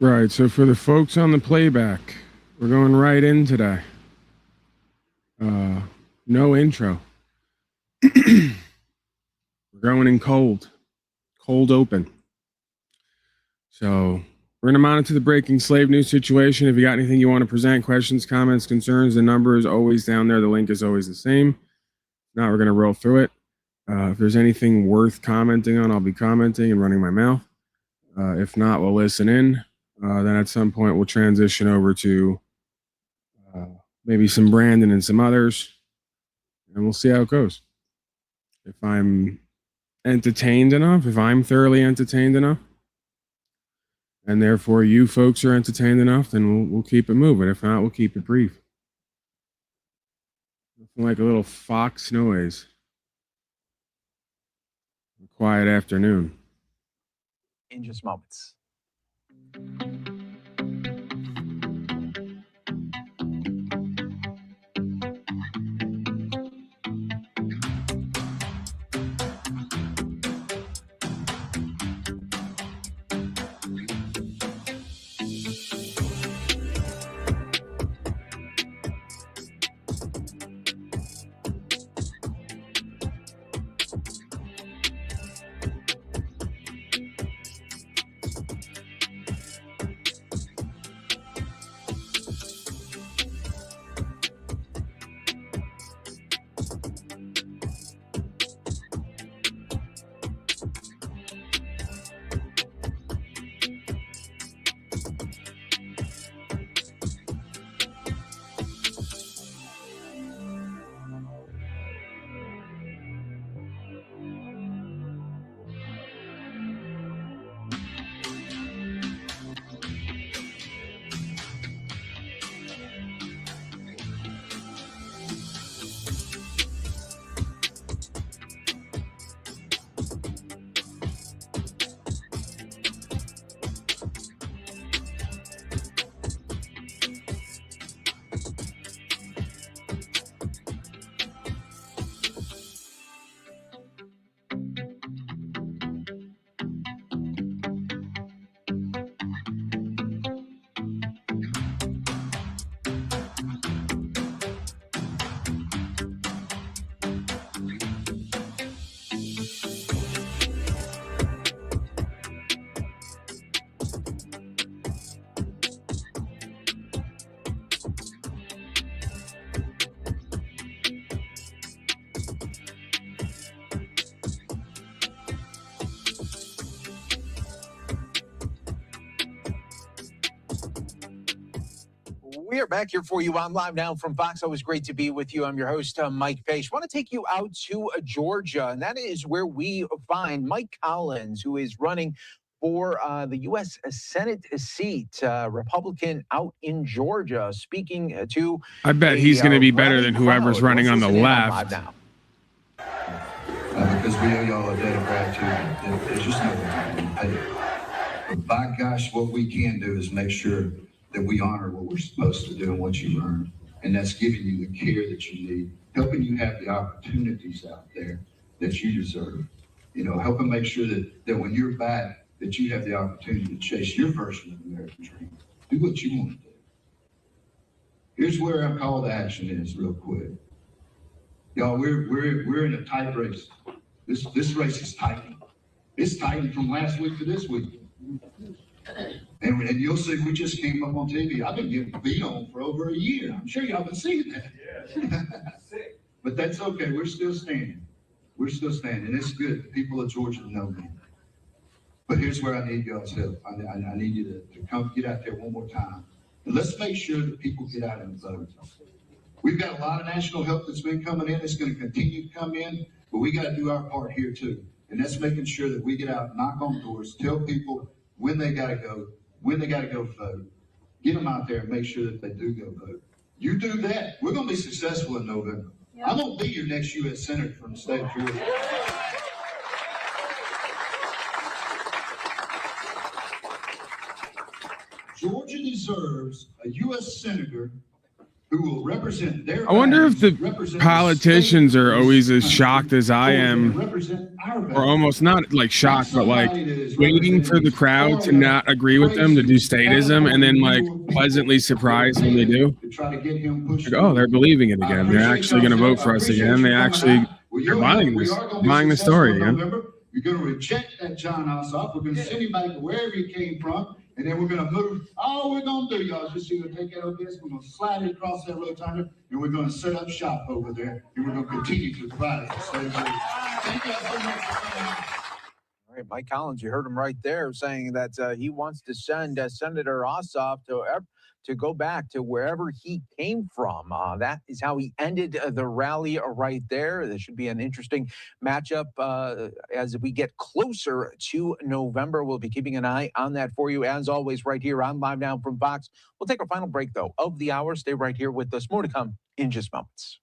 Right, so for the folks on the playback, we're going right in today. No intro. We're going in cold open. So we're going to monitor the breaking slave news situation. If you got anything you want to present, questions, comments, concerns, the number is always down there. The link is always the same. Now we're going to roll through it. If there's anything worth commenting on, I'll be commenting and running my mouth. If not, we'll listen in. Then at some point, we'll transition over to maybe some Brandon and some others, and we'll see how it goes. If I'm entertained enough, if I'm thoroughly entertained enough, and therefore you folks are entertained enough, then we'll keep it moving. If not, we'll keep it brief. Nothing like a little fox noise. A quiet afternoon. In just moments. We are back here for you on live now from Fox. Always great to be with you. I'm your host, Mike Pace. I want to take you out to Georgia, and that is where we find Mike Collins, who is running for the U.S. Senate seat, Republican out in Georgia, speaking to. I bet he's going to be better than whoever's running on the left. Because we owe y'all a debt of gratitude. There's just no way we can pay it. But by gosh, what we can do is make sure that we honor what we're supposed to do and what you've earned. And that's giving you the care that you need, helping you have the opportunities out there that you deserve. You know, helping make sure that when you're back, that you have the opportunity to chase your version of the American dream. Do what you want to do. Here's where our call to action is real quick. Y'all, we're in a tight race. This race is tightening. It's tightened from last week to this week. And you'll see, we just came up on TV. I've been getting beat on for over a year. I'm sure y'all been seeing that. Yeah. But that's okay. We're still standing. We're still standing. It's good. The people of Georgia know me. But here's where I need y'all's help. I need you to come get out there one more time. And let's make sure that people get out and vote. We've got a lot of national help that's been coming in. It's going to continue to come in. But we got to do our part here too. And that's making sure that we get out, knock on doors, tell people when they got to go, vote. Get them out there and make sure that they do go vote. You do that, we're going to be successful in November. Yep. I'm going to be your next U.S. Senator from the state of Georgia. Georgia deserves a U.S. Senator who will represent their I wonder if values, the represent politicians state are of this always as country, shocked as I who are gonna am, represent our or values. almost not like Not shocked, but like somebody that is waiting representing for the these crowd to far-left, not agree with them to do crazy, statism, and then like evil people pleasantly that are surprised when they paying do. to try to get him pushed Like, oh, they're through. believing it I again. They're appreciate actually y'all, going to vote Zelle. I for us appreciate again. you They coming actually out. Well, they're you'll hear buying we this, are going to be buying the successful story. in Yeah. November. You're going to reject that John Ossoff. We're going to send him back to wherever he came from, and then we're going to move. All we're going to do, y'all, is just you're going to take that OBS, we're going to slide it across that rotunda, and we're going to set up shop over there, and we're going to continue to provide it. Thank you so much for coming out. All right, Mike Collins, you heard him right there saying that he wants to send Senator Ossoff to go back to wherever he came from. That is how he ended the rally right there. This should be an interesting matchup as we get closer to November. We'll be keeping an eye on that for you, as always, right here on Live Now from Fox. We'll take our final break, though, of the hour. Stay right here with us. More to come in just moments.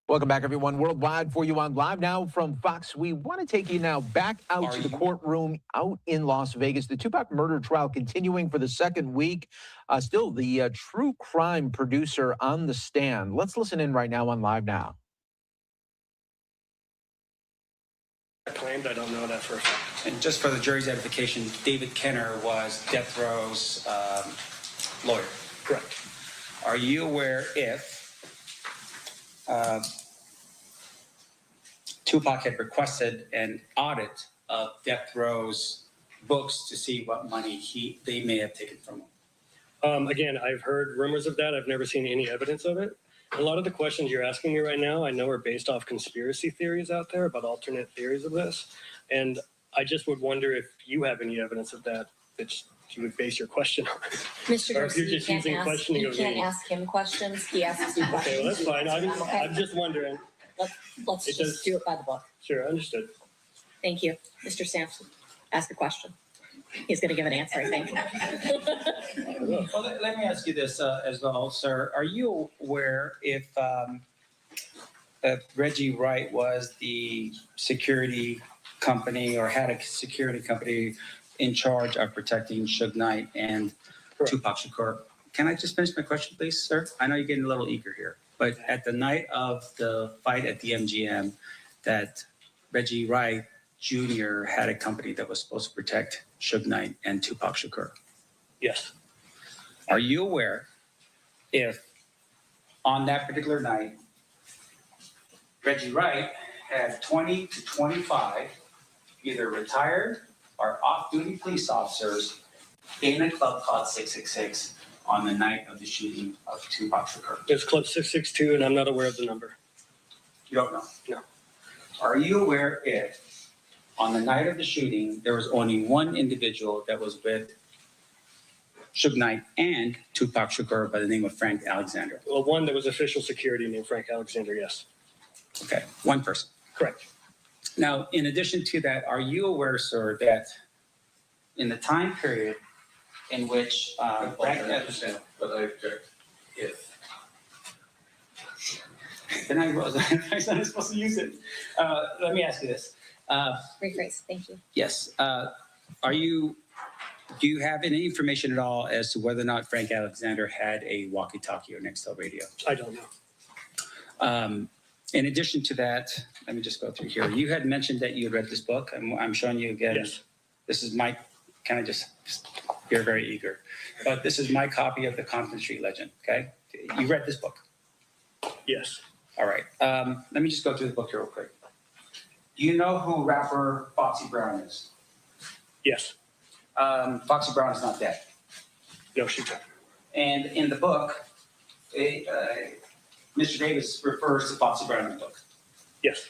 Welcome back, everyone, worldwide for you on Live Now from Fox. We want to take you now back out to the courtroom out in Las Vegas. The Tupac murder trial continuing for the second week. Still the true crime producer on the stand. Let's listen in right now on Live Now. Claimed, I don't know that for a fact. And just for the jury's edification, David Kenner was Death Row's lawyer. Correct. Are you aware if Tupac had requested an audit of Death Row's books to see what money they may have taken from him? Again, I've heard rumors of that. I've never seen any evidence of it. A lot of the questions you're asking me right now, I know are based off conspiracy theories out there about alternate theories of this. And I just would wonder if you have any evidence of that you would base your question on. Mr. Or if you're Garcia, just using questioning you of can't me. ask him questions. He asks you questions. Okay, well, that's fine. I'm just wondering. Let's just do it by the book. Sure, understood. Thank you. Mr. Sampson, ask a question. He's going to give an answer, I think. Well, let me ask you this as well, sir. Are you aware if Reggie Wright was the security company or had a security company in charge of protecting Suge Knight and Correct. Tupac Shakur? Can I just finish my question, please, sir? I know you're getting a little eager here, but at the night of the fight at the MGM, that Reggie Wright Jr. had a company that was supposed to protect Suge Knight and Tupac Shakur. Yes. Are you aware if on that particular night, Reggie Wright had 20 to 25 either retired are off-duty police officers in a club called 666 on the night of the shooting of Tupac Shakur? It's Club 662, and I'm not aware of the number. You don't know? No. Are you aware if on the night of the shooting, there was only one individual that was with Suge Knight and Tupac Shakur by the name of Frank Alexander? Well, one that was official security named Frank Alexander, yes. Okay, one person. Correct. Now, in addition to that, are you aware, sir, that in the time period in which Frank Alexander, but I object. If then I was not supposed to use it. Let me ask you this. Rephrase, thank you. Yes. Do you have any information at all as to whether or not Frank Alexander had a walkie-talkie or Nextel radio? I don't know. In addition to that, let me just go through here. You had mentioned that you had read this book. I'm showing you again. Yes. This is my, kind of just, you're very eager. But this is my copy of the Compton Street Legend, okay? You read this book? Yes. All right. Let me just go through the book here real quick. Do you know who rapper Foxy Brown is? Yes. Foxy Brown is not dead. No, she did. And in the book, Mr. Davis refers to Foxy Brown in the book. Yes.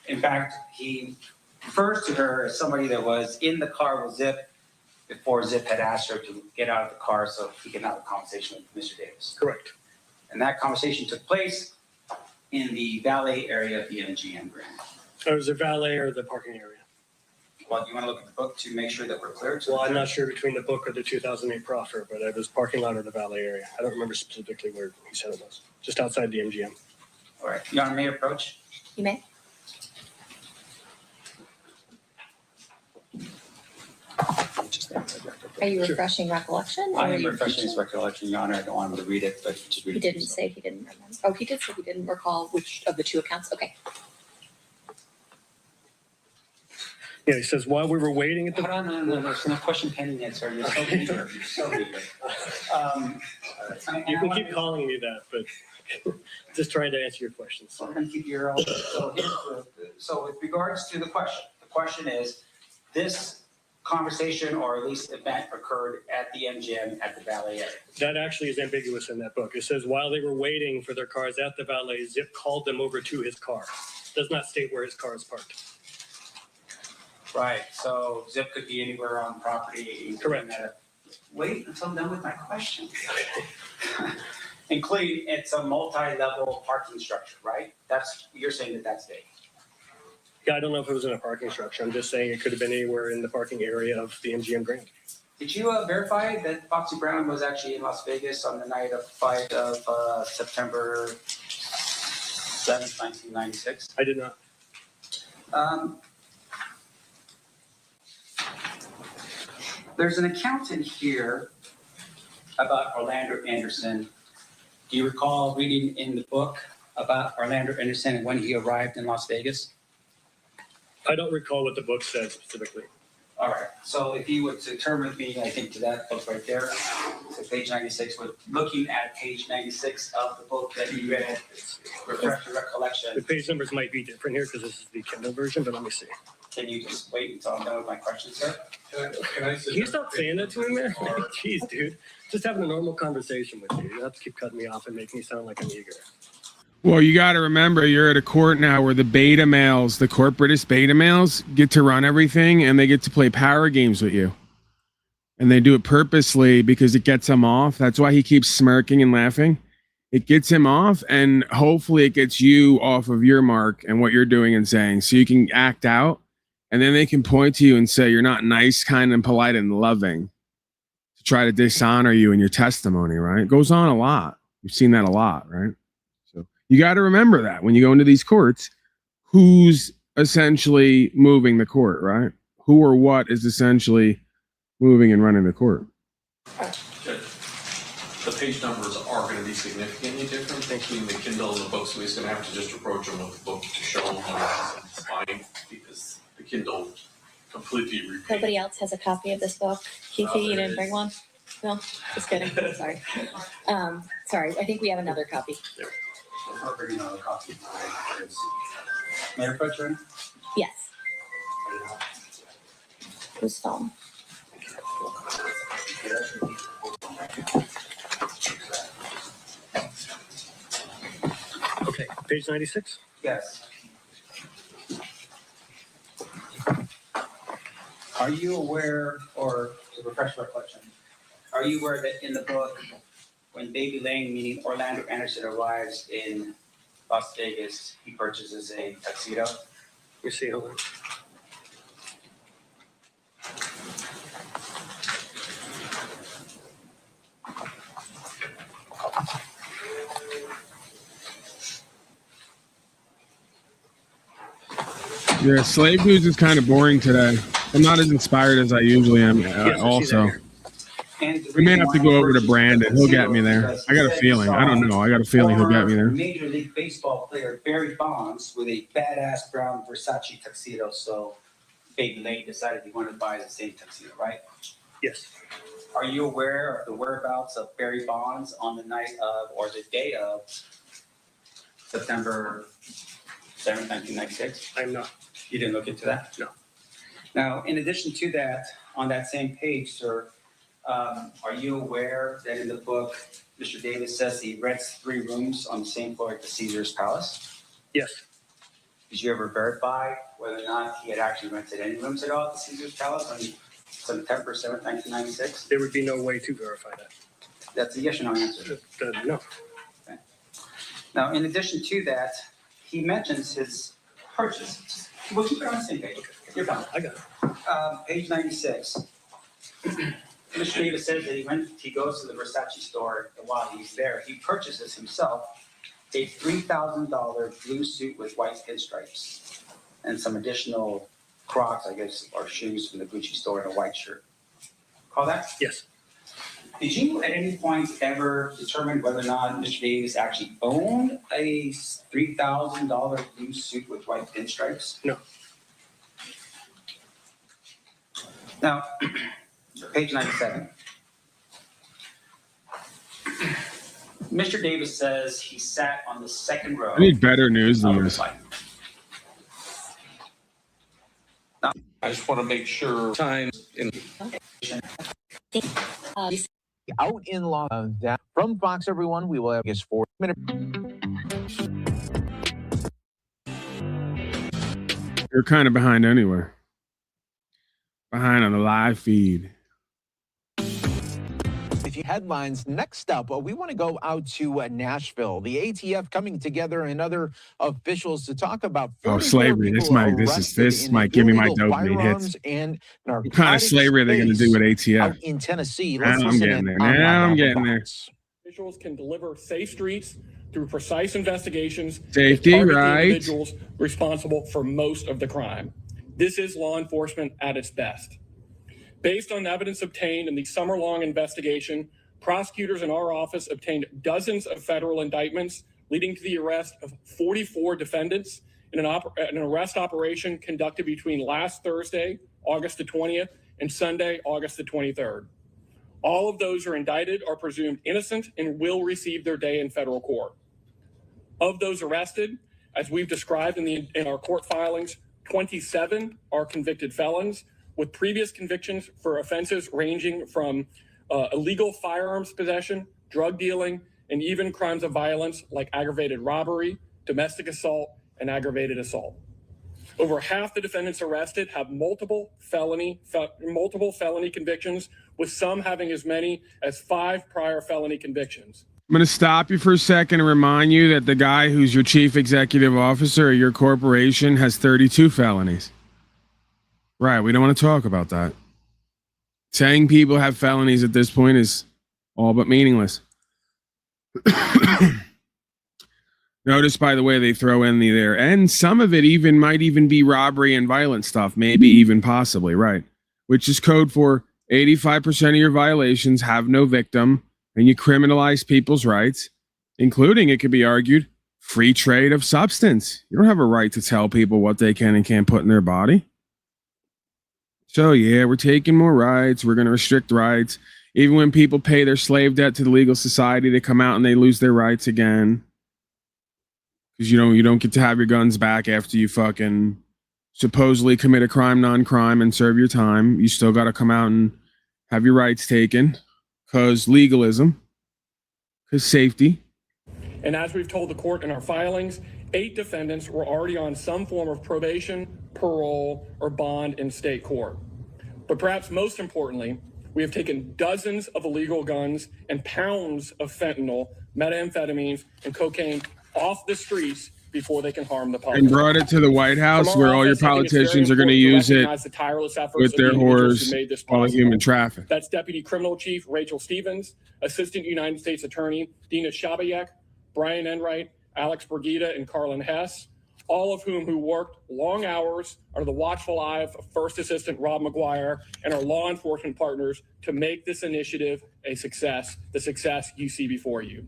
In fact, he refers to her as somebody that was in the car with Zip before Zip had asked her to get out of the car so he could have a conversation with Mr. Davis. Correct. And that conversation took place in the valet area of the MGM Grand. Or was it valet or the parking area? Well, do you want to look at the book to make sure that we're clear? To Well, I'm not sure between the book or the 2008 proffer, but it was parking lot or the valet area. I don't remember specifically where he said it was. Just outside the MGM. All right. Your Honor, may I approach? You may. Are you Sure. refreshing recollection? or I are am you refreshing his teaching? recollection, Your Honor. I don't want him to read it, but just read He it. didn't say he didn't remember. Oh, he did say he didn't recall which of the two accounts. Okay. Yeah, he says, while we were waiting at the... Hold on, no, there's no question pending yet, sir. You're so eager. You're so eager. You can keep calling me that, but just trying to answer your questions. So I'm going to keep your own. So with regards to the question is, this conversation or at least event occurred at the MGM at the valet area. That actually is ambiguous in that book. It says, while they were waiting for their cars at the valet, Zip called them over to his car. Does not state where his car is parked. Right, so Zip could be anywhere on property. Correct. Wait until I'm done with my question. Including, it's a multi-level parking structure, right? You're saying that's big. Yeah, I don't know if it was in a parking structure. I'm just saying it could have been anywhere in the parking area of the MGM Grand. Did you verify that Foxy Brown was actually in Las Vegas on the night of the fight of September 7th, 1996? I did not. There's an account in here about Orlando Anderson. Do you recall reading in the book about Orlando Anderson and when he arrived in Las Vegas? I don't recall what the book said specifically. All right. So if you would to turn with me, I think to that book right there, to page 96. We're looking at page 96 of the book that you read. Refresh your recollection. The page numbers might be different here because this is the Kindle version, but let me see. Can you just wait until I'm done with my question, sir? can I Can you stop saying that to me, man? Jeez, dude. Just having a normal conversation with you. You don't have to keep cutting me off and making me sound like I'm eager. Well, you got to remember, you're at a court now where the beta males, the corporatist beta males, get to run everything and they get to play power games with you. And they do it purposely because it gets them off. That's why he keeps smirking and laughing. It gets him off, and hopefully it gets you off of your mark and what you're doing and saying, so you can act out. And then they can point to you and say you're not nice, kind, and polite and loving, to try to dishonor you in your testimony, right? It goes on a lot. We've seen that a lot, right? So you got to remember that when you go into these courts, who's essentially moving the court, right? Who or what is essentially moving and running the court. The page numbers are going to be significantly different between the Kindle and the book, so he's going to have to just approach them with the book to show him how it's fine, because the Kindle completely repeats. Nobody else has a copy of this book. Kiki, you didn't bring one? No, just kidding. Sorry. Sorry. I think we have another copy. I'll bring another copy. May I approach her? Yes. Whose phone? Okay, page 96. Yes. Are you aware, or to refresh recollection, are you aware that in the book, when Baby Lane, meaning Orlando Anderson, arrives in Las Vegas, he purchases a tuxedo? Let me see, hold on. Yeah, slave news is kind of boring today. I'm not as inspired as I usually am. Yes, I see that Also, here. And the we may reason have to why go I over to purchased Brandon. the He'll get tuxedo me is there. because I got a he said feeling. he I don't saw know. I got a feeling he'll get me former there. Major League Baseball player Barry Bonds with a badass brown Versace tuxedo, so Baby Lane decided he wanted to buy the same tuxedo, right? Yes. Are you aware of the whereabouts of Barry Bonds on the night of, or the day of, September 7th, 1996? I'm not. You didn't look into that? No. Now, in addition to that, on that same page, sir, are you aware that in the book, Mr. Davis says he rents 3 rooms on the same floor at the Caesar's Palace? Yes. Did you ever verify whether or not he had actually rented any rooms at all at the Caesar's Palace on September 7th, 1996? There would be no way to verify that. That's a yes or no answer. No. Now, in addition to that, he mentions his purchases. We'll keep it on the same page. You're fine. I got it. Page 96. Mr. Davis says that he goes to the Versace store, and while he's there, he purchases himself a $3,000 blue suit with white pinstripes and some additional Crocs, I guess, or shoes from the Gucci store and a white shirt. Call that? Yes. Did you at any point ever determine whether or not Mr. Davis actually owned a $3,000 blue suit with white pinstripes? No. Now, page 97. Mr. Davis says he sat on the second row. I need better news of than the this. fight. I just want to make sure. Time in Out in law. From Fox, everyone, we will have his 4-minute. You're kind of behind anyway. Behind on the live feed. If you headlines, next up, we want to go out to Nashville. The ATF coming together and other officials to talk about slavery. This might give me my dopamine hits. And what kind of slavery are they going to do with ATF? Out in Tennessee. Now I'm getting there. Now I'm getting there. Officials can deliver safe streets through precise investigations. Safety, that target the right? individuals responsible for most of the crime. This is law enforcement at its best. Based on evidence obtained in the summer-long investigation, prosecutors in our office obtained dozens of federal indictments, leading to the arrest of 44 defendants in an arrest operation conducted between last Thursday, August the 20th, and Sunday, August the 23rd. All of those who are indicted are presumed innocent and will receive their day in federal court. Of those arrested, as we've described in our court filings, 27 are convicted felons with previous convictions for offenses ranging from illegal firearms possession, drug dealing, and even crimes of violence like aggravated robbery, domestic assault, and aggravated assault. Over half the defendants arrested have multiple felony convictions, with some having as many as 5 prior felony convictions. I'm going to stop you for a second and remind you that the guy who's your chief executive officer of your corporation has 32 felonies. Right, we don't want to talk about that. Saying people have felonies at this point is all but meaningless. Notice, by the way, they throw in there, and some of it might even be robbery and violent stuff, maybe even possibly, right? Which is code for 85% of your violations have no victim, and you criminalize people's rights, including, it could be argued, free trade of substance. You don't have a right to tell people what they can and can't put in their body. So yeah, we're taking more rights. We're going to restrict rights. Even when people pay their slave debt to the legal society, they come out and they lose their rights again. Because you don't get to have your guns back after you fucking supposedly commit a crime, non-crime, and serve your time, you still got to come out and have your rights taken because legalism, because safety. And as we've told the court in our filings, 8 defendants were already on some form of probation, parole, or bond in state court. But perhaps most importantly, we have taken dozens of illegal guns and pounds of fentanyl, methamphetamines, and cocaine off the streets before they can harm the public. And brought it to the White House where all your politicians are going to use it with their whores while human traffic. That's Deputy Criminal Chief Rachel Stevens, Assistant United States Attorney Dina Shabayek, Brian Enright, Alex Brigida, and Carlin Hess, all of who worked long hours under the watchful eye of First Assistant Rob McGuire and our law enforcement partners to make this initiative a success, the success you see before you.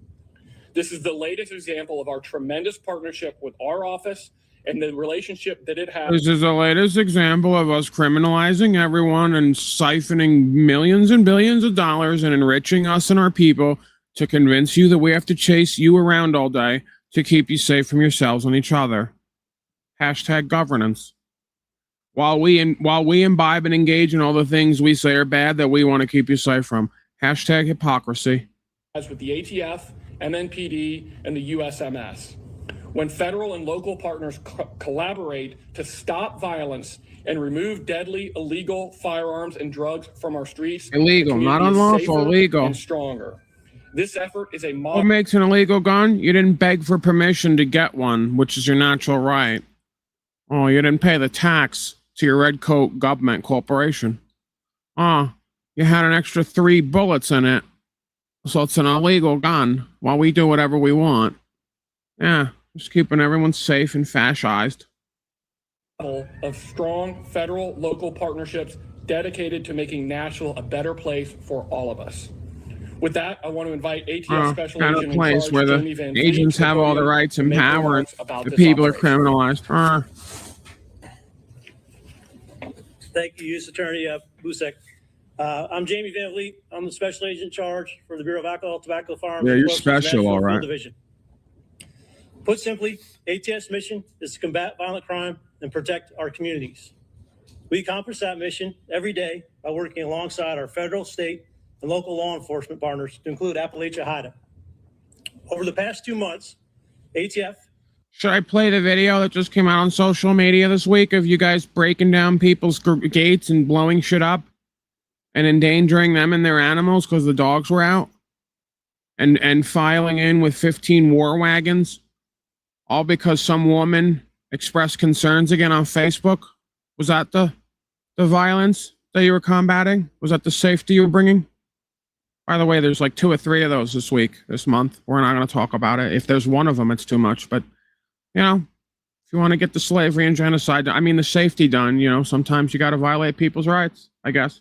This is the latest example of our tremendous partnership with our office and the relationship that it has. This is the latest example of us criminalizing everyone and siphoning millions and billions of dollars and enriching us and our people to convince you that we have to chase you around all day to keep you safe from yourselves and each other. Hashtag governance. While we imbibe and engage in all the things we say are bad that we want to keep you safe from. Hashtag hypocrisy. As with the ATF, MNPD, and the USMS. When federal and local partners collaborate to stop violence and remove deadly, illegal firearms and drugs from our streets. Illegal, not unlawful, illegal. And stronger. This effort is a model. What makes an illegal gun? You didn't beg for permission to get one, which is your natural right. Oh, you didn't pay the tax to your red coat government corporation. Oh, you had an extra 3 bullets in it. So it's an illegal gun while we do whatever we want. Yeah, just keeping everyone safe and fascized. Of strong federal local partnerships dedicated to making Nashville a better place for all of us. With that, I want to invite ATF Special kind Agent of place where the agents have all the rights and power and the people are criminalized. Thank you, U.S. Attorney Busek. I'm Jamie Van Vliet. I'm the Special Agent in charge for the Bureau of Alcohol, Tobacco, Firearms. Yeah, you're special, all right. Division. Put simply, ATF's mission is to combat violent crime and protect our communities. We accomplish that mission every day by working alongside our federal, state, and local law enforcement partners to include Appalachia HIDTA. Over the past 2 months, ATF. Should I play the video that just came out on social media this week of you guys breaking down people's gates and blowing shit up and endangering them and their animals because the dogs were out? And filing in with 15 war wagons, all because some woman expressed concerns again on Facebook? Was that the violence that you were combating? Was that the safety you were bringing? By the way, there's like 2 or 3 of those this month. We're not going to talk about it. If there's one of them, it's too much. But, you know, if you want to get the slavery and genocide, I mean, the safety done, you know, sometimes you got to violate people's rights, I guess.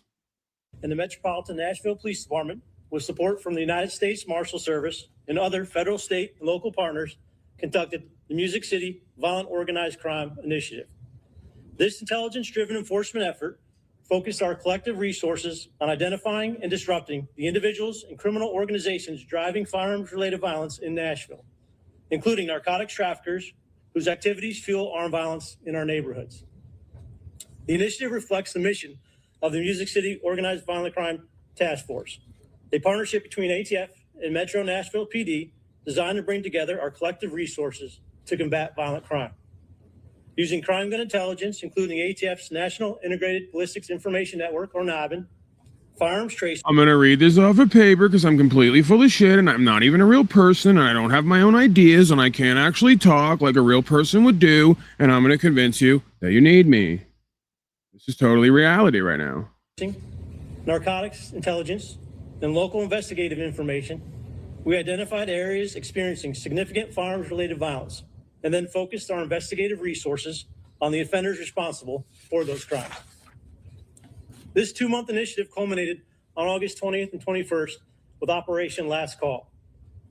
And the Metropolitan Nashville Police Department, with support from the United States Marshal Service and other federal, state, and local partners, conducted the Music City Violent Organized Crime Initiative. This intelligence-driven enforcement effort focused our collective resources on identifying and disrupting the individuals and criminal organizations driving firearms-related violence in Nashville, including narcotics traffickers whose activities fuel armed violence in our neighborhoods. The initiative reflects the mission of the Music City Organized Violent Crime Task Force, a partnership between ATF and Metro Nashville PD designed to bring together our collective resources to combat violent crime. Using crime gun intelligence, including ATF's National Integrated Ballistics Information Network, or NIBIN, firearms tracing. I'm going to read this off of paper because I'm completely full of shit and I'm not even a real person and I don't have my own ideas and I can't actually talk like a real person would do, and I'm going to convince you that you need me. This is totally reality right now. Narcotics intelligence and local investigative information, we identified areas experiencing significant firearms-related violence and then focused our investigative resources on the offenders responsible for those crimes. This 2-month initiative culminated on August 20th and 21st with Operation Last Call.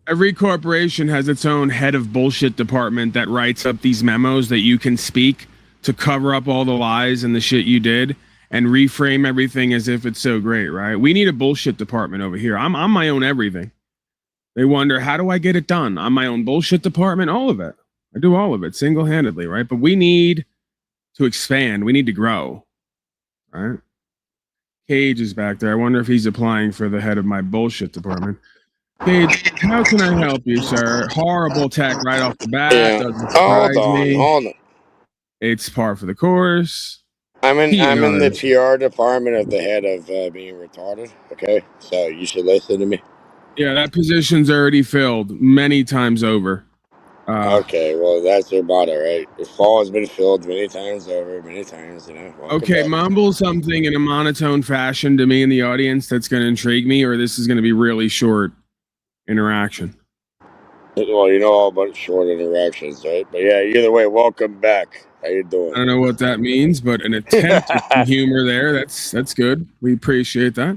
Every corporation has its own head of bullshit department that writes up these memos that you can speak to cover up all the lies and the shit you did and reframe everything as if it's so great, right? We need a bullshit department over here. I'm my own everything. They wonder, how do I get it done? I'm my own bullshit department, all of it. I do all of it single-handedly, right? But we need to expand. We need to grow. All right. Cage is back there. I wonder if he's applying for the head of my bullshit department. Cage, how can I help you, sir? Horrible tech right off the bat. Yeah. Doesn't Hold surprise me. on. It's par for the course. I'm in the PRs. PR department of the head of being retarded. Okay, so you should listen to me. Yeah, that position's already filled many times over. Okay, well that's their motto, right? The fall has been filled many times over, many times. Welcome Okay, back. mumble something in a monotone fashion to me in the audience that's going to intrigue me, or this is going to be really short interaction. Well, you know all about short interactions, right? But yeah, either way, welcome back. How you doing? I don't know what that means, but an attempt at some humor there. That's good. We appreciate that.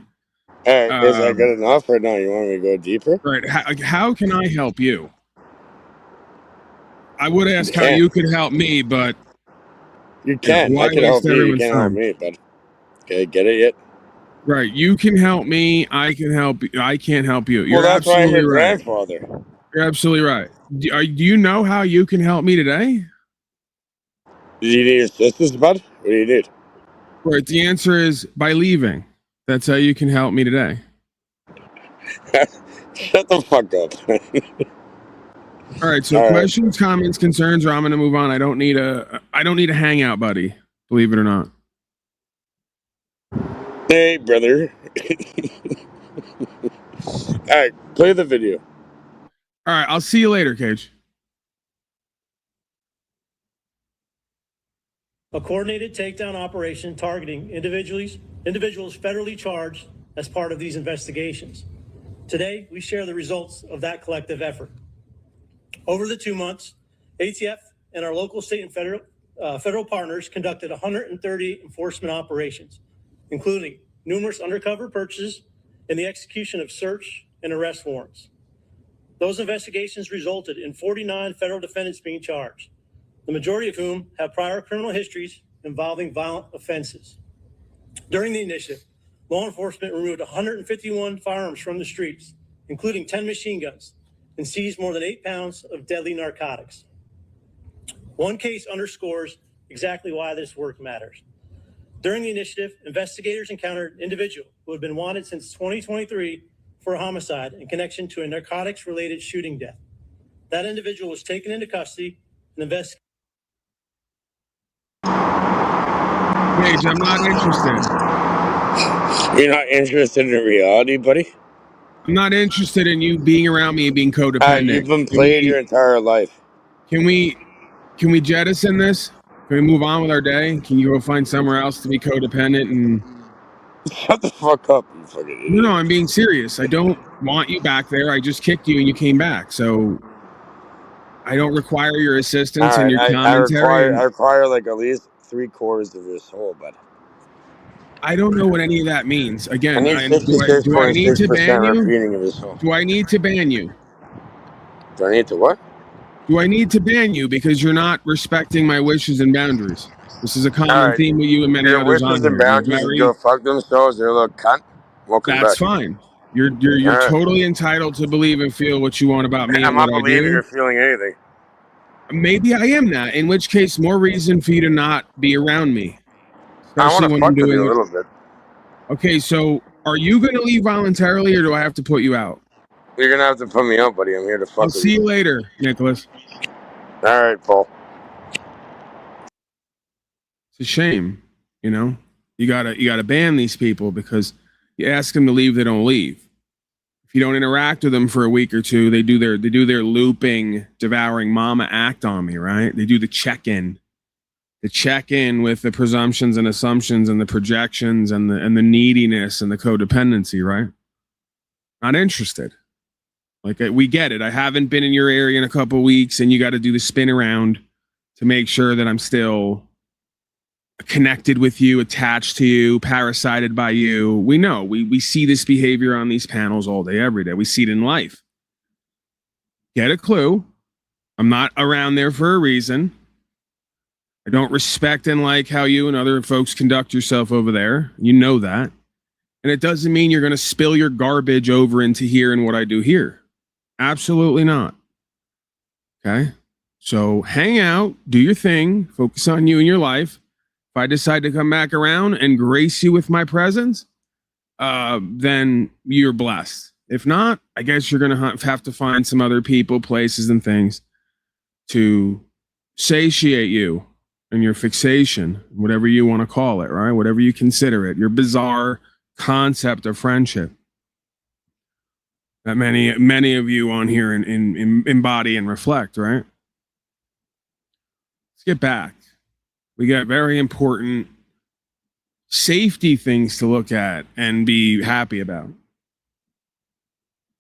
All right, is that good enough or no? You want me to go deeper? Right. How can I help you? I would ask how you could help me, but you can. Why I can help waste you. You everyone's can't help time? me, but okay, get it yet? Right. You can help me. I can help you. I can't help you. Well, that's why I'm your right. grandfather. You're absolutely right. Do you know how you can help me today? Do you need assistance, bud? What do you need? Right. The answer is by leaving. That's how you can help me today. Shut the fuck up. All right. So questions, comments, concerns, or I'm going to move on. I don't need a hangout, buddy. Believe it or not. Hey, brother. All right, play the video. All right. I'll see you later, Cage. A coordinated takedown operation targeting individuals federally charged as part of these investigations. Today, we share the results of that collective effort. Over the 2 months, ATF and our local, state, and federal partners conducted 130 enforcement operations, including numerous undercover purchases and the execution of search and arrest warrants. Those investigations resulted in 49 federal defendants being charged, the majority of whom have prior criminal histories involving violent offenses. During the initiative, law enforcement removed 151 firearms from the streets, including 10 machine guns, and seized more than 8 pounds of deadly narcotics. One case underscores exactly why this work matters. During the initiative, investigators encountered an individual who had been wanted since 2023 for a homicide in connection to a narcotics-related shooting death. That individual was taken into custody and investigated. Cage, I'm not interested. You're not interested in reality, buddy? I'm not interested in you being around me and being codependent. You've been played your entire life. Can we jettison this? Can we move on with our day? Can you go find somewhere else to be codependent and shut the fuck up, you fucking idiot. No, I'm being serious. I don't want you back there. I just kicked you and you came back. So I don't require your assistance and your commentary. I require like at least 3/4 of your soul, bud. I don't know what any of that means. Again, do I need to ban you? Do I need to ban you? Do I need to what? Do I need to ban you because you're not respecting my wishes and boundaries? This is a common theme with you and many others on here. Wishes and boundaries and go fuck themselves. They're a little cunt. Welcome That's back. fine. You're totally entitled to believe and feel what you want about me and what I do. I'm not believing or feeling anything. Maybe I am that. In which case, more reason for you to not be around me. I want to fuck with you a little bit. Okay, so are you going to leave voluntarily, or do I have to put you out? You're gonna have to put me out, buddy. I'm here to fuck. I'll see you later, Nicholas. All right, Paul. It's a shame, you know. You gotta ban these people because you ask them to leave, they don't leave. If you don't interact with them for a week or two, they do their looping, devouring mama act on me, right? They do the check-in with the presumptions and assumptions and the projections and the neediness and the codependency, right? Not interested. Like, we get it. I haven't been in your area in a couple of weeks, and you got to do the spin around to make sure that I'm still connected with you, attached to you, parasited by you. We know. We see this behavior on these panels all day, every day. We see it in life. Get a clue. I'm not around there for a reason. I don't respect and like how you and other folks conduct yourself over there. You know that. And it doesn't mean you're going to spill your garbage over into here and what I do here. Absolutely not. Okay? So hang out, do your thing, focus on you and your life. If I decide to come back around and grace you with my presence, then you're blessed. If not, I guess you're going to have to find some other people, places, and things to satiate you and your fixation, whatever you want to call it, right? Whatever you consider it, your bizarre concept of friendship that many of you on here embody and reflect, right? Let's get back. We got very important safety things to look at and be happy about.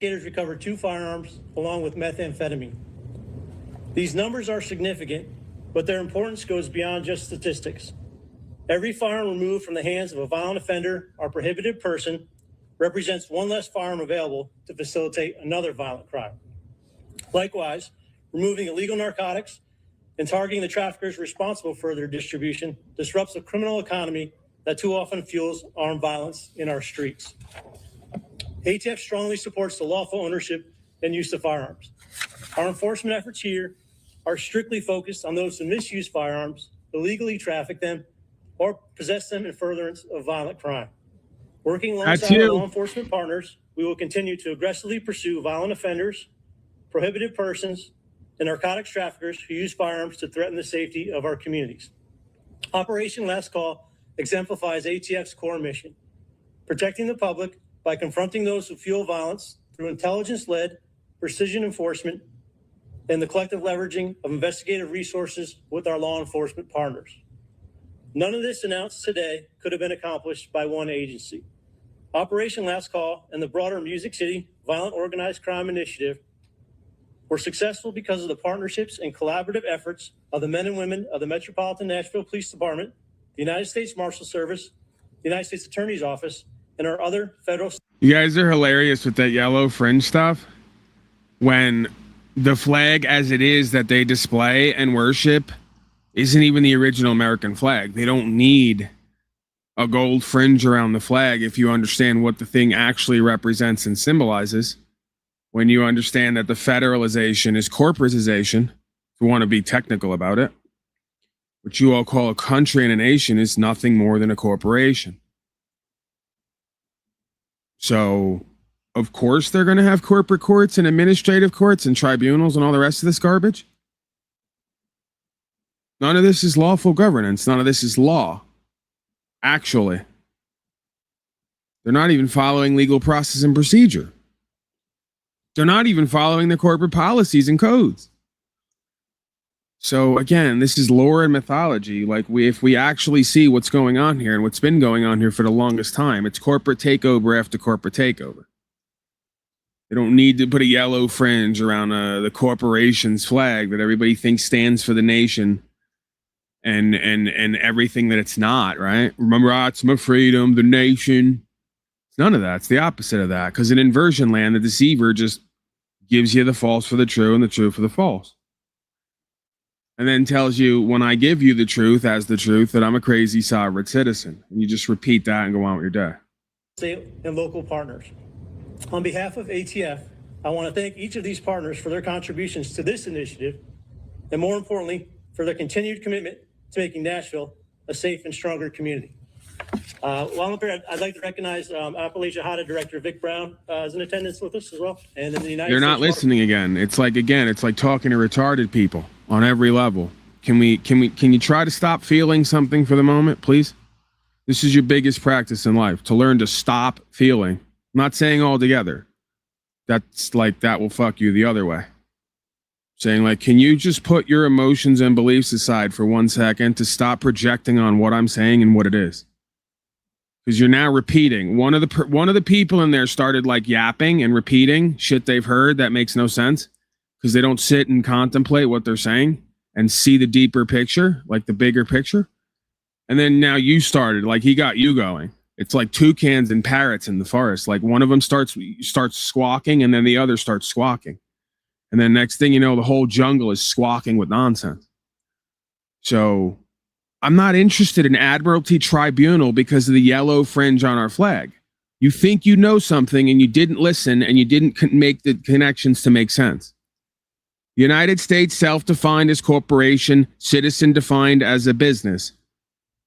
Investigators recovered 2 firearms along with methamphetamine. These numbers are significant, but their importance goes beyond just statistics. Every firearm removed from the hands of a violent offender or prohibited person represents one less firearm available to facilitate another violent crime. Likewise, removing illegal narcotics and targeting the traffickers responsible for their distribution disrupts a criminal economy that too often fuels armed violence in our streets. ATF strongly supports the lawful ownership and use of firearms. Our enforcement efforts here are strictly focused on those who misuse firearms, illegally traffic them, or possess them in furtherance of violent crime. Working alongside our law enforcement partners, we will continue to aggressively pursue violent offenders, prohibited persons, and narcotics traffickers who use firearms to threaten the safety of our communities. Operation Last Call exemplifies ATF's core mission, protecting the public by confronting those who fuel violence through intelligence-led precision enforcement and the collective leveraging of investigative resources with our law enforcement partners. None of this announced today could have been accomplished by one agency. Operation Last Call and the broader Music City Violent Organized Crime Initiative were successful because of the partnerships and collaborative efforts of the men and women of the Metropolitan Nashville Police Department, the United States Marshal Service, the United States Attorney's Office, and our other federal... You guys are hilarious with that yellow fringe stuff. When the flag as it is that they display and worship isn't even the original American flag. They don't need a gold fringe around the flag if you understand what the thing actually represents and symbolizes. When you understand that the federalization is corporatization, if you want to be technical about it, what you all call a country and a nation is nothing more than a corporation. So, of course, they're going to have corporate courts and administrative courts and tribunals and all the rest of this garbage. None of this is lawful governance. None of this is law. Actually, they're not even following legal process and procedure. They're not even following the corporate policies and codes. So again, this is lore and mythology. Like if we actually see what's going on here and what's been going on here for the longest time, it's corporate takeover after corporate takeover. They don't need to put a yellow fringe around the corporation's flag that everybody thinks stands for the nation and everything that it's not, right? Remember, it's my freedom, the nation. It's none of that. It's the opposite of that. Because in inversion land, the deceiver just gives you the false for the true and the true for the false. And then tells you, when I give you the truth as the truth, that I'm a crazy sovereign citizen. And you just repeat that and go on with your day. State and local partners. On behalf of ATF, I want to thank each of these partners for their contributions to this initiative, and more importantly, for their continued commitment to making Nashville a safe and stronger community. While I'm here, I'd like to recognize Appalachia HOTA Director Vic Brown is in attendance with us as well. And in the United You're States not listening again. It's like talking to retarded people on every level. Can you try to stop feeling something for the moment, please? This is your biggest practice in life, to learn to stop feeling. I'm not saying altogether. That's like, that will fuck you the other way. Saying like, can you just put your emotions and beliefs aside for 1 second to stop projecting on what I'm saying and what it is? Because you're now repeating. One of the people in there started like yapping and repeating shit they've heard that makes no sense, because they don't sit and contemplate what they're saying and see the deeper picture, like the bigger picture. And then now you started, like he got you going. It's like toucans and parrots in the forest. Like one of them starts squawking and then the other starts squawking. And then next thing you know, the whole jungle is squawking with nonsense. So I'm not interested in Admiralty Tribunal because of the yellow fringe on our flag. You think you know something and you didn't listen and you didn't make the connections to make sense. The United States, self-defined as corporation, citizen defined as a business.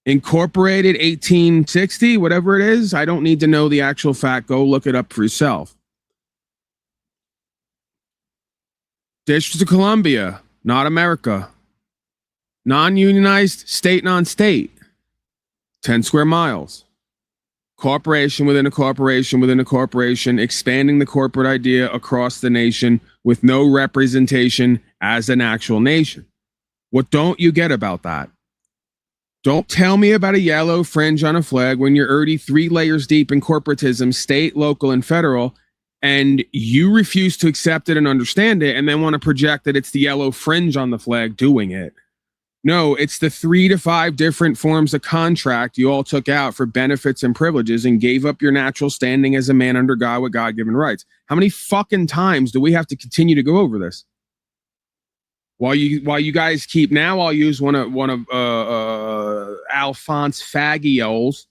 Incorporated 1860, whatever it is. I don't need to know the actual fact. Go look it up for yourself. District of Columbia, not America. Non-unionized, state non-state. 10 square miles. Corporation within a corporation within a corporation, expanding the corporate idea across the nation with no representation as an actual nation. What don't you get about that? Don't tell me about a yellow fringe on a flag when you're already 3 layers deep in corporatism, state, local, and federal, and you refuse to accept it and understand it, and then want to project that it's the yellow fringe on the flag doing it. No, it's the 3 to 5 different forms of contract you all took out for benefits and privileges and gave up your natural standing as a man under God with God-given rights. How many fucking times do we have to continue to go over this? While you guys keep, now I'll use one of Alphonse Fagiol's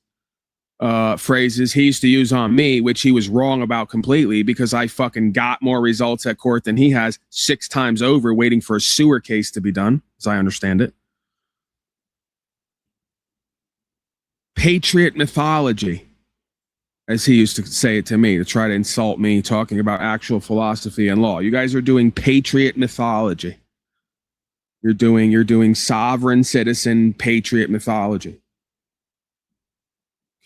phrases he used to use on me, which he was wrong about completely, because I fucking got more results at court than he has 6 times over, waiting for a sewer case to be done, as I understand it. Patriot mythology, as he used to say it to me, to try to insult me, talking about actual philosophy and law. You guys are doing patriot mythology. You're doing sovereign citizen patriot mythology.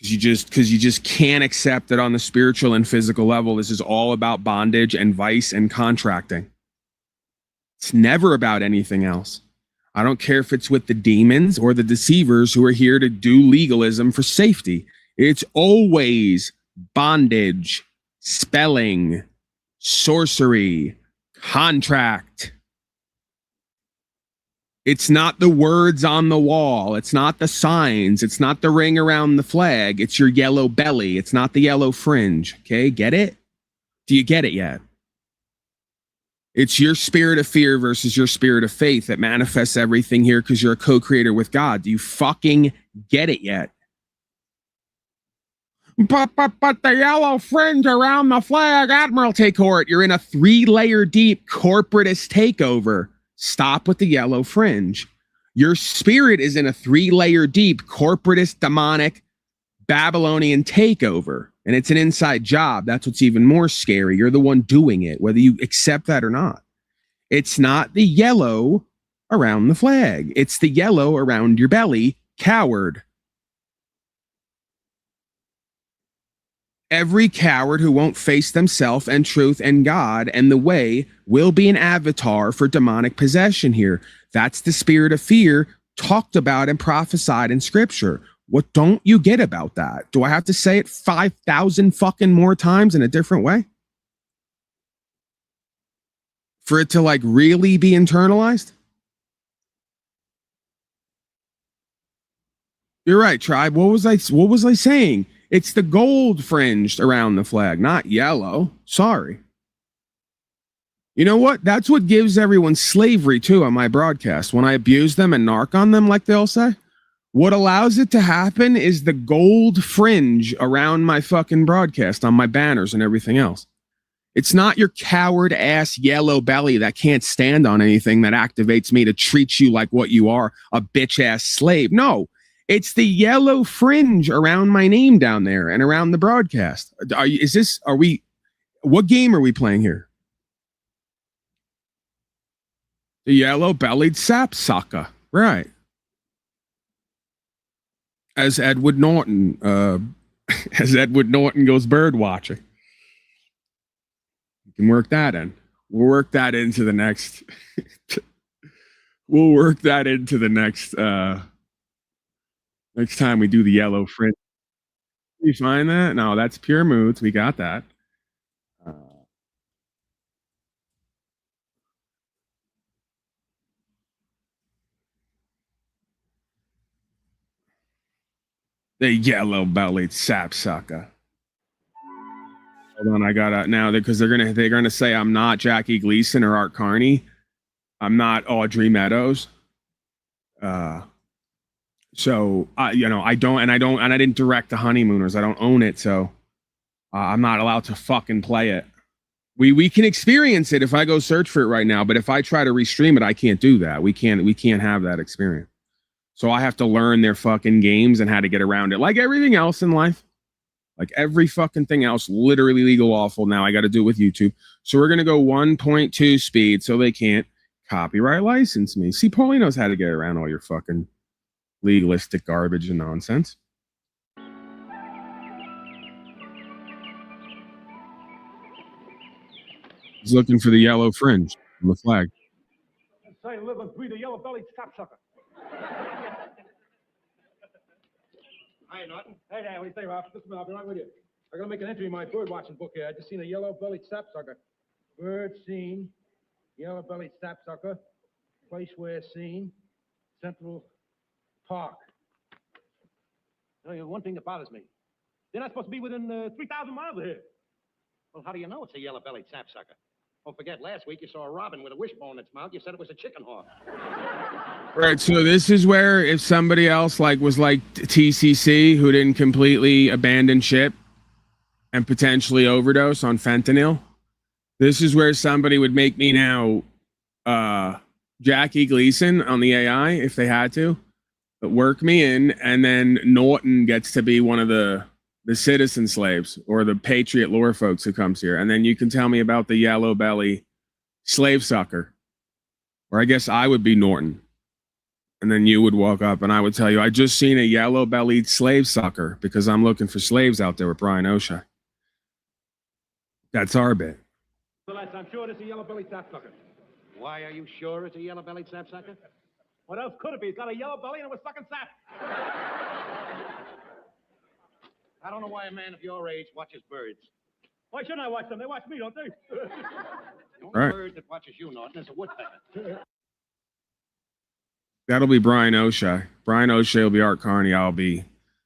Because you just can't accept that on the spiritual and physical level, this is all about bondage and vice and contracting. It's never about anything else. I don't care if it's with the demons or the deceivers who are here to do legalism for safety. It's always bondage, spelling, sorcery, contract. It's not the words on the wall. It's not the signs. It's not the ring around the flag. It's your yellow belly. It's not the yellow fringe. Okay, get it? Do you get it yet? It's your spirit of fear versus your spirit of faith that manifests everything here because you're a co-creator with God. Do you fucking get it yet? But the yellow fringe around the flag, Admiralty Court. You're in a 3-layer deep corporatist takeover. Stop with the yellow fringe. Your spirit is in a 3-layer deep corporatist, demonic, Babylonian takeover. And it's an inside job. That's what's even more scary. You're the one doing it, whether you accept that or not. It's not the yellow around the flag. It's the yellow around your belly, coward. Every coward who won't face themselves and truth and God and the way will be an avatar for demonic possession here. That's the spirit of fear talked about and prophesied in scripture. What don't you get about that? Do I have to say it 5,000 fucking more times in a different way? For it to like really be internalized? You're right, tribe. What was I saying? It's the gold fringed around the flag, not yellow. Sorry. You know what? That's what gives everyone slavery too on my broadcast. When I abuse them and narc on them, like they'll say, what allows it to happen is the gold fringe around my fucking broadcast on my banners and everything else. It's not your coward ass yellow belly that can't stand on anything that activates me to treat you like what you are, a bitch ass slave. No. It's the yellow fringe around my name down there and around the broadcast. What game are we playing here? The yellow-bellied sapsucker. Right. As Edward Norton goes bird watching. You can work that in. We'll work that into the next. We'll work that into the next. Next time we do the yellow fringe. You find that? No, that's pure moods. We got that. The yellow-bellied sapsucker. Hold on, I gotta now because they're gonna say I'm not Jackie Gleason or Art Carney. I'm not Audrey Meadows. So I didn't direct the Honeymooners. I don't own it, so I'm not allowed to fucking play it. We can experience it if I go search for it right now, but if I try to restream it, I can't do that. We can't have that experience. So I have to learn their fucking games and how to get around it. Like everything else in life. Like every fucking thing else, literally legal lawful. Now I got to do it with YouTube. So we're going to go 1.2 speed so they can't copyright license me. See, Paulie knows how to get around all your fucking legalistic garbage and nonsense. He's looking for the yellow fringe on the flag. Say, live and breathe a yellow-bellied sapsucker. Hi, Norton. Hey, there, what do you say, Ralph? Listen, I'll be right with you. I gotta make an entry in my bird-watching book here. I just seen a yellow-bellied sapsucker. Bird seen, yellow-bellied sapsucker, place where seen, Central Park. You know, one thing that bothers me, they're not supposed to be within 3,000 miles of here. Well, how do you know it's a yellow-bellied sapsucker? Don't forget, last week you saw a robin with a wishbone in its mouth. You said it was a chicken hawk. Right, so this is where if somebody else was like TCC who didn't completely abandon ship and potentially overdose on fentanyl, this is where somebody would make me now Jackie Gleason on the AI if they had to, but work me in, and then Norton gets to be one of the citizen slaves or the patriot lore folks who comes here. And then you can tell me about the yellow belly slave sucker, or I guess I would be Norton. And then you would walk up and I would tell you, I just seen a yellow bellied slave sucker because I'm looking for slaves out there with Brian O'Shea. That's our bit. Celeste, I'm sure it's a yellow-bellied sapsucker. Why are you sure it's a yellow-bellied sapsucker? What else could it be? It's got a yellow belly and it was sucking sap. I don't know why a man of your age watches birds. Why shouldn't I watch them? They watch me, don't they? The only Right. bird that watches you, Norton, is a woodpecker. That'll be Brian O'Shea. Brian O'Shea will be Art Carney. I'll be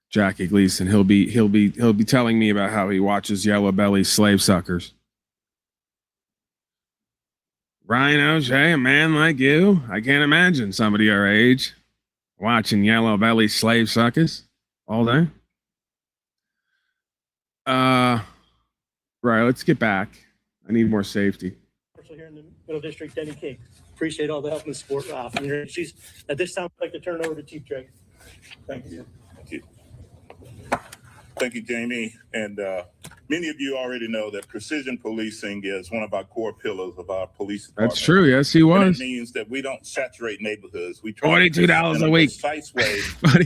Jackie Gleason. He'll be telling me about how he watches yellow belly slave suckers. Brian O'Shea, a man like you, I can't imagine somebody your age watching yellow belly slave suckers all day. Right, let's get back. I need more safety. Here in the Middle District, Denny King. Appreciate all the help and support, Ralph. And your issues. At this time, I'd like to turn it over to Chief Drake. Thank you. Thank you. Thank you, Jamie. And many of you already know that precision policing is one of our core pillars of our police department. That's true. Yes, he was. And it means that we don't saturate neighborhoods. We try $42 in a week. Precise way,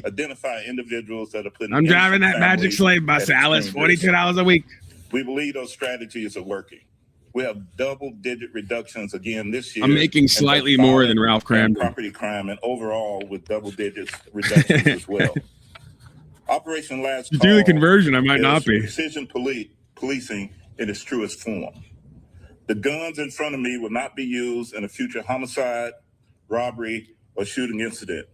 identify individuals that are putting. I'm driving that magic families slave bus, at Alice. extreme risk. $42 a week. We believe those strategies are working. We have double-digit reductions again this year. I'm making slightly more than Ralph Cramden. Property crime and overall with double-digit reductions as well. Operation Last You Call do the conversion, I might is not be. Precision policing in its truest form. The guns in front of me will not be used in a future homicide, robbery, or shooting incident.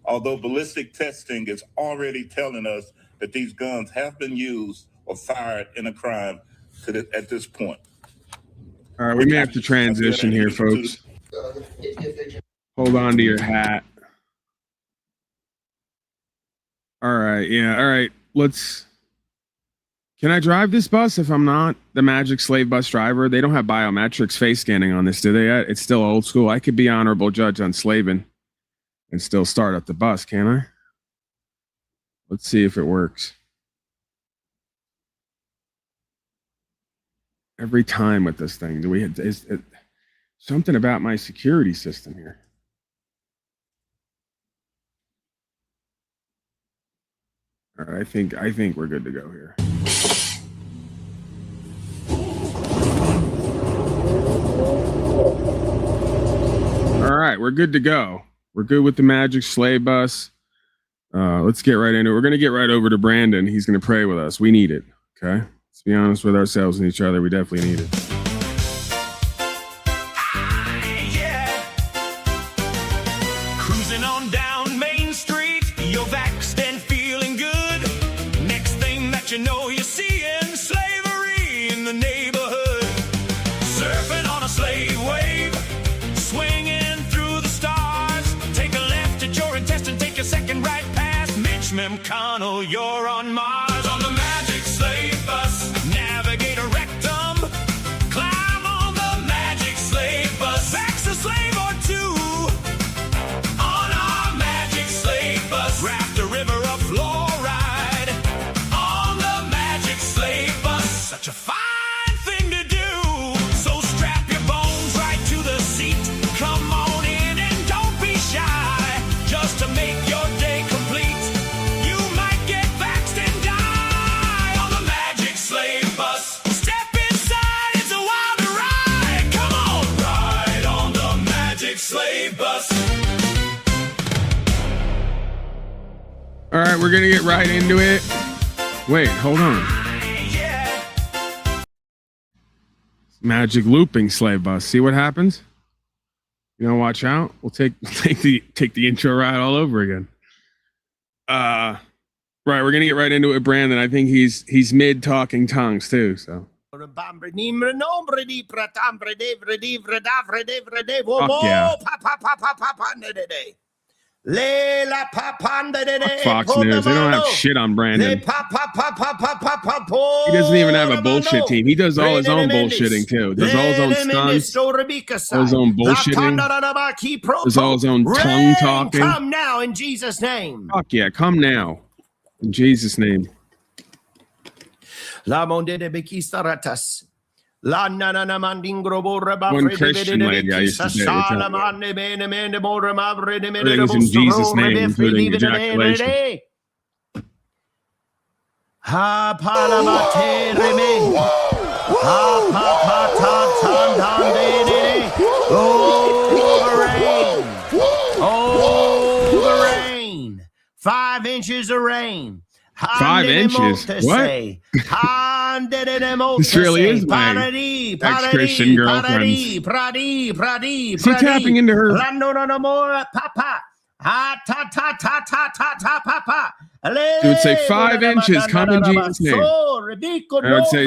Although ballistic testing is already telling us that these guns have been used or fired in a crime at this point. All right, we may have to transition here, folks. Hold on to your hat. All right, yeah, all right. Can I drive this bus if I'm not the Magic Slave bus driver? They don't have biometrics face scanning on this, do they? It's still old school. I could be honorable judge on slaving and still start up the bus, can I? Let's see if it works. Every time with this thing, is it something about my security system here? All right, I think we're good to go here. All right, we're good to go. We're good with the Magic Slave bus. Let's get right into it. We're going to get right over to Brandon. He's going to pray with us. We need it, okay? Let's be honest with ourselves and each other. We definitely need it. Cruising on down Main Street, you're vaxxed and feeling good. Next thing that you know, you're seeing slavery in the neighborhood. Surfing on a slave wave, swinging through the stars. Take a left at your intestine, take a second right past Mitch McConnell, you're on Mars. On the Magic Slave bus, navigate a rectum, climb on the Magic Slave bus, vax a slave or two. On our Magic Slave right, we're gonna get right into it. Wait, hold on. Magic looping slave bus. See what happens? You know, watch out. We'll take the intro ride all over again. Right, we're gonna get right into it, Brandon. I think he's mid talking tongues too. So. Fuck yeah. Fox News. They don't have shit on Brandon. He doesn't even have a bullshit team. He does all his own bullshitting too. Does all his own stunts. All his own bullshitting. Does all his own tongue talking. Come now in Jesus' name. Fuck yeah, come now. In Jesus' name. One Christian lady I used to date. Everything's in Jesus' name, including ejaculation. Oh, the rain. 5 inches of rain. 5 inches? What? This really is my ex-Christian girlfriend. Is he tapping into her? It would say 5 inches. Come in Jesus' name. I would say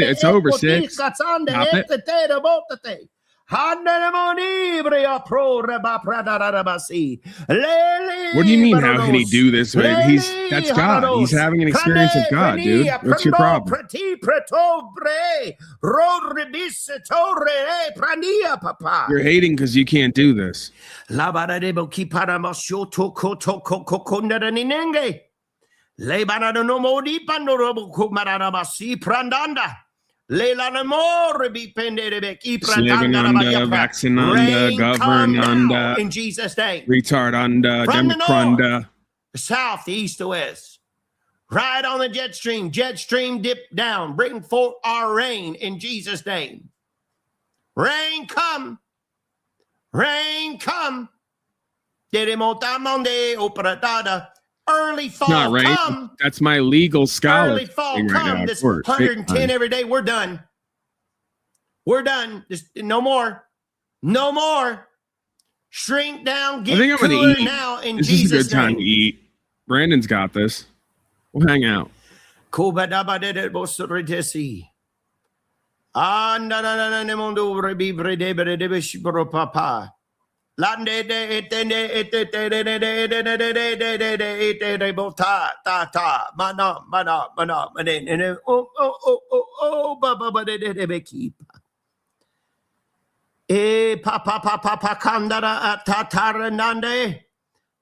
it's over 6. Stop it. What do you mean? How can he do this? That's God. He's having an experience of God, dude. What's your problem? You're hating because you can't do this. Slivananda, Vaccinanda, Governanda, in Jesus' name. Retardanda, Democranda. South, east to west. Ride on the jet stream. Jet stream dip down. Bring forth our rain in Jesus' name. Rain come. Rain come. Early fall not rain. come. That's my legal scholar. Early fall right come. now, This 110 every day. We're done. We're done. Just no more. No more. Shrink down. Get I think I'm cooler going to eat. now in This Jesus' is a good time name. to eat. Brandon's got this. We'll hang out. Kandara Tataranande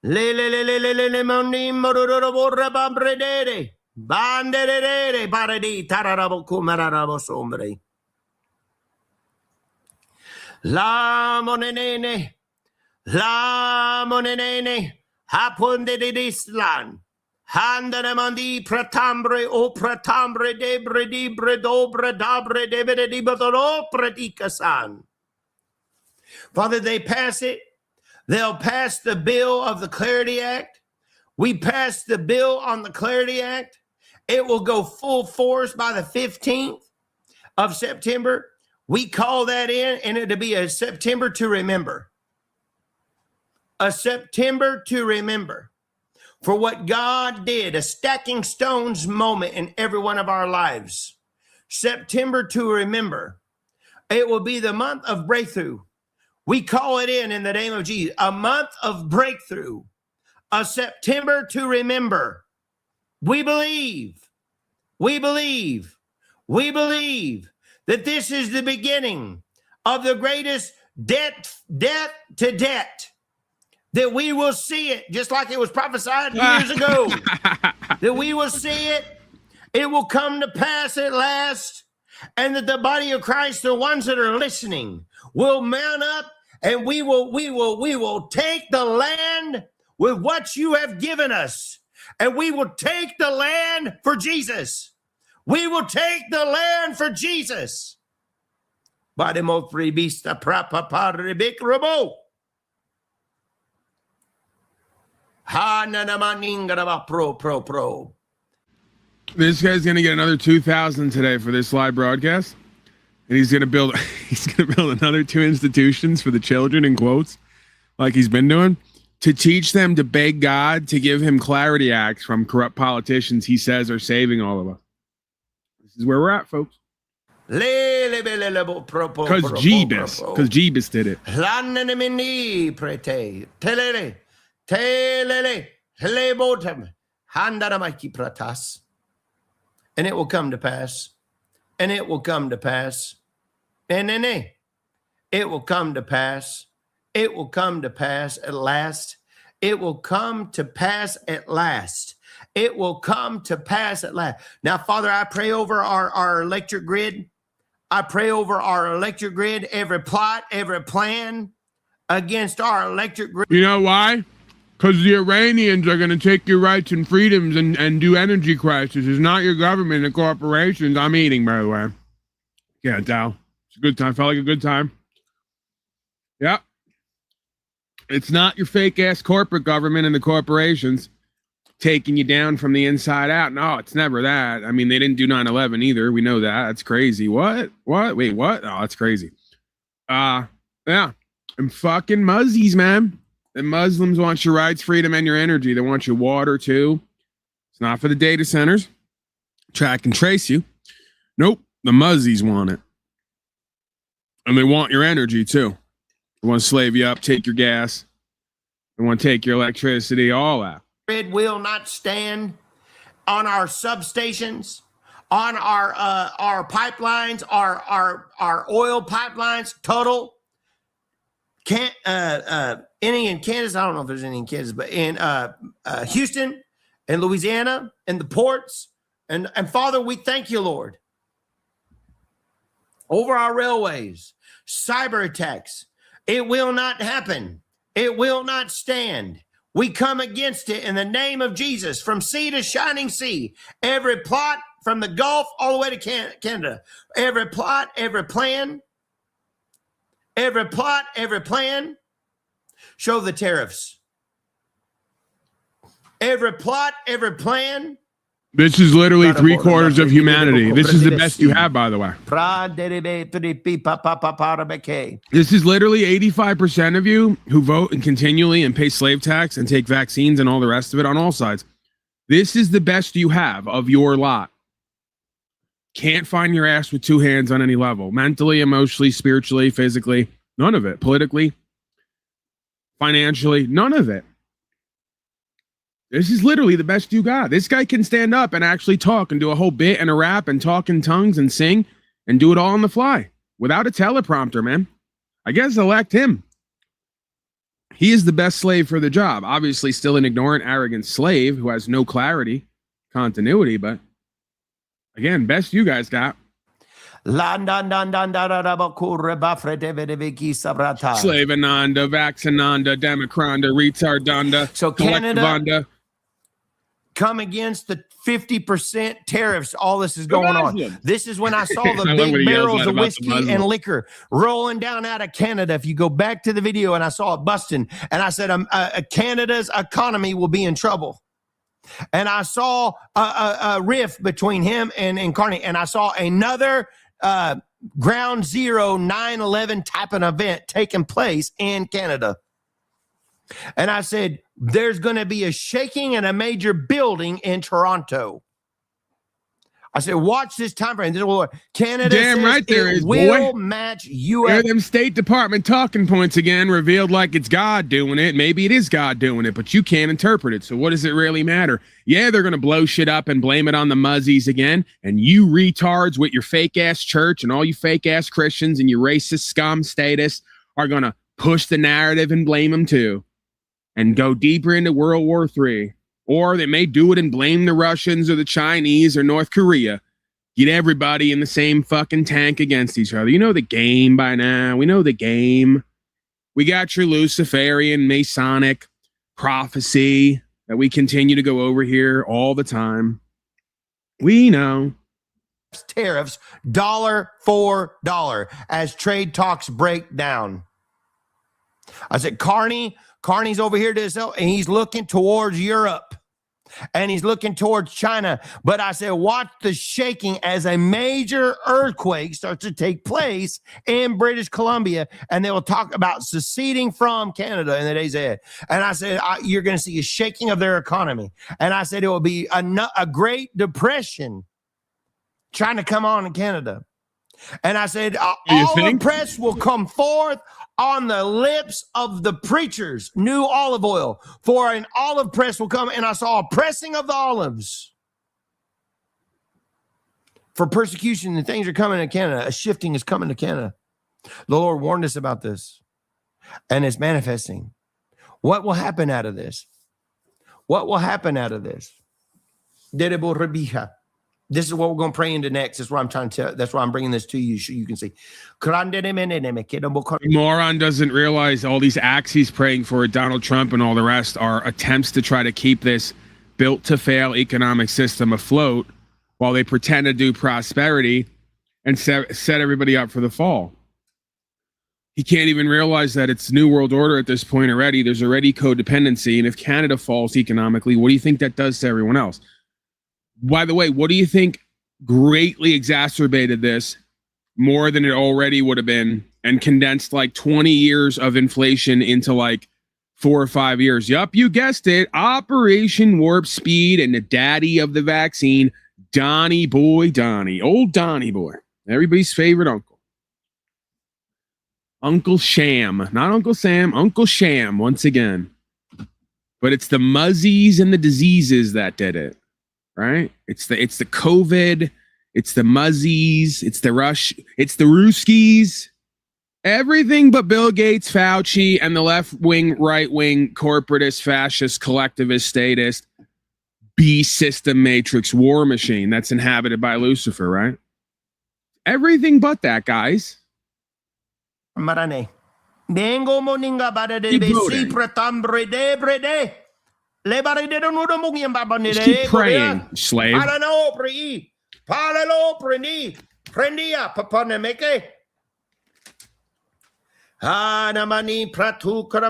Le Mondi Mororo Bambredere Bandere Baradi Tararabo Kumarabo Sombre La Monene Hapunde de Islan Handanamandi Pratambre O Pratambre Debre Dibre Dobre Dabre Debre Dibotoro Pratikasan. Father, they pass it. They'll pass the bill of the Clarity Act. We pass the bill on the Clarity Act. It will go full force by the 15th of September. We call that in, and it'll be a September to remember. A September to remember for what God did, a stacking stones moment in every one of our lives. September to remember. It will be the month of breakthrough. We call it in the name of Jesus. A month of breakthrough. A September to remember. We believe that this is the beginning of the greatest death to debt. That we will see it, just like it was prophesied years ago. That we will see it. It will come to pass at last. And that the body of Christ, the ones that are listening, will mount up. And we will take the land with what you have given us. And we will take the land for Jesus. We will take the land for Jesus. Pro. This guy's gonna get another 2,000 today for this live broadcast, and he's gonna build another 2 institutions for the children, in quotes, like he's been doing, to teach them to beg God to give him clarity acts from corrupt politicians he says are saving all of us. This is where we're at, folks. Because Jeebus did it. And it will come to pass. And it will come to pass. And it will come to pass. It will come to pass at last. It will come to pass at last. It will come to pass at last. Now, Father, I pray over our electric grid. I pray over our electric grid, every plot, every plan against our electric grid. You know why? Because the Iranians are going to take your rights and freedoms and do energy crisis. It's not your government and corporations. I'm eating, by the way. Yeah, Dow. It's a good time. Felt like a good time. Yeah. It's not your fake-ass corporate government and the corporations taking you down from the inside out. No, it's never that. I mean, they didn't do 9/11 either. We know that. That's crazy. What? Wait, what? Oh, that's crazy. Yeah. And fucking Muzzies, man. The Muslims want your rights, freedom, and your energy. They want your water, too. It's not for the data centers. Track and trace you. Nope. The Muzzies want it. And they want your energy, too. They want to slave you up, take your gas. They want to take your electricity, all that. Grid will not stand on our substations, on our pipelines, our oil pipelines. Total. Any in Kansas? I don't know if there's any in Kansas, but in Houston and Louisiana and the ports. And Father, we thank you, Lord, over our railways, cyber attacks. It will not happen. It will not stand. We come against it in the name of Jesus, from sea to shining sea. Every plot from the Gulf all the way to Canada. Every plot, every plan. Every plot, every plan. Show the tariffs. Every plot, every plan. This is literally 3/4 of humanity. This is the best you have, by the way. This is literally 85% of you who vote and continually and pay slave tax and take vaccines and all the rest of it on all sides. This is the best you have of your lot. Can't find your ass with 2 hands on any level. Mentally, emotionally, spiritually, physically. None of it. Politically, financially, none of it. This is literally the best you got. This guy can stand up and actually talk and do a whole bit and a rap and talk in tongues and sing and do it all on the fly without a teleprompter, man. I guess elect him. He is the best slave for the job. Obviously, still an ignorant, arrogant slave who has no clarity, continuity, but again, best you guys got. Slavenanda, Vaxananda, Democranda, Retardanda. So Canada, come against the 50% tariffs. All this is going on. This is when I saw the big barrels of whiskey and liquor rolling down out of Canada. If you go back to the video, and I saw it busting, and I said, Canada's economy will be in trouble. And I saw a rift between him and Carney, and I saw another ground zero 9/11 type of event taking place in Canada. And I said, there's going to be a shaking in a major building in Toronto. I said, watch this time frame. Canada Damn right there is, will boy. match U.S. There are them State Department talking points again, revealed like it's God doing it. Maybe it is God doing it, but you can't interpret it. So what does it really matter? Yeah, they're going to blow shit up and blame it on the Muzzies again. And you retards with your fake-ass church and all you fake-ass Christians and your racist scum status are going to push the narrative and blame them too. And go deeper into World War III. Or they may do it and blame the Russians or the Chinese or North Korea. Get everybody in the same fucking tank against each other. You know the game by now. We know the game. We got your Luciferian Masonic prophecy that we continue to go over here all the time. We know. Tariffs, dollar for dollar, as trade talks break down. I said, Carney Carney's over here to himself, and he's looking towards Europe. And he's looking towards China. But I said, watch the shaking as a major earthquake starts to take place in British Columbia. And they will talk about seceding from Canada in the days ahead. And I said, you're going to see a shaking of their economy. And I said, it will be a Great Depression trying to come on in Canada. And I said, all the press will come forth on the lips of the preachers, new olive oil, for an olive press will come. And I saw a pressing of the olives for persecution, and things are coming to Canada. A shifting is coming to Canada. The Lord warned us about this, and it's manifesting. What will happen out of this? What will happen out of this? This is what we're going to pray into next. That's what I'm trying to tell. That's why I'm bringing this to you so you can see. Moron doesn't realize all these acts he's praying for, Donald Trump and all the rest, are attempts to try to keep this built-to-fail economic system afloat while they pretend to do prosperity and set everybody up for the fall. He can't even realize that it's New World Order at this point already. There's already codependency. And if Canada falls economically, what do you think that does to everyone else? By the way, what do you think greatly exacerbated this more than it already would have been and condensed like 20 years of inflation into like 4 or 5 years? Yup, you guessed it. Operation Warp Speed and the daddy of the vaccine, Donnie Boy Donnie. Old Donnie Boy. Everybody's favorite uncle. Uncle Sham. Not Uncle Sam, Uncle Sham once again. But it's the muzzies and the diseases that did it. Right? It's the COVID, it's the muzzies, it's the rush, it's the Ruskies, everything but Bill Gates, Fauci, and the left-wing, right-wing, corporatist, fascist, collectivist, statist, beast system matrix war machine that's inhabited by Lucifer, right? Everything but that, guys. Marane. Just keep praying, slave.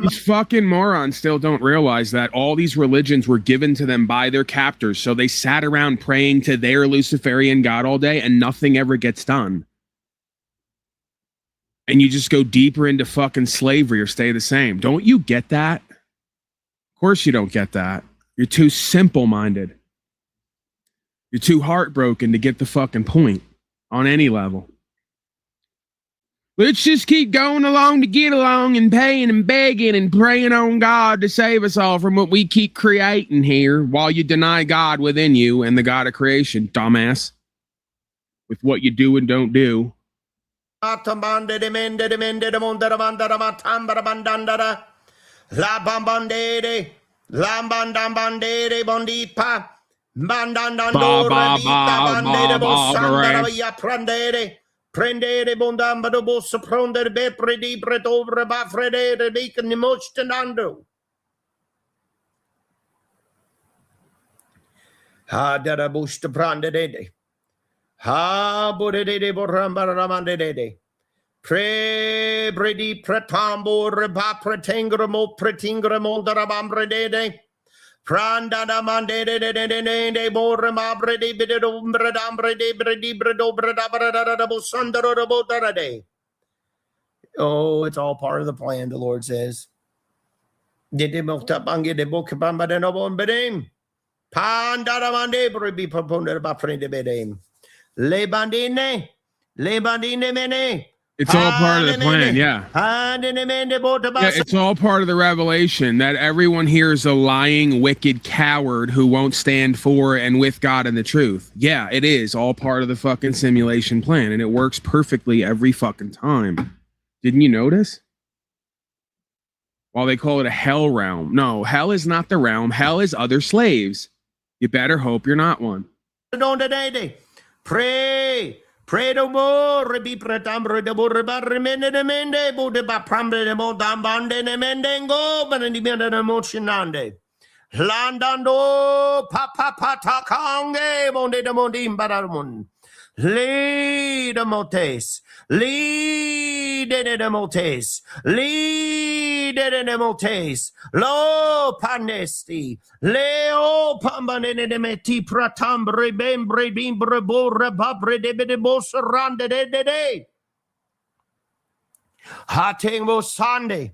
These fucking morons still don't realize that all these religions were given to them by their captors, so they sat around praying to their Luciferian god all day and nothing ever gets done. And you just go deeper into fucking slavery or stay the same. Don't you get that? Of course you don't get that. You're too simple-minded. You're too heartbroken to get the fucking point on any level. Let's just keep going along to get along and paying and begging and praying on God to save us all from what we keep creating here while you deny God within you and the God of creation, dumbass. With what you do and don't do. La bambandere, la bandambandere, bondipa, bandandando, rabita, bandere, bosandara, via prendere, prendere, bondambado, bossa, prondere, bepredi, bretovre, bafredere, beacon, mostenando. Ha, dada, busta, prandede. Ha, bodede, borrambaramandede. Pre bredi pretambo reba pretengramo pretingramo darabambre de pranda da mande de borma bredi bido bredambre de bredi bredo bredabra bosandro botara de. Oh, it's all part of the plan, the Lord says. Did they melt up and get the book about the noble bedem? Panda da mande brebi proponed about friend de bedem. Le bandine mene. It's all part of the plan, yeah. Yeah, it's all part of the revelation that everyone here is a lying, wicked coward who won't stand for and with God and the truth. Yeah, it is all part of the fucking simulation plan, and it works perfectly every fucking time. Didn't you notice? While they call it a hell realm. No, hell is not the realm. Hell is other slaves. You better hope you're not one. Pray. Pray no more, rebi pretambre de borba remende de mende, bude ba prambre de modambande de mendengo, but in the mende de motionande. Landando, papa patakange, bonde de mondim baramun. Lead the motes, lead de motes, lead demotes, lo panesti, leo pambanemeti pratambre bembre bimbre borra babre de bosarande de. Hatengo sande.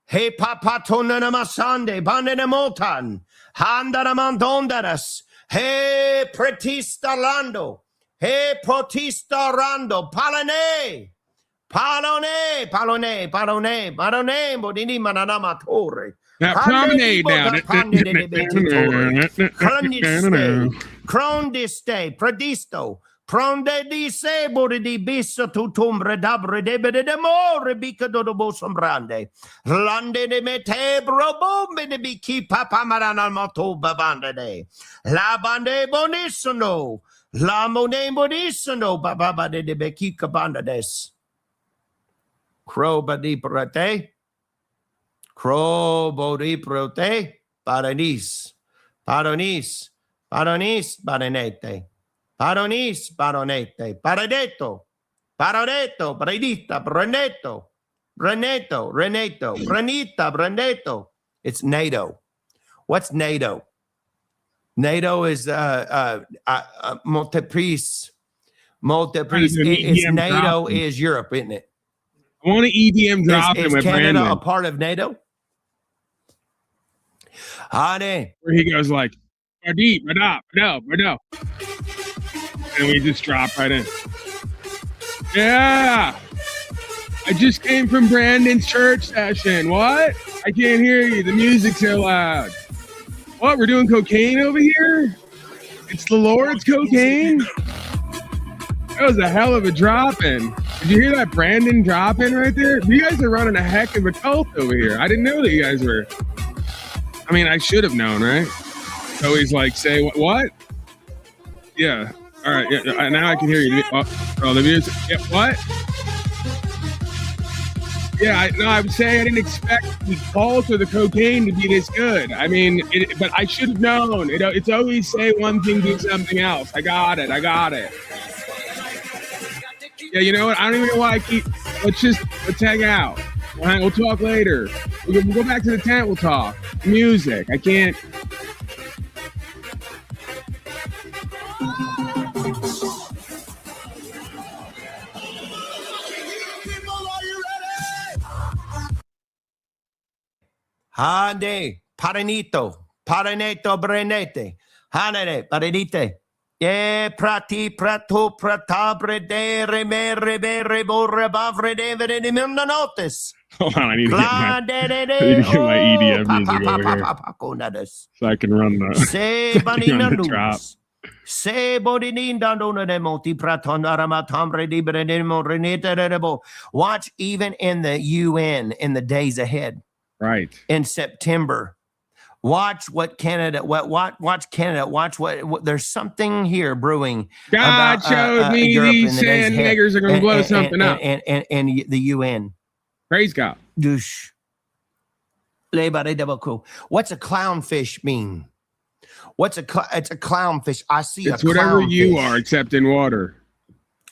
He papatona namasande, bandenemotan, handaramandondaras, he pretistalando, he protistarando, palane, bodini mananamatore. That promenade now. Crondiste, predisto. Pronde di sebo di bisso tutumbre dabre de more bica do bosombrande. Lande de metebro bombe de biki papa marana moto babande de. La bande bonisono. La mone bonisono baba de beki cabanda des. Croba di prate. Crobo di prote. Paranis. Paronis. Paronis. Baronete. Paronis, baronete, paradetto, paradetto, predita, breneto, breneto, reneto, brenita, breneto. It's NATO. What's NATO? NATO is multiprise. It's NATO is Europe, isn't it? I want to EDM drop him Is with Canada Brandon. a part of NATO? Where he goes like, no. And we just drop right in. Yeah. I just came from Brandon's church session. What? I can't hear you. The music's so loud. What? We're doing cocaine over here? It's the Lord's cocaine? That was a hell of a drop-in. Did you hear that Brandon drop-in right there? You guys are running a heck of a cult over here. I didn't know that you guys were. I mean, I should have known, right? So he's like, say what? Yeah. All right. Yeah. Now I can hear you. Oh, the music. Yeah, what? Yeah. I would say I didn't expect the cult or the cocaine to be this good. I mean, but I should have known. It's always say one thing, do something else. I got it. Yeah. You know what? I don't even know why I keep. Let's hang out. We'll talk later. We'll go back to the tent. We'll talk. Music. I can't. Hande, paranito, brenete, hanere, paranite. E prati, prato, pratabre, de, rebe, borre, bavre, de, notes. Hold on, I need to get my EDM music over here. So I can run the drop. Se bodininda dona de moti pratonarama tambre di brenemo renete. Watch even in the UN in the days ahead. Right. In September. Watch what Canada, watch Canada, watch what there's something here brewing. God showed me Europe these sand niggers are going to blow something up. And the UN. Praise God. What's a clownfish mean? It's a clownfish. I see it's whatever you are, except in water.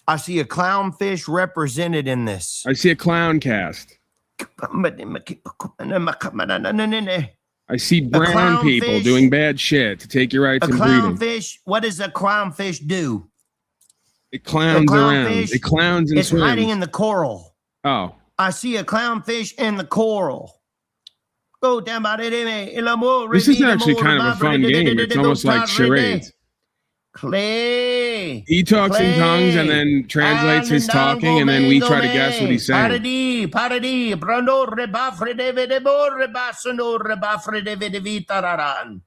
I see a clownfish represented in this. I see a clown cast. I see brown people doing bad shit to take your rights and freedom. Clownfish, what does a clownfish do? It clowns around. It clowns and it's swims. Hiding in the coral. Oh. I see a clownfish in the coral. This is actually kind of a fun game. It's almost like charades. Clay. He talks in tongues and then translates his talking, and then we try to guess what he's saying.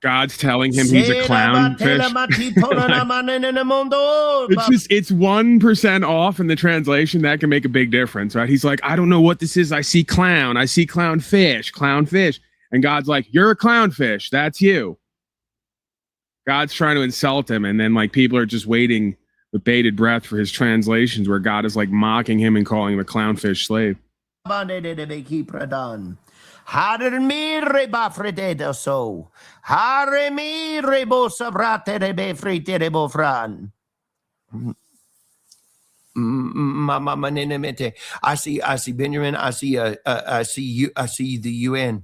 God's telling him he's a clownfish. It's 1% off in the translation. That can make a big difference, right? He's like, I don't know what this is. I see clown. I see clownfish. And God's like, you're a clownfish. That's you. God's trying to insult him, and then like people are just waiting with bated breath for his translations where God is like mocking him and calling him a clownfish slave. I see Benjamin. I see you. I see the UN.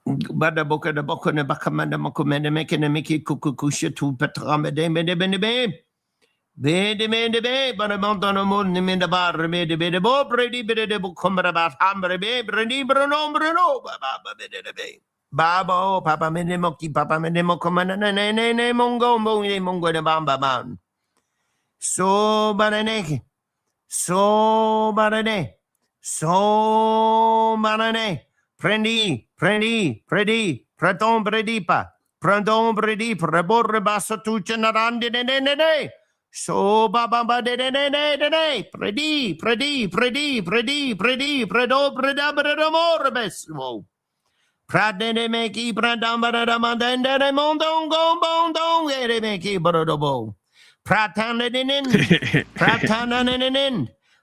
Bada boka da boka ne bakamanda makumende mekene meki kukukusha tu petrame de mende bende be. Bede mende be, bada montano mon ne mende bar mede bede bo predi bede de bukumra bat hambre be predi bruno baba bede de be. Baba papa mende moki papa mende mokomana ne mongo mongo de bamba ban. So banane. So banane. So banane. Prendi, preton predipa, prendon predi, preborre basso tu cenarandi ne. So baba de, predi, predo predamor besmo. Pradene meki pradambara mandende mondon gombondon ere meki brodobo. Prataninen,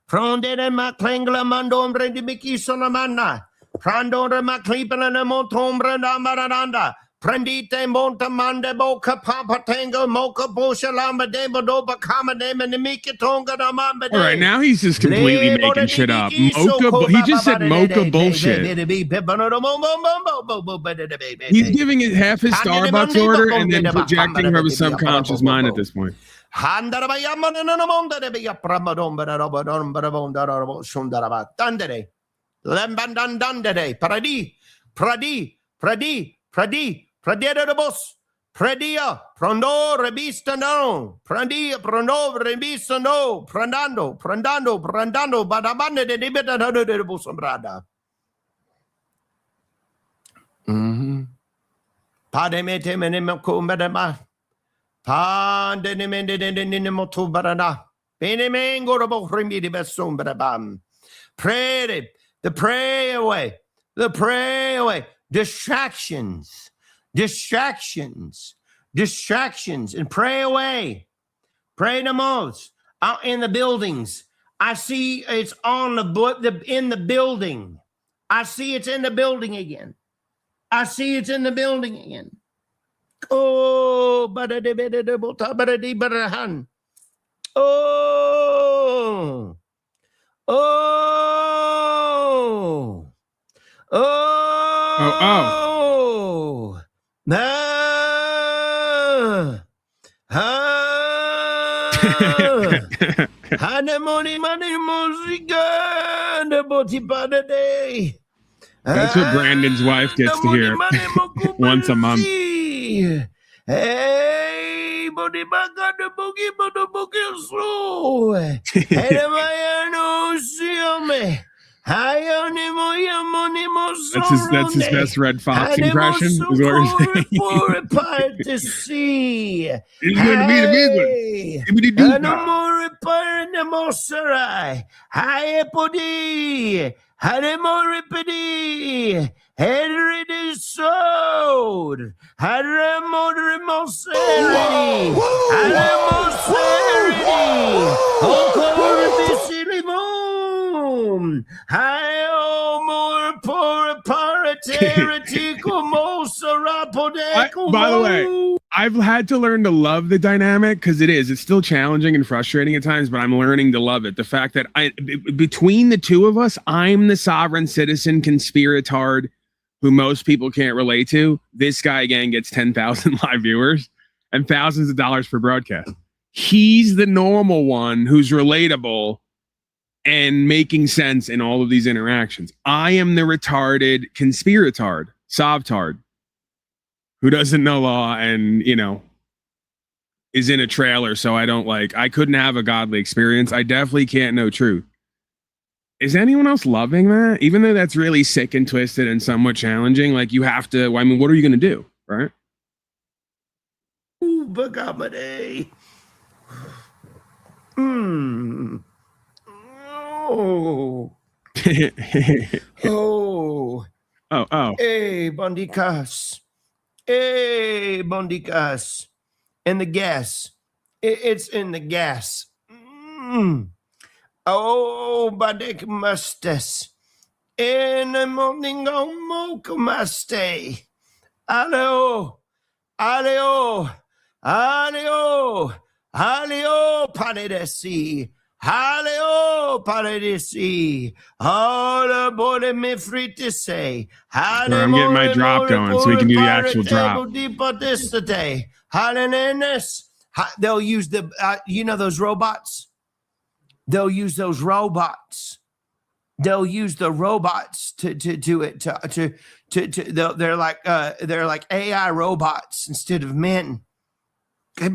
Prondere maclengla mandom rendibiki solamana. Prandore maclipana montombre namaranda. Prendite monta mande boca papa tango mocha bosha lamba debo doba kama dema nemiki tonga da mamba. All right, now he's just completely making shit up. Mocha, he just said mocha bullshit. He's giving it half his Starbucks order and then projecting from his subconscious mind at this point. Predia, prondo, rebistano, prendia, prondo, rebistano, prandando, badabande de debita de busombrada. Pademete menemaco medema. Pandenemende de motu barada. Benemengo robo remi de besum badabam. Pray, the pray away. Distractions, and pray away. Pray the most out in the buildings. I see it's on in the building. I see it's in the building again. Oh, That's what Brandon's wife gets to hear once a month. Hey, body baga the boogie, but the boogie so. That's his best Red Fox impression. Is what you're saying. To see. Henry the sword, by the way, I've had to learn to love the dynamic because it's still challenging and frustrating at times, but I'm learning to love it. The fact that between the two of us, I'm the sovereign citizen conspiratard who most people can't relate to. This guy again gets 10,000 live viewers and thousands of dollars per broadcast. He's the normal one who's relatable and making sense in all of these interactions. I am the retarded conspiratard, sovtard, who doesn't know law and, is in a trailer. So I couldn't have a godly experience. I definitely can't know truth. Is anyone else loving that? Even though that's really sick and twisted and somewhat challenging, you have to, what are you going to do? Right? Ooh, bagamade. Oh. Hey, Bondicas. And the gas. It's in the gas. Oh, Badek Mustes. In the morning on Mokumaste. Aleo. Haleo paradesi. Haleo paradesi. All aboard me free to say. I'm getting my drop going so we can do the actual drop. They'll use the, you know, those robots. They'll use those robots. They'll use the robots they're like AI robots instead of men. This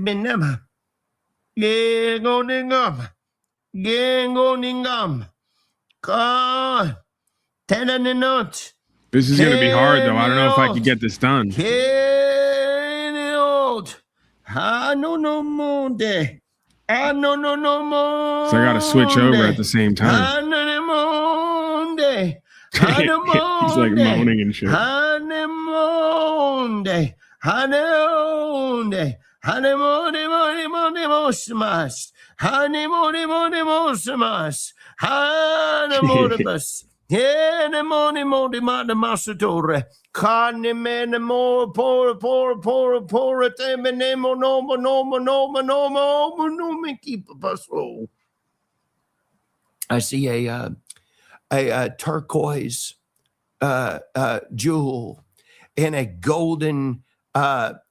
is going to be hard, though. I don't know if I could get this done. So I got to switch over at the same time. He's like moaning and shit. I see a turquoise jewel in a golden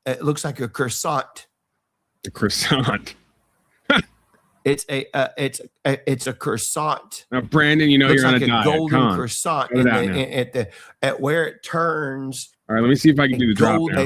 it looks like a croissant. A croissant. It's a croissant. Now, Brandon, you know you're on a diet. Golden croissant at where it turns. All right, let me see if I can do the drop now.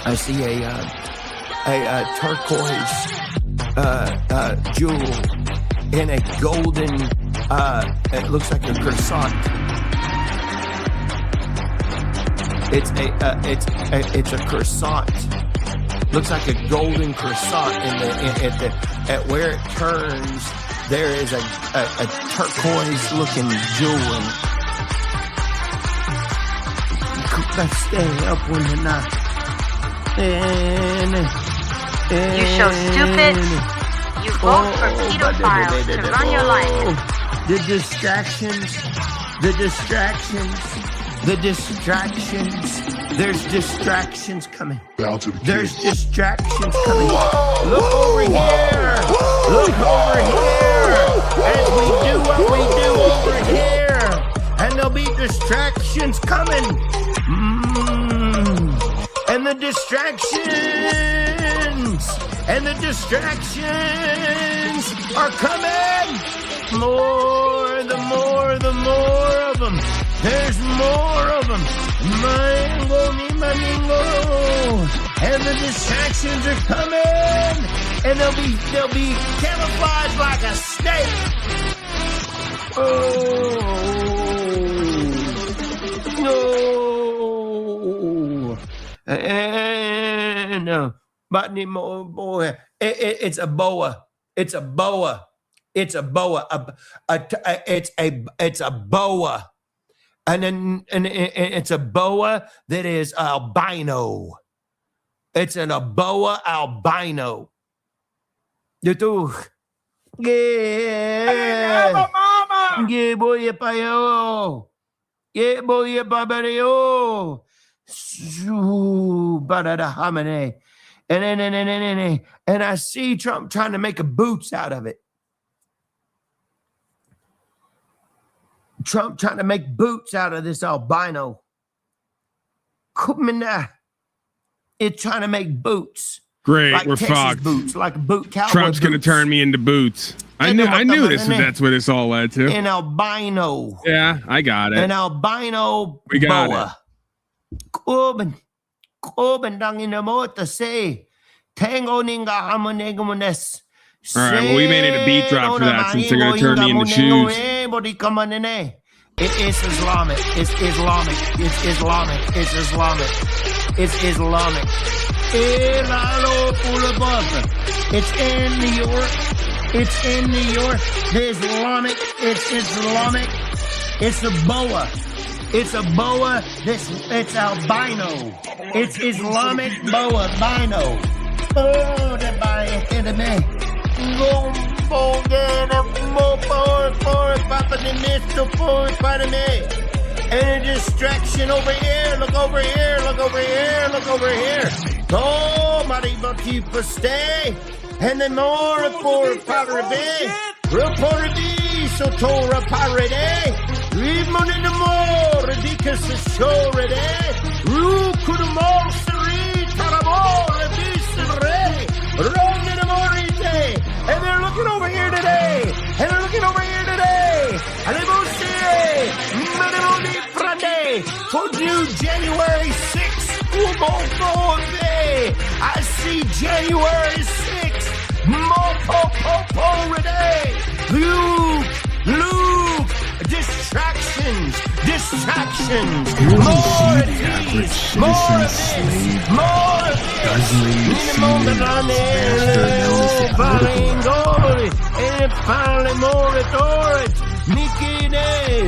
I see a turquoise jewel in a golden it looks like a croissant. It's a croissant. Looks like a golden croissant at where it turns. There is a turquoise looking jewel. Let's stay up when you're not. You show stupid. You vote for pedophiles to run your life. The distractions. There's distractions coming. There's distractions coming. Look over here. Look over here. As we do what we do over here. And there'll be distractions coming. And the distractions are coming. The more of them. There's more of them. And the distractions are coming. And they'll be camouflaged like a snake. Oh no. And but boy, it's a boa. It's a boa. It's a boa. It's a boa. And then it's a boa that is albino. It's a boa albino. Yeah. Yeah, boy, payo. Yeah, boy, payo. And I see Trump trying to make a boots out of it. Trump trying to make boots out of this albino. It's trying to make boots. Great, like we're Texas fucked. Boots, like boot cowboy Trump's going to boots. turn me into boots. I knew that's where this all led to. An albino. Yeah, I got it. An albino we got boa. Kobandang inamota say. Tango ninga hamonegomones. All right, well, we may need a beat drop for that since they're going to turn me into shoes. It's Islamic. It's Islamic. It's Islamic. It's Islamic. It's Islamic. It's in New York. It's in New York. The Islamic. It's Islamic. It's a boa. It's a boa. It's albino. It's Islamic boa albino. Oh, the body in the man. And a distraction over here. Look over here. Look over here. Look over here. Oh, Mariba keep a stay. And then more for Parade. Reporter D. So Torah Parade. Read money no more. Because the show ready. Ru Kudumo Sari Tarabo. Run in the morning day. And they're looking over here today. And they're looking over here today. And they both say, Manoni Friday for new January 6th. I see January 6th. Mopo today. Luke. Distractions. More of these. More of this. More of this.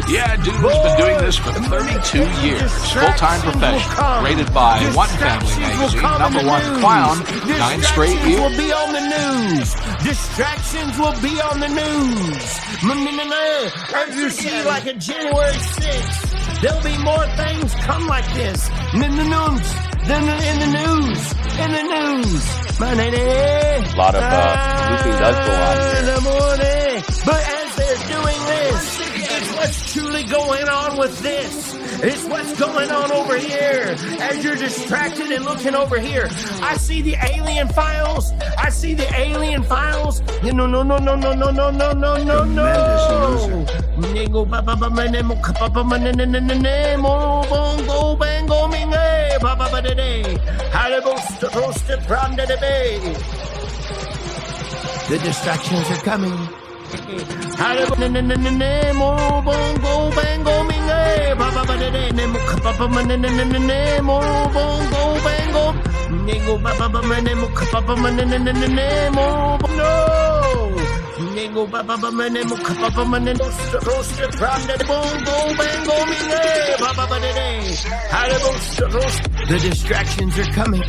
Yeah, dude has been doing this for 32 years. Full-time professional. Rated by One Family Magazine. #1 clown. 9 straight years. Will be on the news. Distractions will be on the news. As you see, like a January 6th, there'll be more things come like this. In the news. A lot of looping does go on here. But as they're doing this, it's what's truly going on with this. It's what's going on over here. As you're distracted and looking over here, I see the alien files. No. The distractions are coming.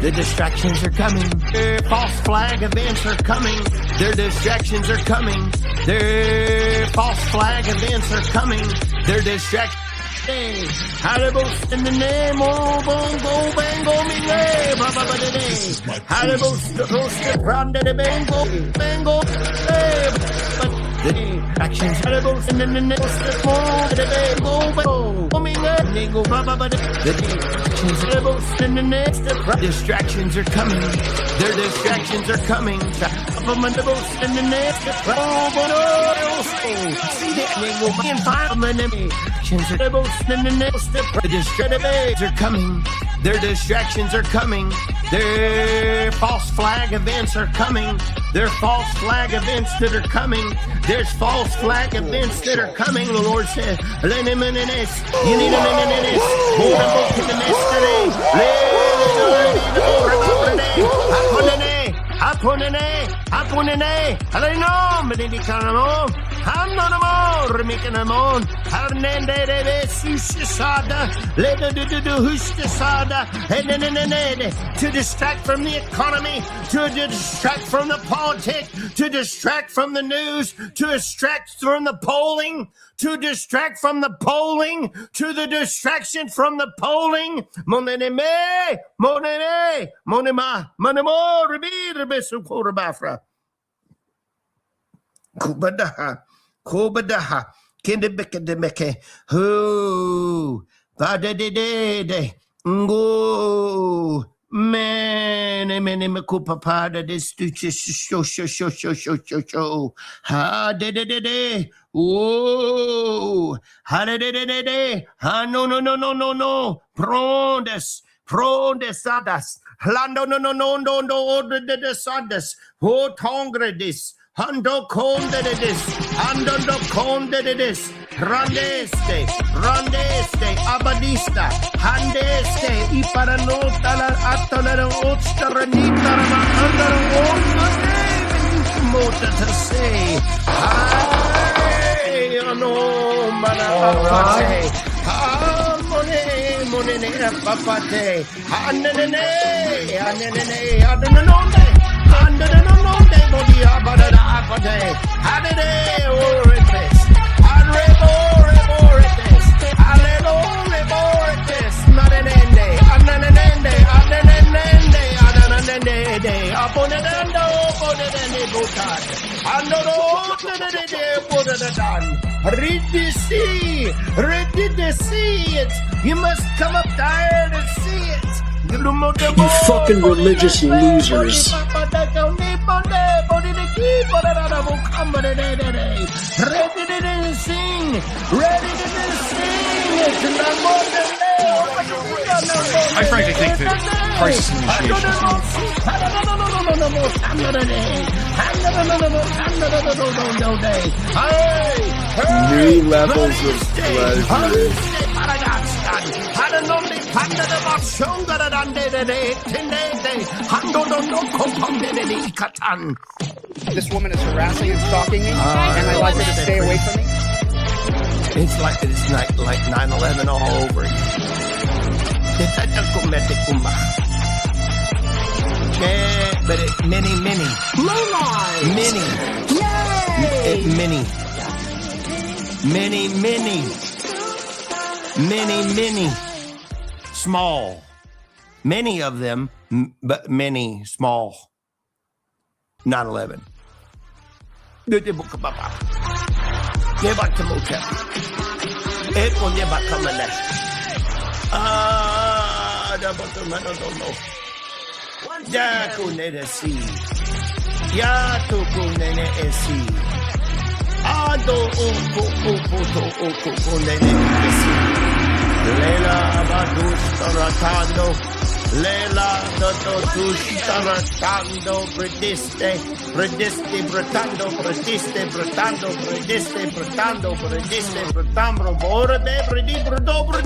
The distractions are coming. The distractions are coming. Their false flag events are coming. Their distractions are coming. Their false flag events are coming. Their distractions. Haribos in the name of Bongo Bango Mingo Baba Day. Haribos the roasted brand the Bango Bango. The actions Haribos in the name of the Bango Mingo Baba. The actions Haribos in the name. Distractions are coming. Their distractions are coming. Haribos in the name. See that Mingo and fire my name. The distractions are coming. Their distractions are coming. Their false flag events are coming. Their false flag events that are coming. There's false flag events that are coming. The Lord said, you need a minute. To distract from the economy, to distract from the politics, to distract from the news, to distract from the polling, to distract from the polling, to the distraction from the polling. Kubadaha, Kindabekademeke, who, Vadadede, Ngo, many Makupapada, this show, ha, de, whoa, ha, de, ha, no, Prondes, prondesadas, Lando no order de sadas, ho tongredis, Hando conde de dis, Hando conde de dis, Randeste, Abadista, Handeste, y para no talar atalar otstaranita, Mota to say, I no mana Monene papate, Hanene, body abada apate, Hanene orifice, Arreborifice, Aleloriborifice, Nadanende, Aponedando, Botan, read the sea, you must come up there to see it. You fucking religious losers. I frankly think that crisis initiation New levels of pleasure. This woman is harassing and stalking me, and I'd like her to stay away from me. It's like 9/11 all over again. But many. Many. Small. Many of them, but many small. 9/11. Lela abadus taratando, Lela dotus taratando, prediste, bretando, bore bebredi, dobro,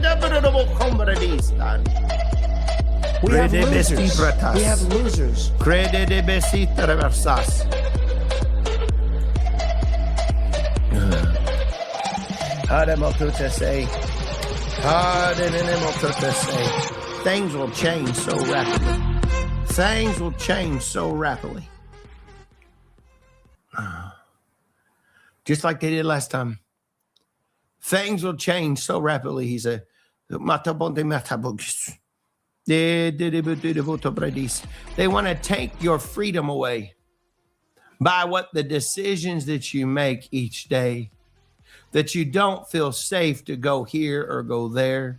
comredistan. We have losers. Crede de besita reversas. Things will change so rapidly. Just like they did last time. Things will change so rapidly. He said, they want to take your freedom away by what the decisions that you make each day, that you don't feel safe to go here or go there.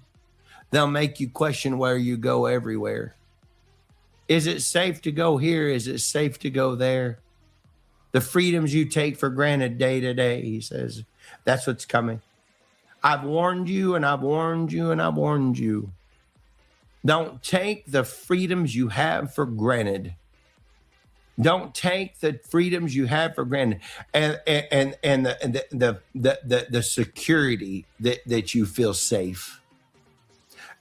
They'll make you question where you go everywhere. Is it safe to go here? Is it safe to go there? The freedoms you take for granted day to day, he says, that's what's coming. I've warned you and I've warned you and I've warned you. Don't take the freedoms you have for granted. Don't take the freedoms you have for granted and the security that you feel safe.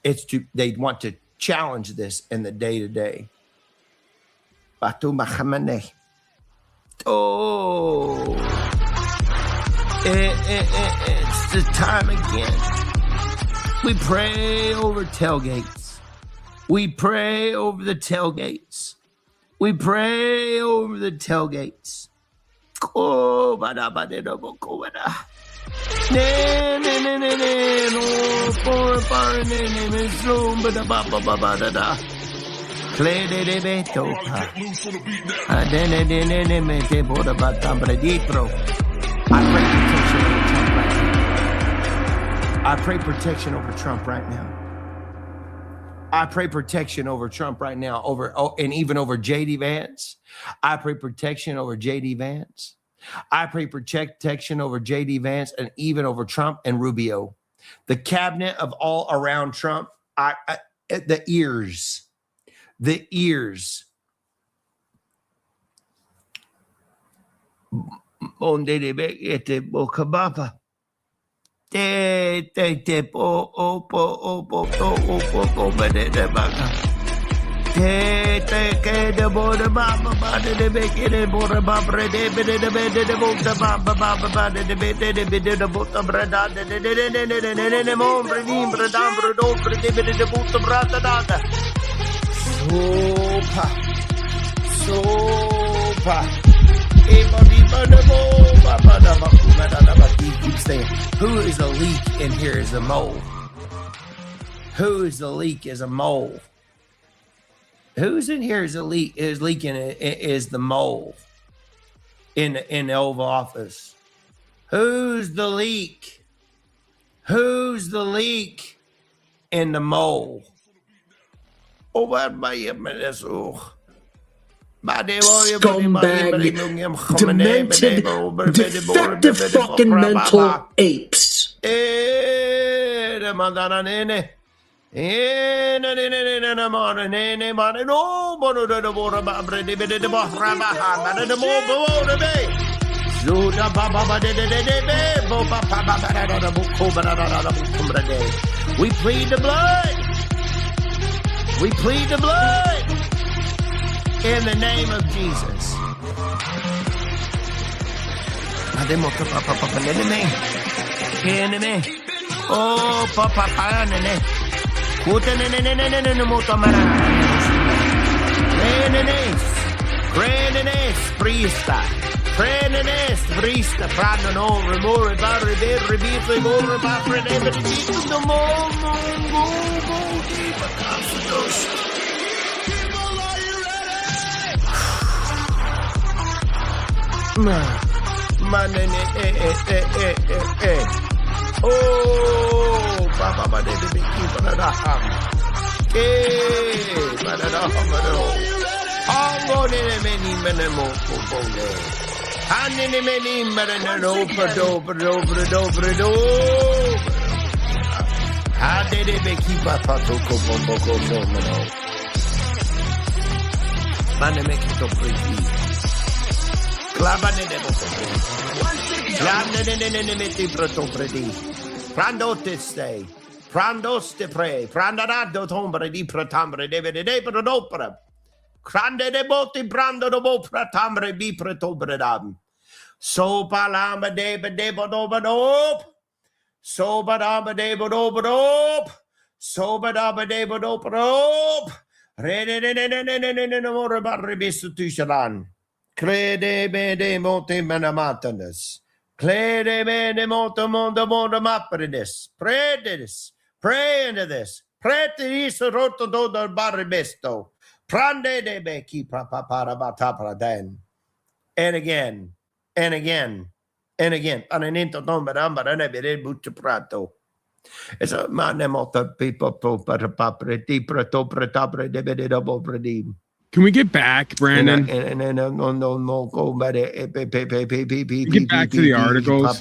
They want to challenge this in the day to day. Oh, it's the time again. We pray over tailgates. We pray over the tailgates. We pray over the tailgates. I pray protection over Trump right now. I pray protection over Trump right now, and even over J.D. Vance. I pray protection over J.D. Vance. I pray protection over J.D. Vance and even over Trump and Rubio. The cabinet of all around Trump, the ears. Onde de ete bokababa. Te po opo de baga. Te ke de border baba bada de beke de border baba de bede de bede de border baba bada de bede de bede de border brada de mo bredim bradam brado de bede de border brada da. Sopa. Keep saying, who is a leak in here is a mole? Who is the leak is a mole? Who's in here is a leak is leaking is the mole in the Oval Office? Who's the leak? Who's the leak in the mole? Oh, what my this? Scumbag, demented, defective fucking mental apes. We plead the blood. We plead the blood. In the name of Jesus. Enemy. Oh, papa, Oh, Papa, Prandotiste, prandoste pre, prandarado tombre di pratambre de prodopera. Crande de boti brando do bo pratambre bi pretobredam. So palamba de bodobadop. So badaba de bodobadop. So badaba de bodobadop. Rede more barribistutishalan. Crede me de monte manamatanes. Clede me de monte mondo mapredis. Pray this. Pray into this. Pray to this roto do barribisto. Prande de be ki para den. And again. And again. And again. Aninto tomba ramba ne bere buccio prato. It's a man molto people para papreti prato pretabre de bede double predim. Can we get back, Brandon? Get back to the articles.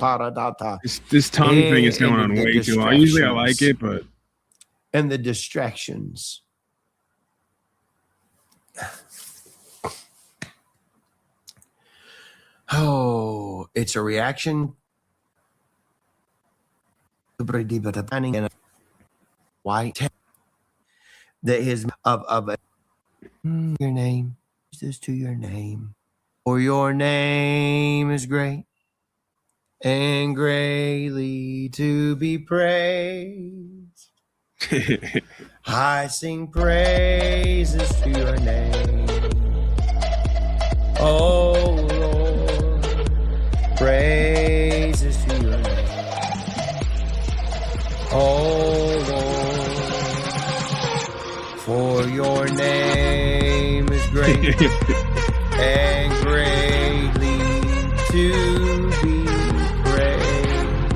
This tongue thing is going on way too long. Usually I like it, but and the distractions. Oh, it's a reaction. Why? That is of your name. Use this to your name. For your name is great and greatly to be praised. I sing praises to your name. Oh Lord, praises to your name. Oh Lord, for your name is great and greatly to be praised.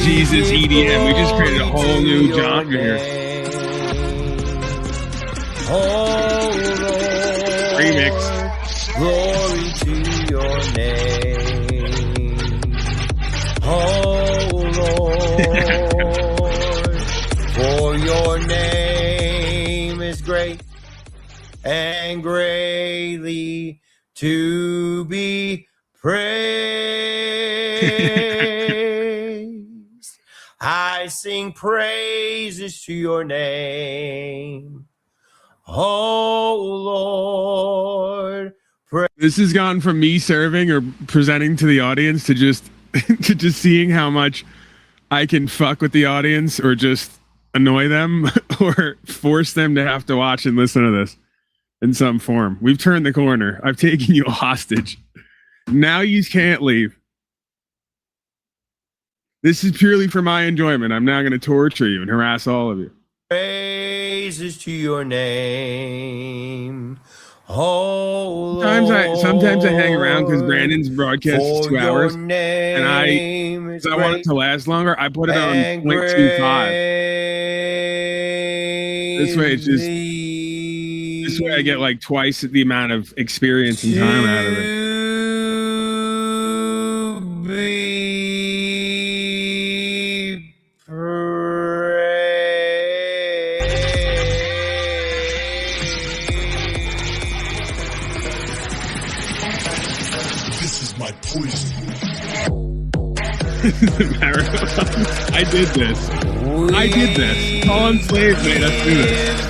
Jesus EDM, we just created a whole new genre here. Oh Lord, remix. Glory to your name. Oh Lord. and greatly to be praised. I sing praises to your name, oh Lord. This has gone from me serving or presenting to the audience to just to just seeing how much I can fuck with the audience or just annoy them or force them to have to watch and listen to this in some form. We've turned the corner. I've taken you hostage. Now you can't leave. This is purely for my enjoyment. I'm now going to torture you and harass all of you. Praises to your name. Oh, sometimes I hang around because Brandon's broadcast is 2 hours, and I want it to last longer. I put it on 0.25. This way, this way I get like twice the amount of experience and time out of it. I did this. Fallen slaves made us do this.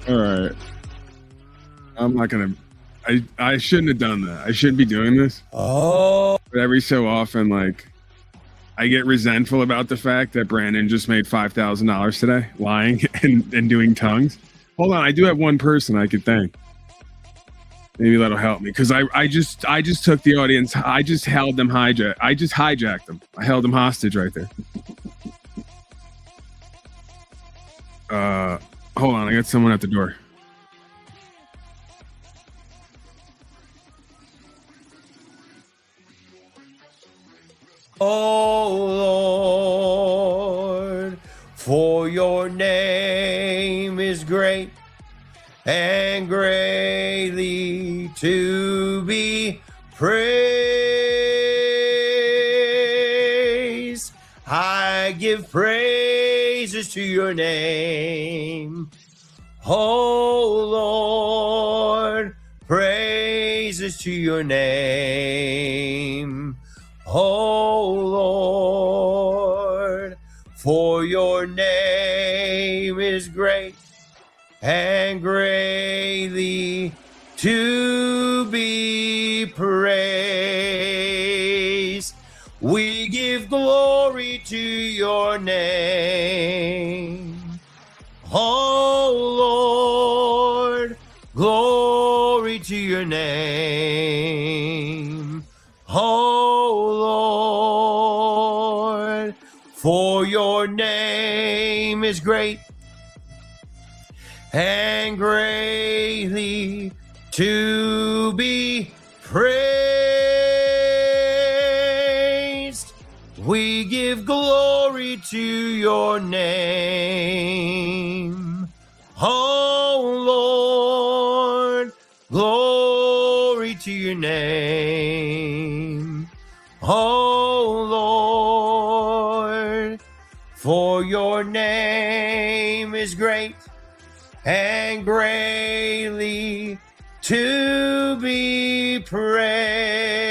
All right. I'm not gonna. I shouldn't have done that. I shouldn't be doing this. Oh. But every so often, like, I get resentful about the fact that Brandon just made $5,000 today, lying and doing tongues. Hold on, I do have one person I could thank. Maybe that'll help me, because I just took the audience. I just held them hijacked. I just hijacked them. I held them hostage right there. Hold on, I got someone at the door. Oh Lord, for your name is great and greatly to be praised. I give praises to your name, oh Lord, praises to your name, oh Lord, for your name is great and greatly to be praised. We give glory to your name, oh Lord, glory to your name, oh Lord, for your name is great and greatly to be praised. We give glory to your name, oh Lord, glory to your name, oh Lord, for your name is great and greatly to be praised.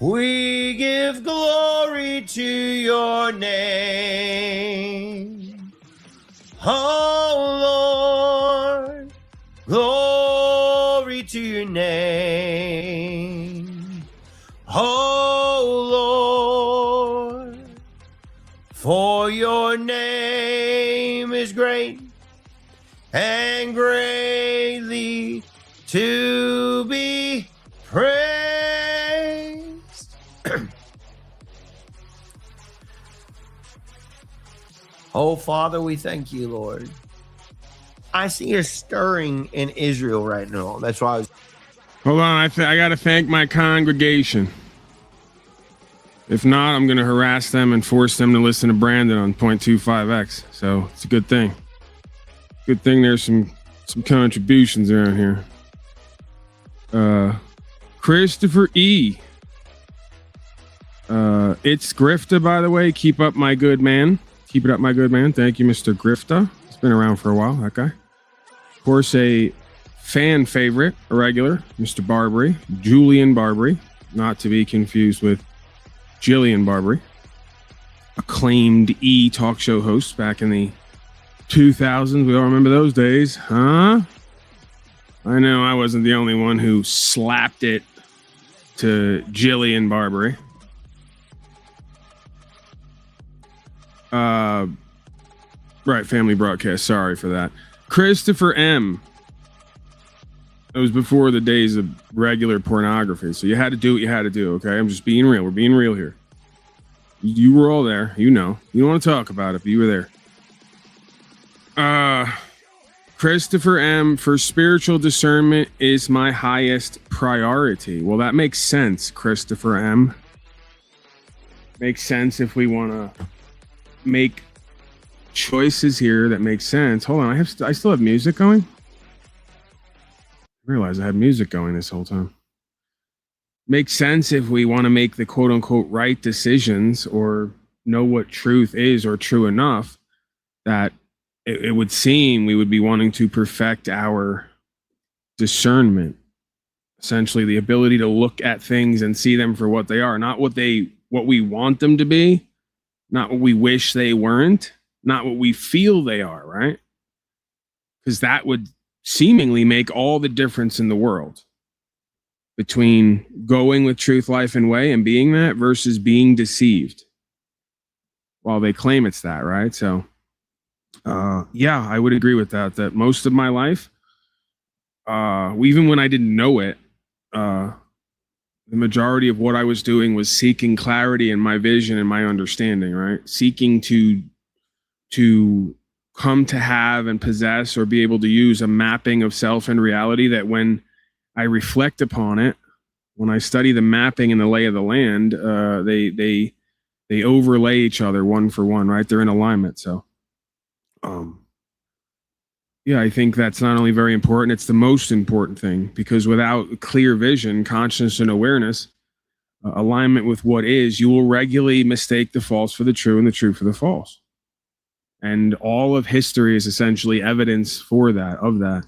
We give glory to your name, oh Lord, glory to your name, oh Lord, for your name is great and greatly to be praised. Oh, Father, we thank you, Lord. I see a stirring in Israel right now. That's why I was... Hold on, I got to thank my congregation. If not, I'm going to harass them and force them to listen to Brandon on 0.25x. So it's a good thing. Good thing there's some contributions around here. Christopher E. It's Grifta, by the way. Keep up, my good man. Keep it up, my good man. Thank you, Mr. Grifta. It's been around for a while, that guy. Of course, a fan favorite, a regular, Mr. Barbary, Julian Barbary, not to be confused with Jillian Barbary, acclaimed talk show host back in the 2000s. We all remember those days, huh? I know I wasn't the only one who slapped it to Jillian Barbary. Right, family broadcast. Sorry for that. Christopher M. It was before the days of regular pornography, so you had to do what you had to do, okay? I'm just being real. We're being real here. You were all there. You know. You don't want to talk about it, but you were there. Christopher M. For spiritual discernment is my highest priority. Well, that makes sense, Christopher M. Makes sense if we want to make choices here that make sense. Hold on, I still have music going? I realized I had music going this whole time. Makes sense if we want to make the quote-unquote right decisions or know what truth is or true enough that it would seem we would be wanting to perfect our discernment. Essentially, the ability to look at things and see them for what they are, not what we want them to be, not what we wish they weren't, not what we feel they are, right? Because that would seemingly make all the difference in the world between going with truth, life, and way and being that versus being deceived. While they claim it's that, right? So, yeah, I would agree with that most of my life, even when I didn't know it, the majority of what I was doing was seeking clarity in my vision and my understanding, right? Seeking to come to have and possess or be able to use a mapping of self and reality that when I reflect upon it, when I study the mapping and the lay of the land, they overlay each other one for one, right? They're in alignment. So, yeah, I think that's not only very important, it's the most important thing, because without clear vision, consciousness, and awareness, alignment with what is, you will regularly mistake the false for the true and the true for the false. And all of history is essentially evidence for that, of that,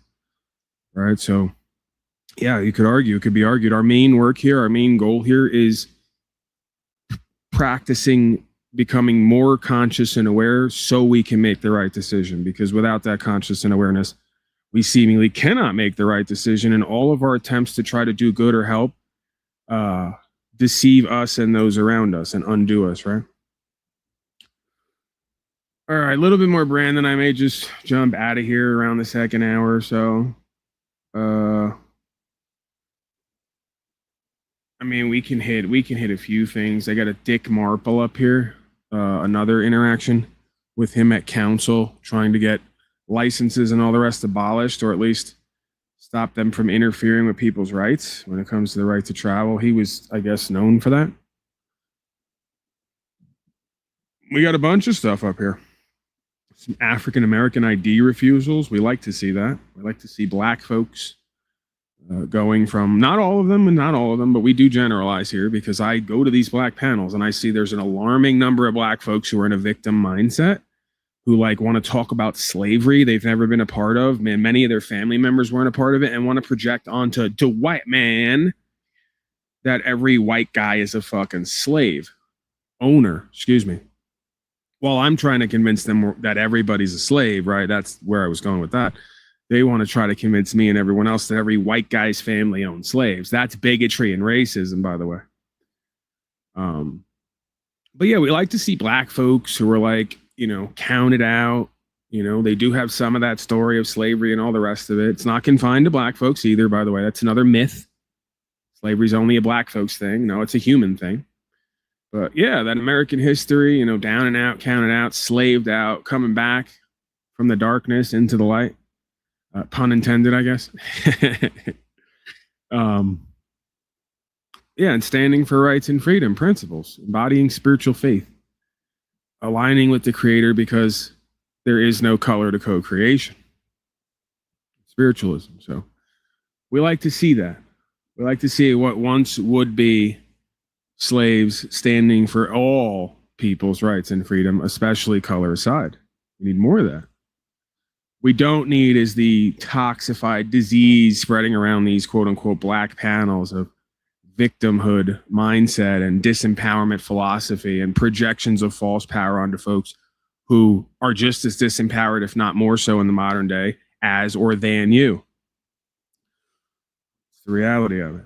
right? So, yeah, you could argue, it could be argued. Our main work here, our main goal here is practicing becoming more conscious and aware so we can make the right decision. Because without that conscious and awareness, we seemingly cannot make the right decision. And all of our attempts to try to do good or help deceive us and those around us and undo us, right? All right, a little bit more Brandon. I may just jump out of here around the second hour or so. I mean, we can hit a few things. I got a Dick Marple up here. Another interaction with him at council, trying to get licenses and all the rest abolished, or at least stop them from interfering with people's rights when it comes to the right to travel. He was, I guess, known for that. We got a bunch of stuff up here. Some African American ID refusals. We like to see that. We like to see black folks going from, not all of them, but we do generalize here, because I go to these black panels and I see there's an alarming number of black folks who are in a victim mindset, who like want to talk about slavery they've never been a part of. Man, many of their family members weren't a part of it, and want to project onto the white man that every white guy is a fucking slave owner, excuse me. While I'm trying to convince them that everybody's a slave, right? That's where I was going with that. They want to try to convince me and everyone else that every white guy's family owns slaves. That's bigotry and racism, by the way. But yeah, we like to see black folks who are like, you know, counted out, You know, they do have some of that story of slavery and all the rest of it. It's not confined to black folks either, by the way. That's another myth. Slavery is only a black folks thing. No, it's a human thing. But yeah, that American history, you know, down and out, counted out, slaved out, coming back from the darkness into the light. Pun intended, I guess. Yeah, and standing for rights and freedom principles, embodying spiritual faith, aligning with the creator because there is no color to co-creation. Spiritualism. So we like to see that. We like to see what once would be slaves standing for all people's rights and freedom, especially color aside. We need more of that. We don't need is the toxified disease spreading around these quote unquote black panels of victimhood mindset and disempowerment philosophy and projections of false power onto folks who are just as disempowered, if not more so in the modern day, as or than you. It's the reality of it.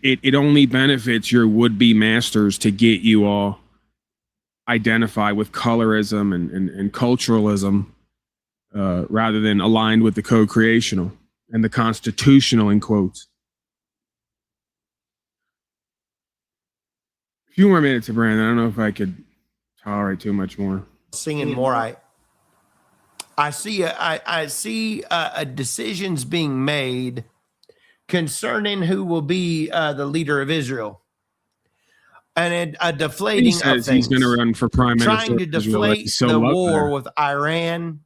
It only benefits your would-be masters to get you all identify with colorism and culturalism rather than aligned with the co-creational and the constitutional, in quotes. A few more minutes, Brandon. I don't know if I could tolerate too much more. Singing more. I see decisions being made concerning who will be the leader of Israel, and a deflating He says he's going to run for prime minister. Trying to deflate the war with Iran,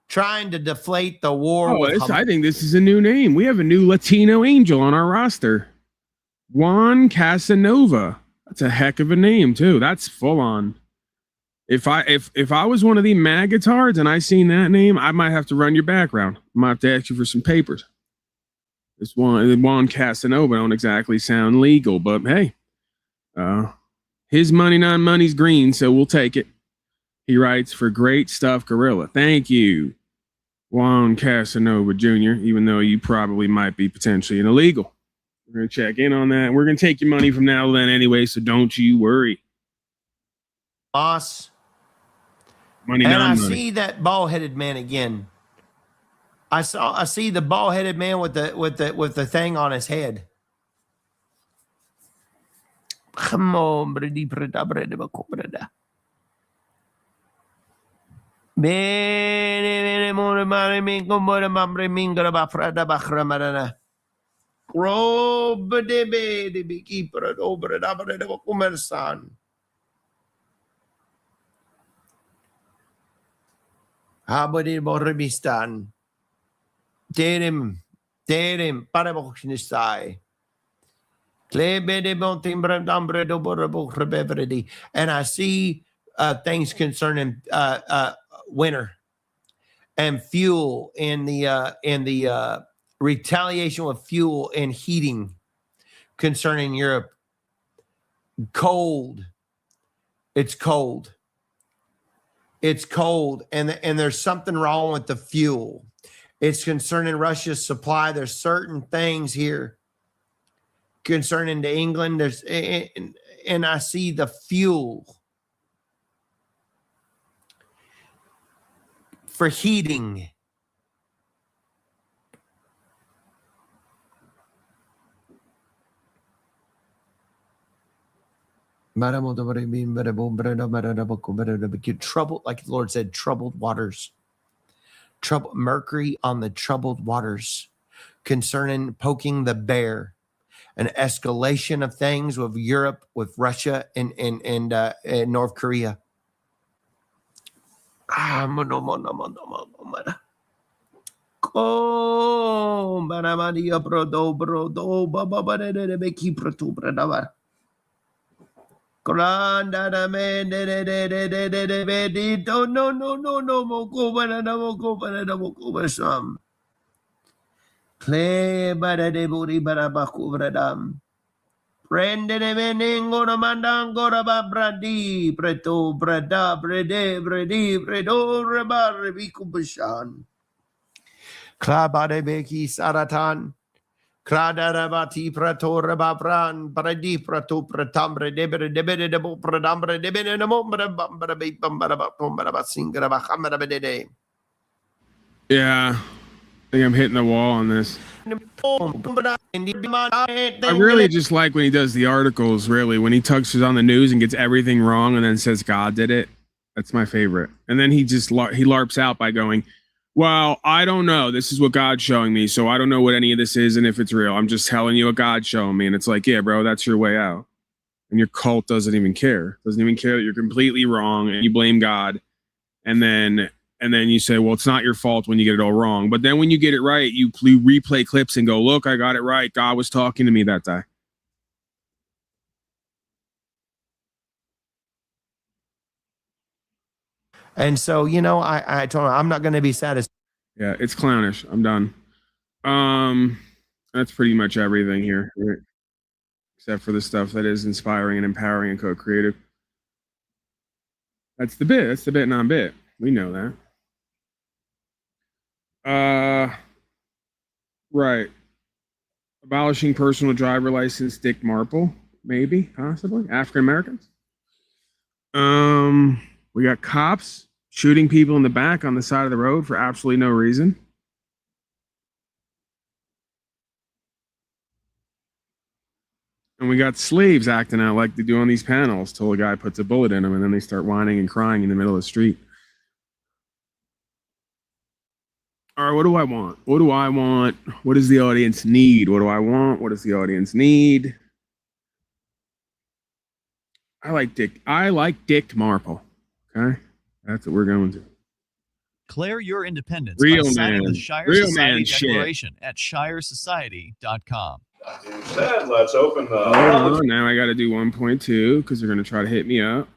trying to deflate the war with I think this is a new name. We have a new Latino angel on our roster, Juan Casanova. That's a heck of a name too. That's full on. If I was one of the magatards and I seen that name, I might have to run your background. I might have to ask you for some papers. This Juan Casanova don't exactly sound legal, but hey, his money, not money's green, so we'll take it. He writes for Great Stuff Gorilla. Thank you, Juan Casanova Jr., even though you probably might be potentially an illegal. We're going to check in on that. We're going to take your money from now to then anyway, so don't you worry. Boss. Money, and I money. see that bald-headed man again. I see the bald-headed man with the thing on his head. Come on, brady. Terim, para boknistai. And I see things concerning winter and fuel in the retaliation with fuel and heating concerning Europe. Cold. It's cold. It's cold, and there's something wrong with the fuel. It's concerning Russia's supply. There's certain things here concerning to England. And I see the fuel for heating. Troubled, like the Lord said, troubled waters. Mercury on the troubled waters concerning poking the bear, an escalation of things with Europe, with Russia, and North Korea. Play bada de buri bada baku bradam. Prende venengo na mandango raba bradi preto brada brede bredi bredo reba rebiku bashan. Klabade beki saratan. Kradarabati pratorabapran, paradi pratu pratambre debere debere debo pradambre debere no. Yeah, I think I'm hitting the wall on this. I really just like when he does the articles, really, when he touches on the news and gets everything wrong and then says God did it. That's my favorite. And then he just he LARPs out by going, well, I don't know. This is what God's showing me. So I don't know what any of this is and if it's real. I'm just telling you what God's showing me. And it's like, yeah, bro, that's your way out. And your cult doesn't even care. Doesn't even care that you're completely wrong and you blame God. And then you say, well, it's not your fault when you get it all wrong. But then when you get it right, you replay clips and go, look, I got it right. God was talking to me that day. And so, you know, I told him I'm not going to be satisfied. Yeah, it's clownish. I'm done. That's pretty much everything here, right? Except for the stuff that is inspiring and empowering and co-creative. That's the bit. That's the bit, non-bit. We know that. Right. Abolishing personal driver license, Dick Marple, maybe, possibly. African Americans. We got cops shooting people in the back on the side of the road for absolutely no reason. And we got slaves acting out like they do on these panels till a guy puts a bullet in them and then they start whining and crying in the middle of the street. All right, what do I want? What do I want? What does the audience need? What do I want? What does the audience need? I like Dick Marple. Okay, that's what we're going to. Declare your independence Real by signing man. the Shire Real Society man shit. Declaration at shiresociety.com. Instead, let's open the. Oh, now I got to do 1.2 because they're going to try to hit me up.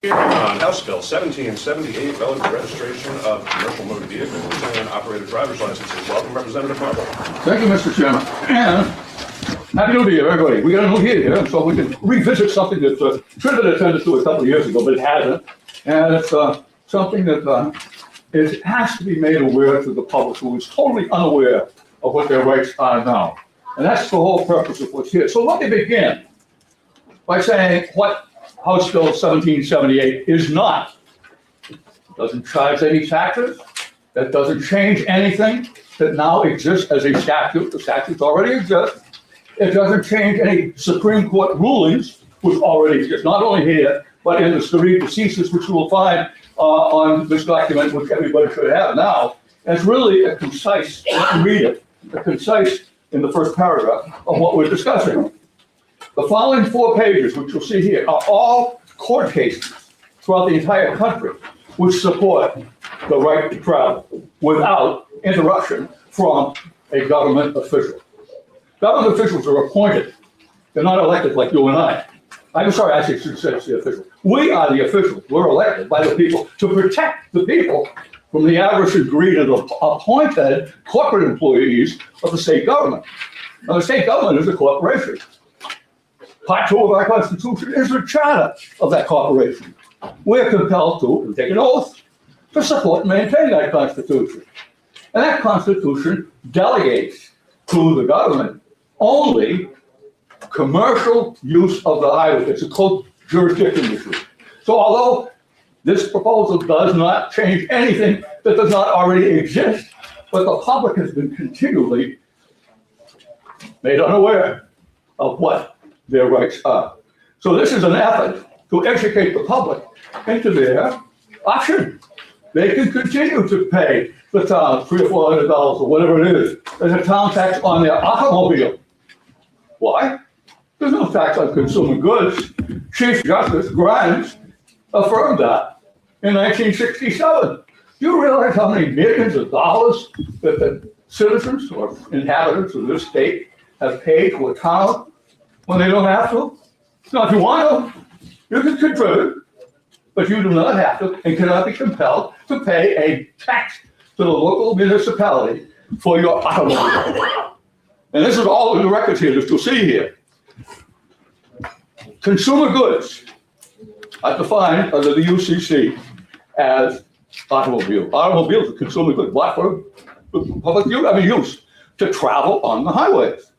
On House Bill 1778, relative registration of commercial motor vehicles and operator driver's licenses. Welcome, Representative Marble. Thank you, Mr. Chairman. And happy New Year, everybody. We got a new year here, so we can revisit something that should have been attended to a couple of years ago, but it hasn't. And it's something that it has to be made aware to the public who is totally unaware of what their rights are now. And that's the whole purpose of what's here. So let me begin by saying what House Bill 1778 is not. It doesn't charge any taxes. That doesn't change anything that now exists as a statute. The statutes already exist. It doesn't change any Supreme Court rulings, which already exist, not only here, but in the stare decisis, which you will find on this document, which everybody should have now. And it's really a concise, let me read it, a concise in the first paragraph of what we're discussing. The following 4 pages, which you'll see here, are all court cases throughout the entire country which support the right to travel without interruption from a government official. Government officials are appointed. They're not elected like you and I. I'm sorry, I should say it's the official. We are the officials. We're elected by the people to protect the people from the avarice and greed of the appointed corporate employees of the state government. Now, the state government is a corporation. Part 2 of our Constitution is the charter of that corporation. We're compelled to take an oath to support and maintain that Constitution. And that Constitution delegates to the government only commercial use of the highway. It's a co-jurisdiction issue. So although this proposal does not change anything that does not already exist, but the public has been continually made unaware of what their rights are. So this is an effort to educate the public into their option. They can continue to pay the town $300 or $400 or whatever it is as a town tax on their automobile. Why? There's no tax on consumer goods. Chief Justice Grimes affirmed that in 1967. Do you realize how many millions of dollars that the citizens or inhabitants of this state have paid to a town when they don't have to? Now, if you want to, you can contribute, but you do not have to and cannot be compelled to pay a tax to the local municipality for your automobile. And this is all in the records here that you'll see here. Consumer goods are defined under the UCC as automobile. Automobiles are consumer goods. What for public use to travel on the highways.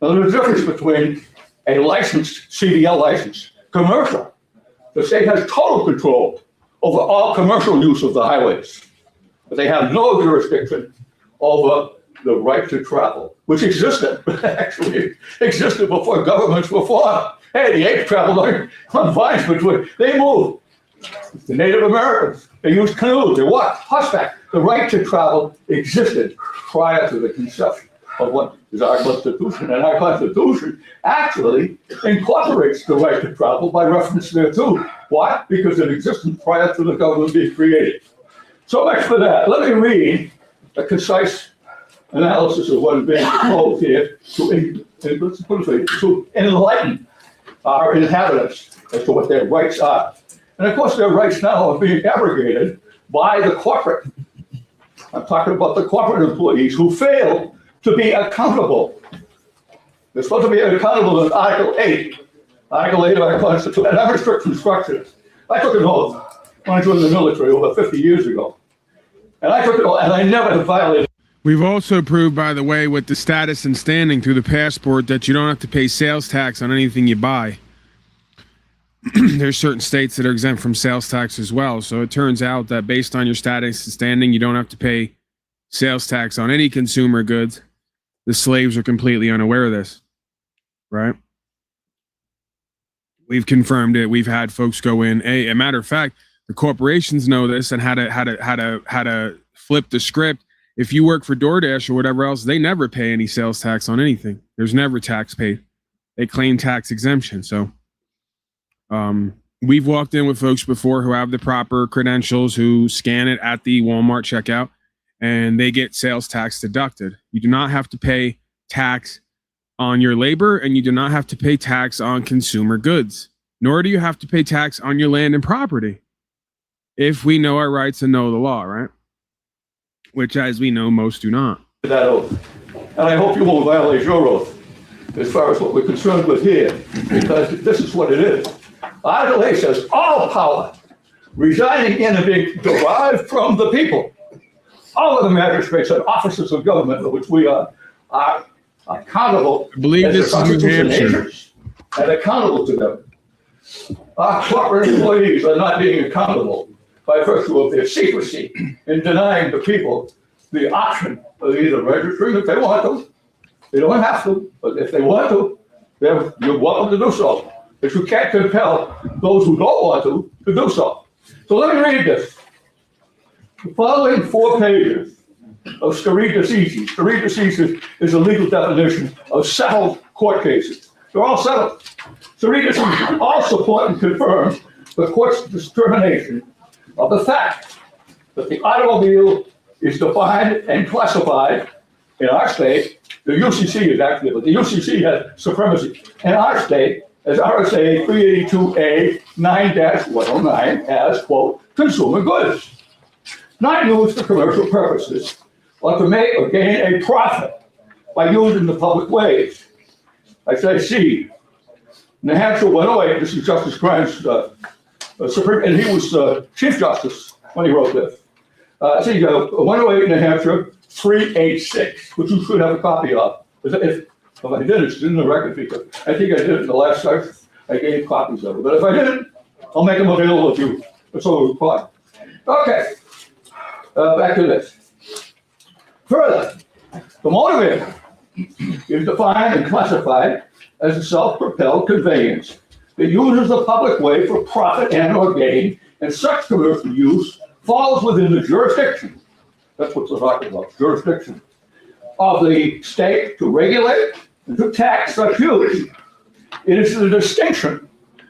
Now, there's a difference between a licensed CDL license, commercial. The state has total control over all commercial use of the highways, but they have no jurisdiction over the right to travel, which existed, actually existed before governments were formed. Hey, the apes traveled on vines between, they moved. The Native Americans, they used canoes, they walked, horseback. The right to travel existed prior to the conception of what is our Constitution. And our Constitution actually incorporates the right to travel by reference thereto. Why? Because it existed prior to the government being created. So much for that. Let me read a concise analysis of what is being proposed here to enlighten our inhabitants as to what their rights are. And of course, their rights now are being abrogated by the corporate. I'm talking about the corporate employees who fail to be accountable. They're supposed to be accountable in Article 8. Article 8 of our Constitution, and our strict instructions. I took an oath when I joined the military over 50 years ago. And I took it all, and I never have violated. We've also proved, by the way, with the status and standing through the passport that you don't have to pay sales tax on anything you buy. There's certain states that are exempt from sales tax as well. So it turns out that based on your status and standing, you don't have to pay sales tax on any consumer goods. The slaves are completely unaware of this, right? We've confirmed it. We've had folks go in. A matter of fact, the corporations know this and how to flip the script. If you work for DoorDash or whatever else, they never pay any sales tax on anything. There's never tax paid. They claim tax exemption. So we've walked in with folks before who have the proper credentials, who scan it at the Walmart checkout, and they get sales tax deducted. You do not have to pay tax on your labor, and you do not have to pay tax on consumer goods, nor do you have to pay tax on your land and property, if we know our rights and know the law, right? Which, as we know, most do not. That oath. And I hope you won't violate your oath as far as what we're concerned with here, because this is what it is. Article 8 says, all power residing in and being derived from the people. All of the magistrates and officers of government, of which we are accountable. I believe this is New Hampshire. And accountable to them. Our corporate employees are not being accountable by virtue of their secrecy in denying the people the option of either registering if they want to. They don't have to, but if they want to, you're welcome to do so. But you can't compel those who don't want to do so. So let me read this. The following 4 pages of stare decisis. Stare decisis is a legal definition of settled court cases. They're all settled. Stare decisis all support and confirm the court's determination of the fact that the automobile is defined and classified in our state. The UCC is actually, but the UCC has supremacy in our state as RSA 382A 9-109 as, quote, consumer goods, not used for commercial purposes or to make or gain a profit by using the public ways. I say C. New Hampshire 108, this is Justice Grimes' Supreme, and he was Chief Justice when he wrote this. 108 New Hampshire 386, which you should have a copy of. If I did, it's in the record because I think I did it in the last session. I gave copies of it. But if I didn't, I'll make them available if you so require. Okay, back to this. Further, the motor vehicle is defined and classified as a self-propelled conveyance that uses the public way for profit and or gain, and such commercial use falls within the jurisdiction. That's what we're talking about, jurisdiction of the state to regulate and to tax such use. It is the distinction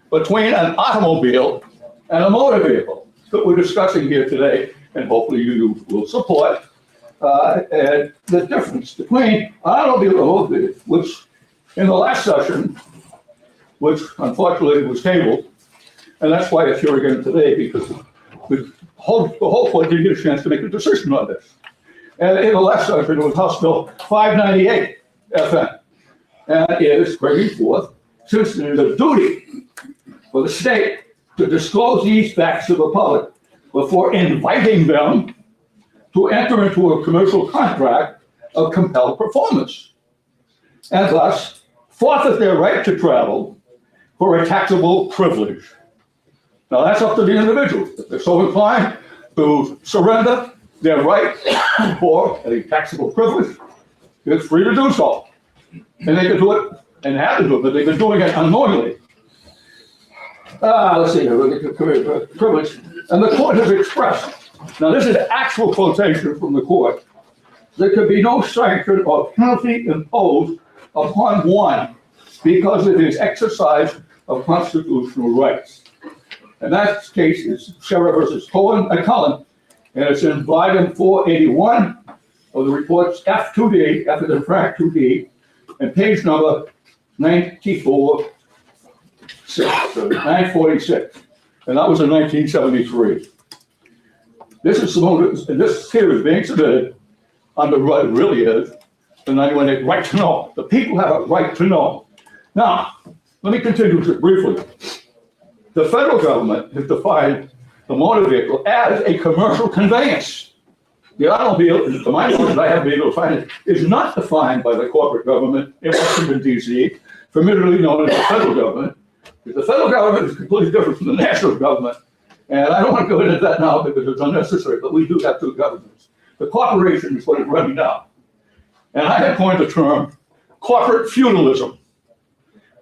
between an automobile and a motor vehicle that we're discussing here today, and hopefully you will support the difference between automobile and motor vehicle, which in the last session, which unfortunately was tabled, and that's why it's here again today, because the whole court didn't get a chance to make a decision on this. And in the last session, it was House Bill 598 FN, and it is bringing forth, since it is a duty for the state to disclose these facts to the public, before inviting them to enter into a commercial contract of compelled performance, and thus forfeit their right to travel for a taxable privilege. Now that's up to the individual. If they're so inclined to surrender their right for a taxable privilege, it's free to do so. And they can do it and have to do it, but they've been doing it unknowingly. Let's see here, we'll get to privilege. And the court has expressed, now this is actual quotation from the court, there could be no sanction or penalty imposed upon one because of his exercise of constitutional rights. And that case is Sheriff versus Cullen, and it's in volume 481 of the reports F2D, F is in Frank 2D, and page number 946. And that was in 1973. This is this here is being submitted under what it really is the 91 right to know. The people have a right to know. Now, let me continue just briefly. The federal government has defined the motor vehicle as a commercial conveyance. The automobile, to my knowledge, I have been able to find it, is not defined by the corporate government in Washington, D.C., familiarly known as the federal government. The federal government is completely different from the national government. And I don't want to go into that now because it's unnecessary, but we do have two governments. The corporation is what is running now. And I have coined the term corporate feudalism.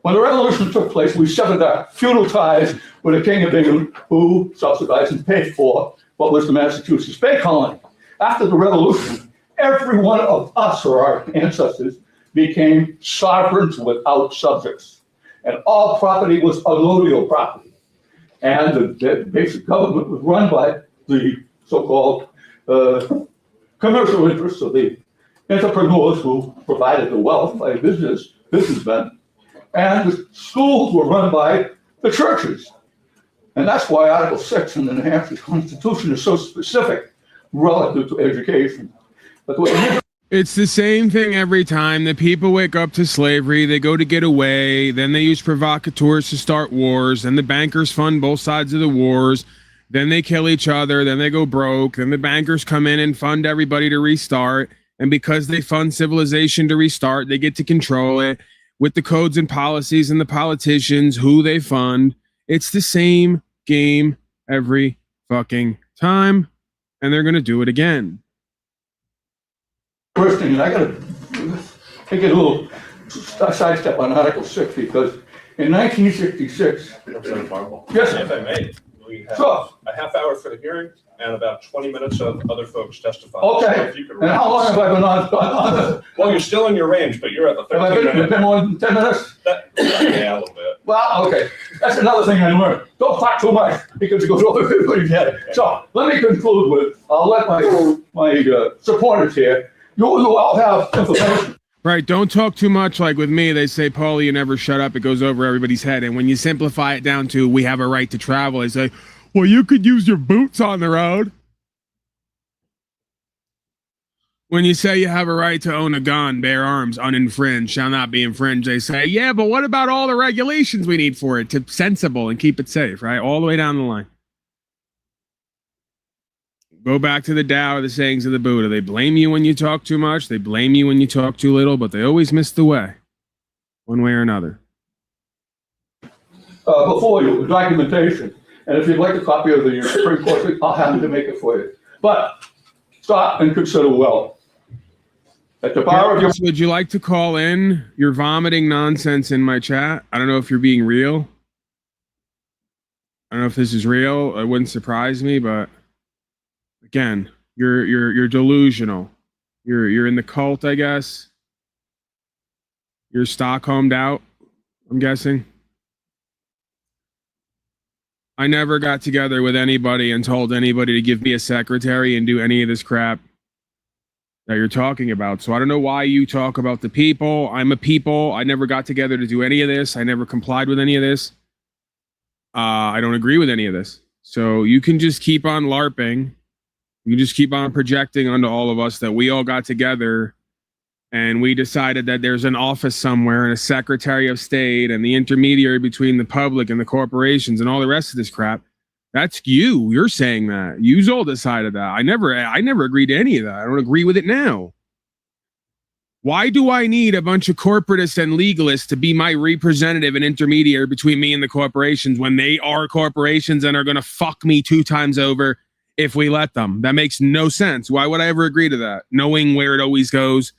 When the revolution took place, we severed our feudal ties with the King of England, who subsidized and paid for what was the Massachusetts Bay Colony. After the revolution, every one of us or our ancestors became sovereigns without subjects. And all property was allodial property. And the basic government was run by the so-called commercial interests of the entrepreneurs who provided the wealth by businessmen. And the schools were run by the churches. And that's why Article 6 in the New Hampshire Constitution is so specific relative to education. But it's the same thing every time. The people wake up to slavery, they go to get away, then they use provocateurs to start wars, and the bankers fund both sides of the wars, then they kill each other, then they go broke, then the bankers come in and fund everybody to restart, and because they fund civilization to restart, they get to control it with the codes and policies and the politicians who they fund. It's the same game every fucking time, and they're going to do it again. First thing, and I got to take a little sidestep on Article 6 because in 1966, Representative Marble. Yes, If I may, we have Sure. a half hour for the hearing and about 20 minutes of other folks testifying. Okay. So if you could And how long have I been on? Well, you're still in your range, but you're at the Have I 13 minute. been more than 10 minutes? Yeah, a little bit. Well, okay. That's another thing I learned. Don't talk too much because it goes over everybody's head. So let me conclude with, I'll let my supporters here, you all have information. Right, don't talk too much. Like with me, they say, Paul, you never shut up. It goes over everybody's head. And when you simplify it down to, we have a right to travel, they say, well, you could use your boots on the road. When you say you have a right to own a gun, bear arms, uninfringed, shall not be infringed, they say, yeah, but what about all the regulations we need for it to sensible and keep it safe, right? All the way down the line. Go back to the Tao or the sayings of the Buddha. They blame you when you talk too much. They blame you when you talk too little, but they always miss the way, one way or another. Before you, documentation. And if you'd like a copy of the Supreme Court, I'll have to make it for you. But stop and consider well. At the bar of your... Would you like to call in? You're vomiting nonsense in my chat. I don't know if you're being real. I don't know if this is real. It wouldn't surprise me, but again, you're delusional. You're in the cult, I guess. You're Stockholmed out, I'm guessing. I never got together with anybody and told anybody to give me a secretary and do any of this crap that you're talking about. So I don't know why you talk about the people. I'm a people. I never got together to do any of this. I never complied with any of this. I don't agree with any of this. So you can just keep on LARPing. You can just keep on projecting onto all of us that we all got together and we decided that there's an office somewhere and a Secretary of State and the intermediary between the public and the corporations and all the rest of this crap. That's you. You're saying that. You all decided that. I never agreed to any of that. I don't agree with it now. Why do I need a bunch of corporatists and legalists to be my representative and intermediary between me and the corporations when they are corporations and are going to fuck me 2 times over if we let them? That makes no sense. Why would I ever agree to that? Knowing where it always goes,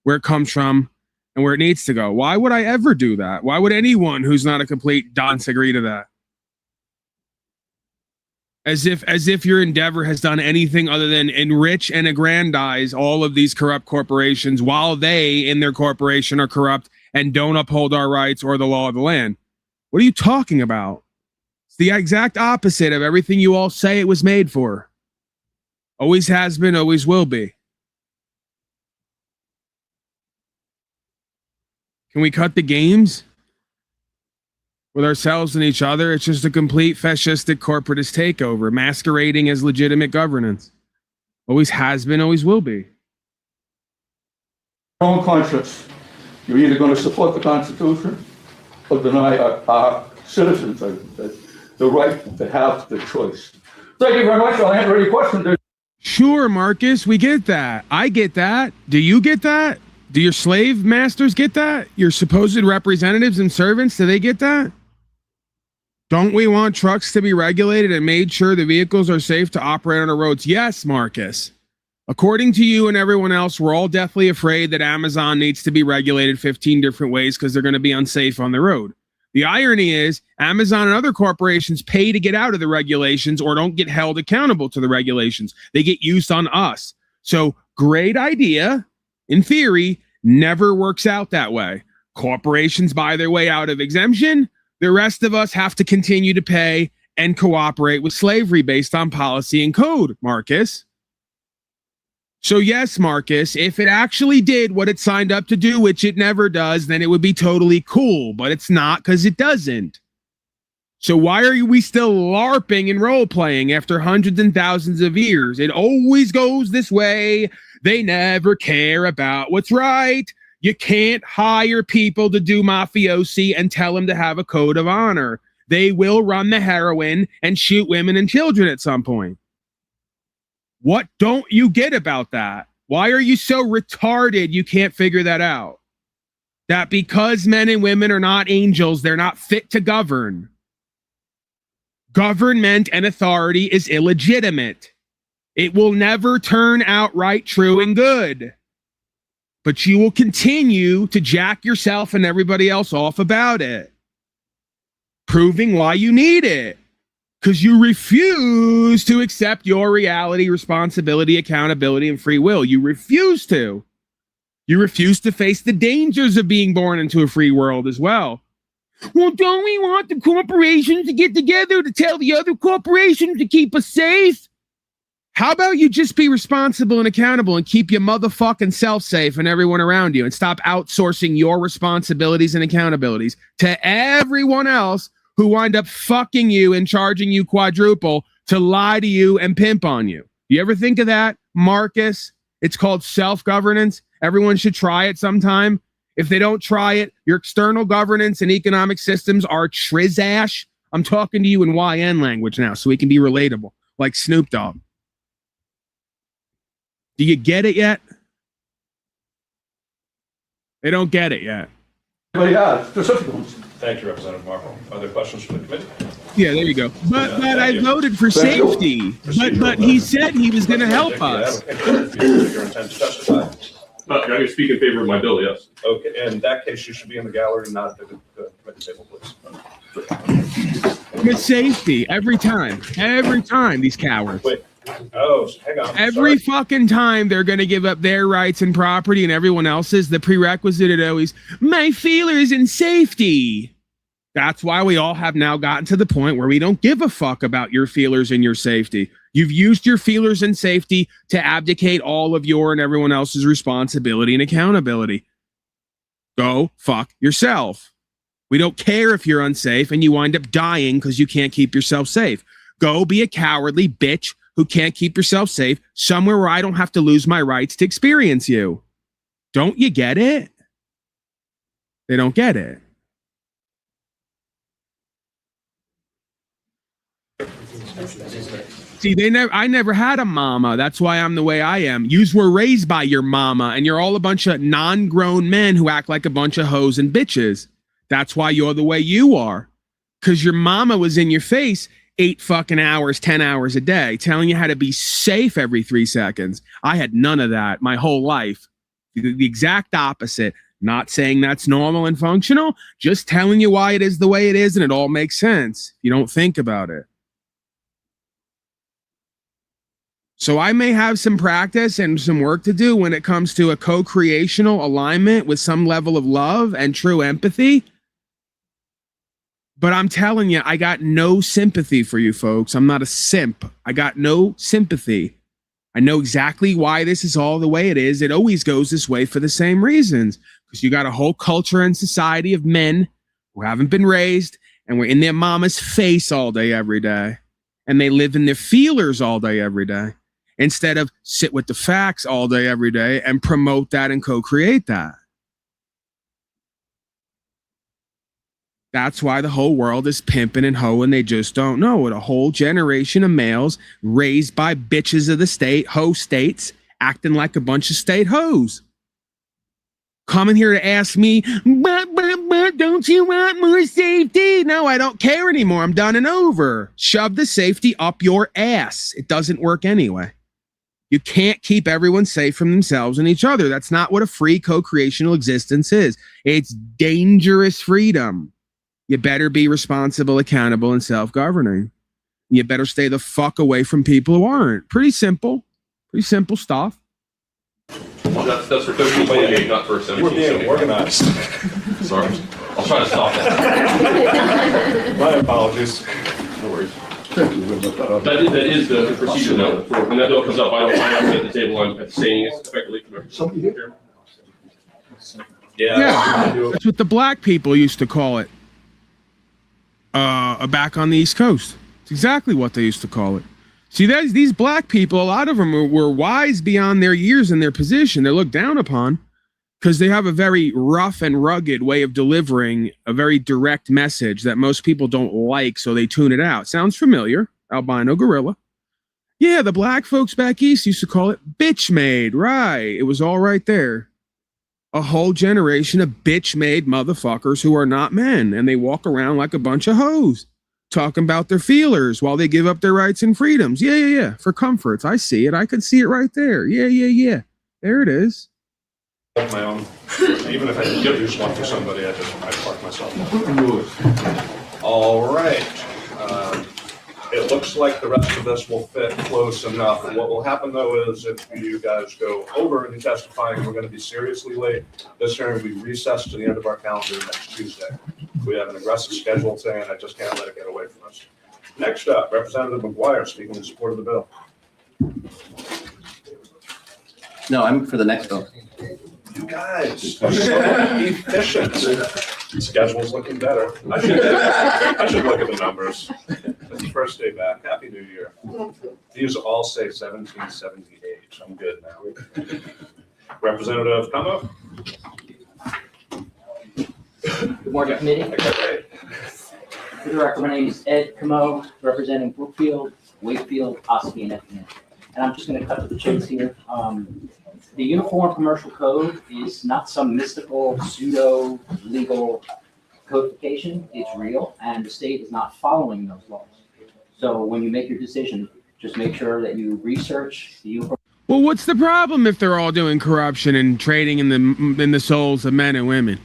where it comes from, and where it needs to go. Why would I ever do that? Why would anyone who's not a complete dunce agree to that? As if your endeavor has done anything other than enrich and aggrandize all of these corrupt corporations while they in their corporation are corrupt and don't uphold our rights or the law of the land. What are you talking about? It's the exact opposite of everything you all say it was made for. Always has been, always will be. Can we cut the games with ourselves and each other? It's just a complete fascistic corporatist takeover, masquerading as legitimate governance. Always has been, always will be. Your own conscience. You're either going to support the Constitution or deny our citizens the right to have the choice. Thank you very much. I'll answer any questions. Sure, Marcus, we get that. I get that. Do you get that? Do your slave masters get that? Your supposed representatives and servants, do they get that? Don't we want trucks to be regulated and made sure the vehicles are safe to operate on our roads? Yes, Marcus. According to you and everyone else, we're all deathly afraid that Amazon needs to be regulated 15 different ways because they're going to be unsafe on the road. The irony is Amazon and other corporations pay to get out of the regulations or don't get held accountable to the regulations. They get used on us. So great idea. In theory, never works out that way. Corporations buy their way out of exemption. The rest of us have to continue to pay and cooperate with slavery based on policy and code, Marcus. So yes, Marcus, if it actually did what it signed up to do, which it never does, then it would be totally cool, but it's not because it doesn't. So why are we still LARPing and role-playing after hundreds and thousands of years? It always goes this way. They never care about what's right. You can't hire people to do mafiosi and tell them to have a code of honor. They will run the heroin and shoot women and children at some point. What don't you get about that? Why are you so retarded you can't figure that out? That because men and women are not angels, they're not fit to govern. Government and authority is illegitimate. It will never turn out right, true, and good. But you will continue to jack yourself and everybody else off about it, proving why you need it. Because you refuse to accept your reality, responsibility, accountability, and free will. You refuse to. You refuse to face the dangers of being born into a free world as well. Well, don't we want the corporations to get together to tell the other corporations to keep us safe? How about you just be responsible and accountable and keep your motherfucking self safe and everyone around you and stop outsourcing your responsibilities and accountabilities to everyone else who wind up fucking you and charging you quadruple to lie to you and pimp on you. You ever think of that, Marcus? It's called self-governance. Everyone should try it sometime. If they don't try it, your external governance and economic systems are trizash. I'm talking to you in YN language now so we can be relatable, like Snoop Dogg. Do you get it yet? They don't get it yet. But yeah, specific ones. Thank you, Representative Markle. Other questions from the committee? Yeah, there you go. But I voted for safety. But he said he was going to help us. Your intent to testify. I can speak in favor of my bill, yes. Okay, in that case, you should be in the gallery, not the committee table, please. With safety, every time, these cowards. Wait. Oh, hang on. Every fucking time they're going to give up their rights and property and everyone else's, the prerequisite is always, my feelers in safety. That's why we all have now gotten to the point where we don't give a fuck about your feelers and your safety. You've used your feelers and safety to abdicate all of your and everyone else's responsibility and accountability. Go fuck yourself. We don't care if you're unsafe and you wind up dying because you can't keep yourself safe. Go be a cowardly bitch who can't keep yourself safe somewhere where I don't have to lose my rights to experience you. Don't you get it? They don't get it. See, I never had a mama. That's why I'm the way I am. Yous were raised by your mama, and you're all a bunch of non-grown men who act like a bunch of hoes and bitches. That's why you're the way you are. Because your mama was in your face 8 fucking hours, 10 hours a day, telling you how to be safe every 3 seconds. I had none of that my whole life. The exact opposite. Not saying that's normal and functional, just telling you why it is the way it is, and it all makes sense. You don't think about it. So I may have some practice and some work to do when it comes to a co-creational alignment with some level of love and true empathy. But I'm telling you, I got no sympathy for you folks. I'm not a simp. I got no sympathy. I know exactly why this is all the way it is. It always goes this way for the same reasons. Because you got a whole culture and society of men who haven't been raised and we're in their mama's face all day, every day. And they live in their feelers all day, every day. Instead of sit with the facts all day, every day and promote that and co-create that. That's why the whole world is pimping and hoeing. They just don't know it. A whole generation of males raised by bitches of the state, hoe states, acting like a bunch of state hoes. Coming here to ask me, but don't you want more safety? No, I don't care anymore. I'm done and over. Shove the safety up your ass. It doesn't work anyway. You can't keep everyone safe from themselves and each other. That's not what a free co-creational existence is. It's dangerous freedom. You better be responsible, accountable, and self-governing. You better stay the fuck away from people who aren't. Pretty simple stuff. Well, that's for 1328, not for 17. We're being organized. Sorry. I'll try to stop that. My apologies. No worries. That is the procedure, though. When that bill comes up, I don't sit at the table. I'm saying it effectively. Yeah, that's what the black people used to call it. Back on the East Coast. It's exactly what they used to call it. See, these black people, a lot of them were wise beyond their years and their position. They're looked down upon because they have a very rough and rugged way of delivering a very direct message that most people don't like, so they tune it out. Sounds familiar? Albino gorilla. Yeah, the black folks back east used to call it bitch-made. Right. It was all right there. A whole generation of bitch-made motherfuckers who are not men, and they walk around like a bunch of hoes, talking about their feelers while they give up their rights and freedoms. Yeah. For comforts. I see it. I can see it right there. Yeah. There it is. My own. Even if I did use one for somebody, I park myself. All right. It looks like the rest of this will fit close enough. And what will happen, though, is if you guys go over any testifying, we're going to be seriously late. This hearing will be recessed to the end of our calendar next Tuesday. We have an aggressive schedule today, and I just can't let it get away from us. Next up, Representative McGuire speaking in support of the bill. No, I'm for the next bill. You guys are so efficient. Schedule's looking better. I should look at the numbers. It's the first day back. Happy New Year. These all say 1778. I'm good now. Representative Como. Good morning, committee. For the record, my name is Ed Como, representing Brookfield, Wakefield, Ospey, and Effingham. And I'm just going to cut to the chase here. The Uniform Commercial Code is not some mystical, pseudo-legal codification. It's real, and the state is not following those laws. So when you make your decision, just make sure that you research the uniform. Well, what's the problem if they're all doing corruption and trading in the souls of men and women?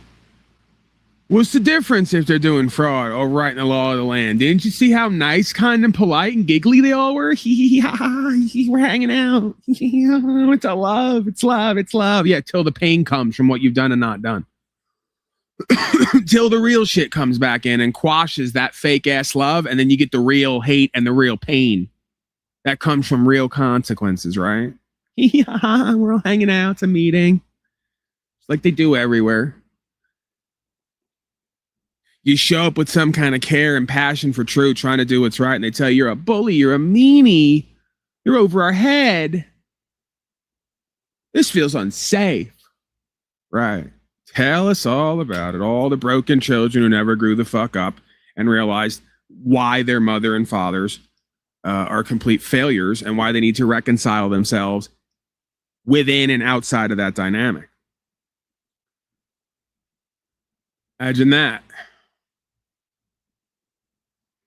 What's the difference if they're doing fraud or writing the law of the land? Didn't you see how nice, kind, and polite and giggly they all were? We're hanging out. It's a love. It's love. It's love. Yeah, till the pain comes from what you've done and not done. Till the real shit comes back in and quashes that fake ass love, and then you get the real hate and the real pain that comes from real consequences, right? We're all hanging out. It's a meeting. It's like they do everywhere. You show up with some kind of care and passion for truth, trying to do what's right, and they tell you you're a bully, you're a meanie, you're over our head. This feels unsafe. Right. Tell us all about it. All the broken children who never grew the fuck up and realized why their mother and fathers are complete failures and why they need to reconcile themselves within and outside of that dynamic. Imagine that.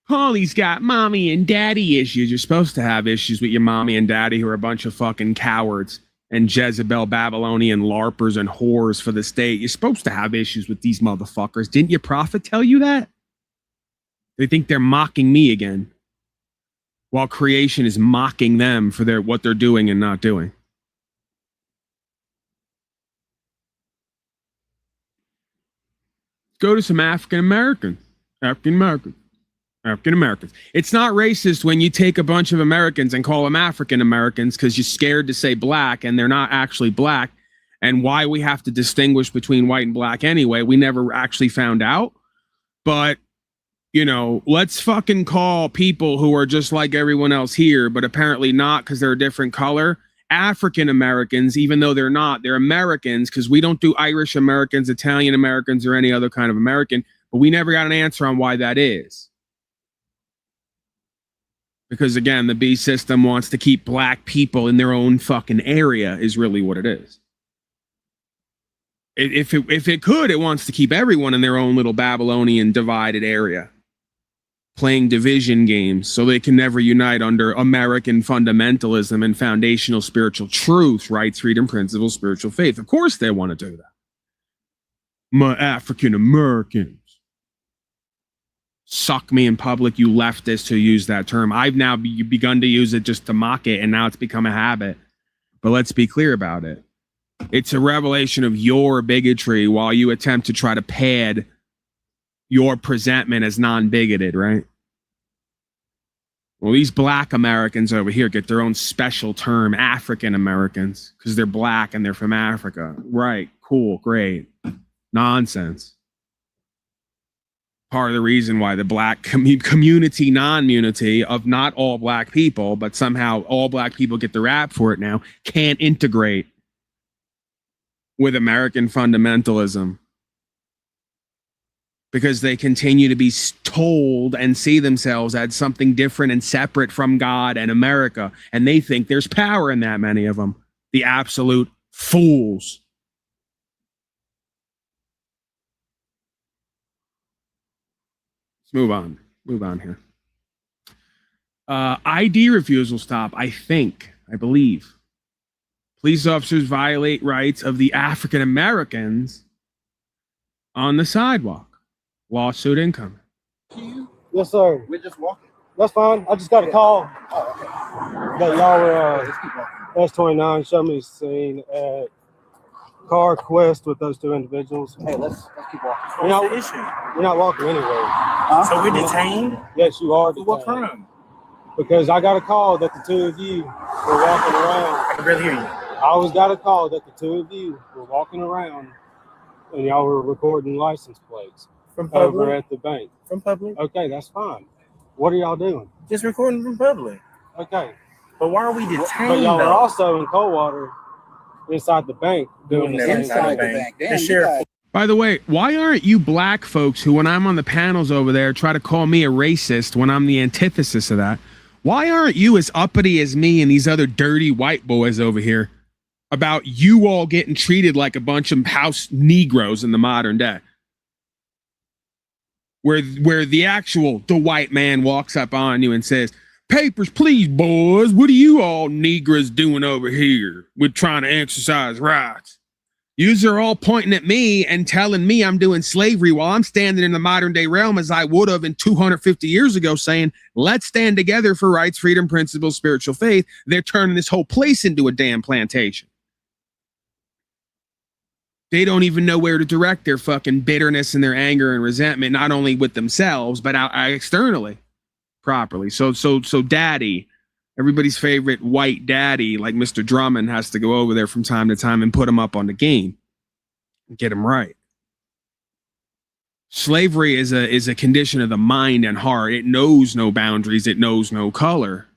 Paulie's got mommy and daddy issues. You're supposed to have issues with your mommy and daddy, who are a bunch of fucking cowards and Jezebel Babylonian LARPers and whores for the state. You're supposed to have issues with these motherfuckers. Didn't your prophet tell you that? They think they're mocking me again, while creation is mocking them for what they're doing and not doing. Go to some African Americans. It's not racist when you take a bunch of Americans and call them African Americans because you're scared to say black and they're not actually black. And why we have to distinguish between white and black anyway, we never actually found out. But, you know, let's fucking call people who are just like everyone else here, but apparently not because they're a different color, African Americans, even though they're not. They're Americans, because we don't do Irish Americans, Italian Americans, or any other kind of American. But we never got an answer on why that is. Because, again, the B system wants to keep black people in their own fucking area is really what it is. If it could, it wants to keep everyone in their own little Babylonian divided area, playing division games so they can never unite under American fundamentalism and foundational spiritual truth, rights, freedom, principles, spiritual faith. Of course they want to do that. My African Americans. Suck me in public, you leftists who use that term. I've now begun to use it just to mock it, and now it's become a habit. But let's be clear about it. It's a revelation of your bigotry while you attempt to try to pad your presentment as non-bigoted, right? Well, these black Americans over here get their own special term, African Americans, because they're black and they're from Africa. Right, cool, great. Nonsense. Part of the reason why the black community, non-unity of not all black people, but somehow all black people get the rap for it now, can't integrate with American fundamentalism. Because they continue to be told and see themselves as something different and separate from God and America. And they think there's power in that, many of them. The absolute fools. Move on here. ID refusal stop, I believe. Police officers violate rights of the African Americans on the sidewalk. Lawsuit incoming. Yes, sir. We're just walking. That's fine. I just got a call that y'all were S29 showed me the scene at Car Quest with those two individuals. Hey, let's keep walking. What's the issue? We're not walking anywhere. So we're detained? Yes, you are detained. What crime? Because I got a call that the two of you were walking around. I can barely hear you. I always got a call that the two of you were walking around and y'all were recording license plates From public? over at the bank. From public? Okay, that's fine. What are y'all doing? Just recording from public. Okay. But why are we detained? But y'all are also in Coldwater inside the bank doing the same inside thing. the bank. The sheriff. By the way, why aren't you black folks who, when I'm on the panels over there, try to call me a racist when I'm the antithesis of that? Why aren't you as uppity as me and these other dirty white boys over here about you all getting treated like a bunch of house Negroes in the modern day? Where the white man walks up on you and says, "Papers, please, boys. What are you all Negroes doing over here? We're trying to exercise rights." Yous are all pointing at me and telling me I'm doing slavery while I'm standing in the modern day realm as I would have in 250 years ago saying, let's stand together for rights, freedom, principles, spiritual faith. They're turning this whole place into a damn plantation. They don't even know where to direct their fucking bitterness and their anger and resentment, not only with themselves, but externally properly. So daddy, everybody's favorite white daddy, like Mr. Drummond, has to go over there from time to time and put him up on the game and get him right. Slavery is a condition of the mind and heart. It knows no boundaries. It knows no color.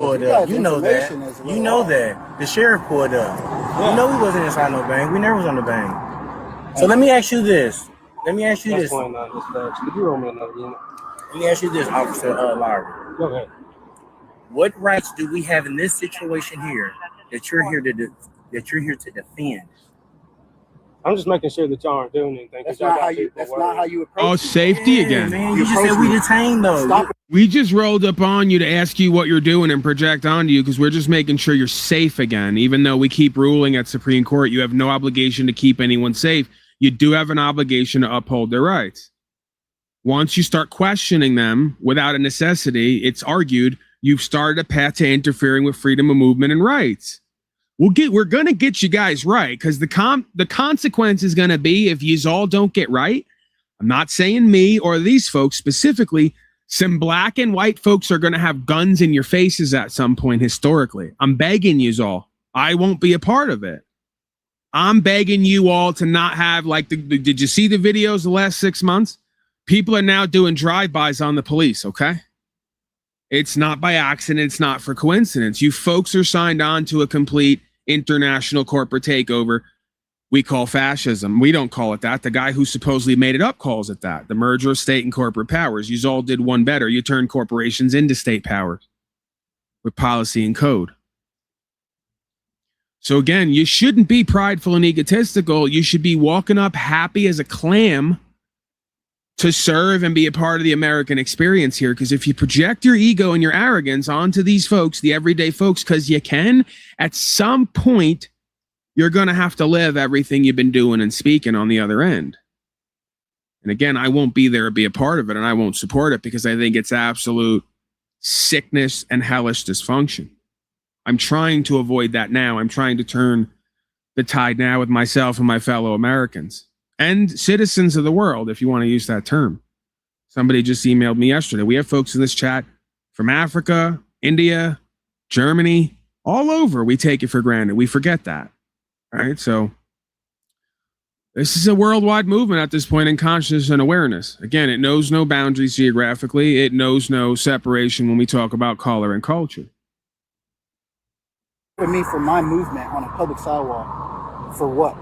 You know that. You know that. The sheriff pulled up. Yeah. You know we wasn't inside no bank. We never was on the bank. So let me ask you this. Could you roll me another unit? Let me ask you this, Officer Lowry. Go ahead. What rights do we have in this situation here that you're here to defend? I'm just making sure that y'all aren't doing anything. That's not how you approach. Oh, safety again. Man, you just said we detained though. Stop it. We just rolled up on you to ask you what you're doing and project onto you because we're just making sure you're safe again. Even though we keep ruling at Supreme Court, you have no obligation to keep anyone safe. You do have an obligation to uphold their rights. Once you start questioning them without a necessity, it's argued you've started a path to interfering with freedom of movement and rights. We're gonna get you guys right because the consequence is gonna be if yous all don't get right. I'm not saying me or these folks specifically. Some black and white folks are gonna have guns in your faces at some point historically. I'm begging yous all. I won't be a part of it. I'm begging you all to not have like did you see the videos the last 6 months? People are now doing drive-bys on the police, okay? It's not by accident. It's not for coincidence. You folks are signed on to a complete international corporate takeover we call fascism. We don't call it that. The guy who supposedly made it up calls it that. The merger of state and corporate powers. You all did one better. You turned corporations into state powers with policy and code. So again, you shouldn't be prideful and egotistical. You should be walking up happy as a clam to serve and be a part of the American experience here. Because if you project your ego and your arrogance onto these folks, the everyday folks, because you can, at some point, you're going to have to live everything you've been doing and speaking on the other end. And again, I won't be there to be a part of it, and I won't support it because I think it's absolute sickness and hellish dysfunction. I'm trying to avoid that now. I'm trying to turn the tide now with myself and my fellow Americans. And citizens of the world, if you want to use that term. Somebody just emailed me yesterday. We have folks in this chat from Africa, India, Germany, all over. We take it for granted. We forget that. All right. So this is a worldwide movement at this point in consciousness and awareness. Again, it knows no boundaries geographically. It knows no separation when we talk about color and culture. For me, for my movement on a public sidewalk, for what?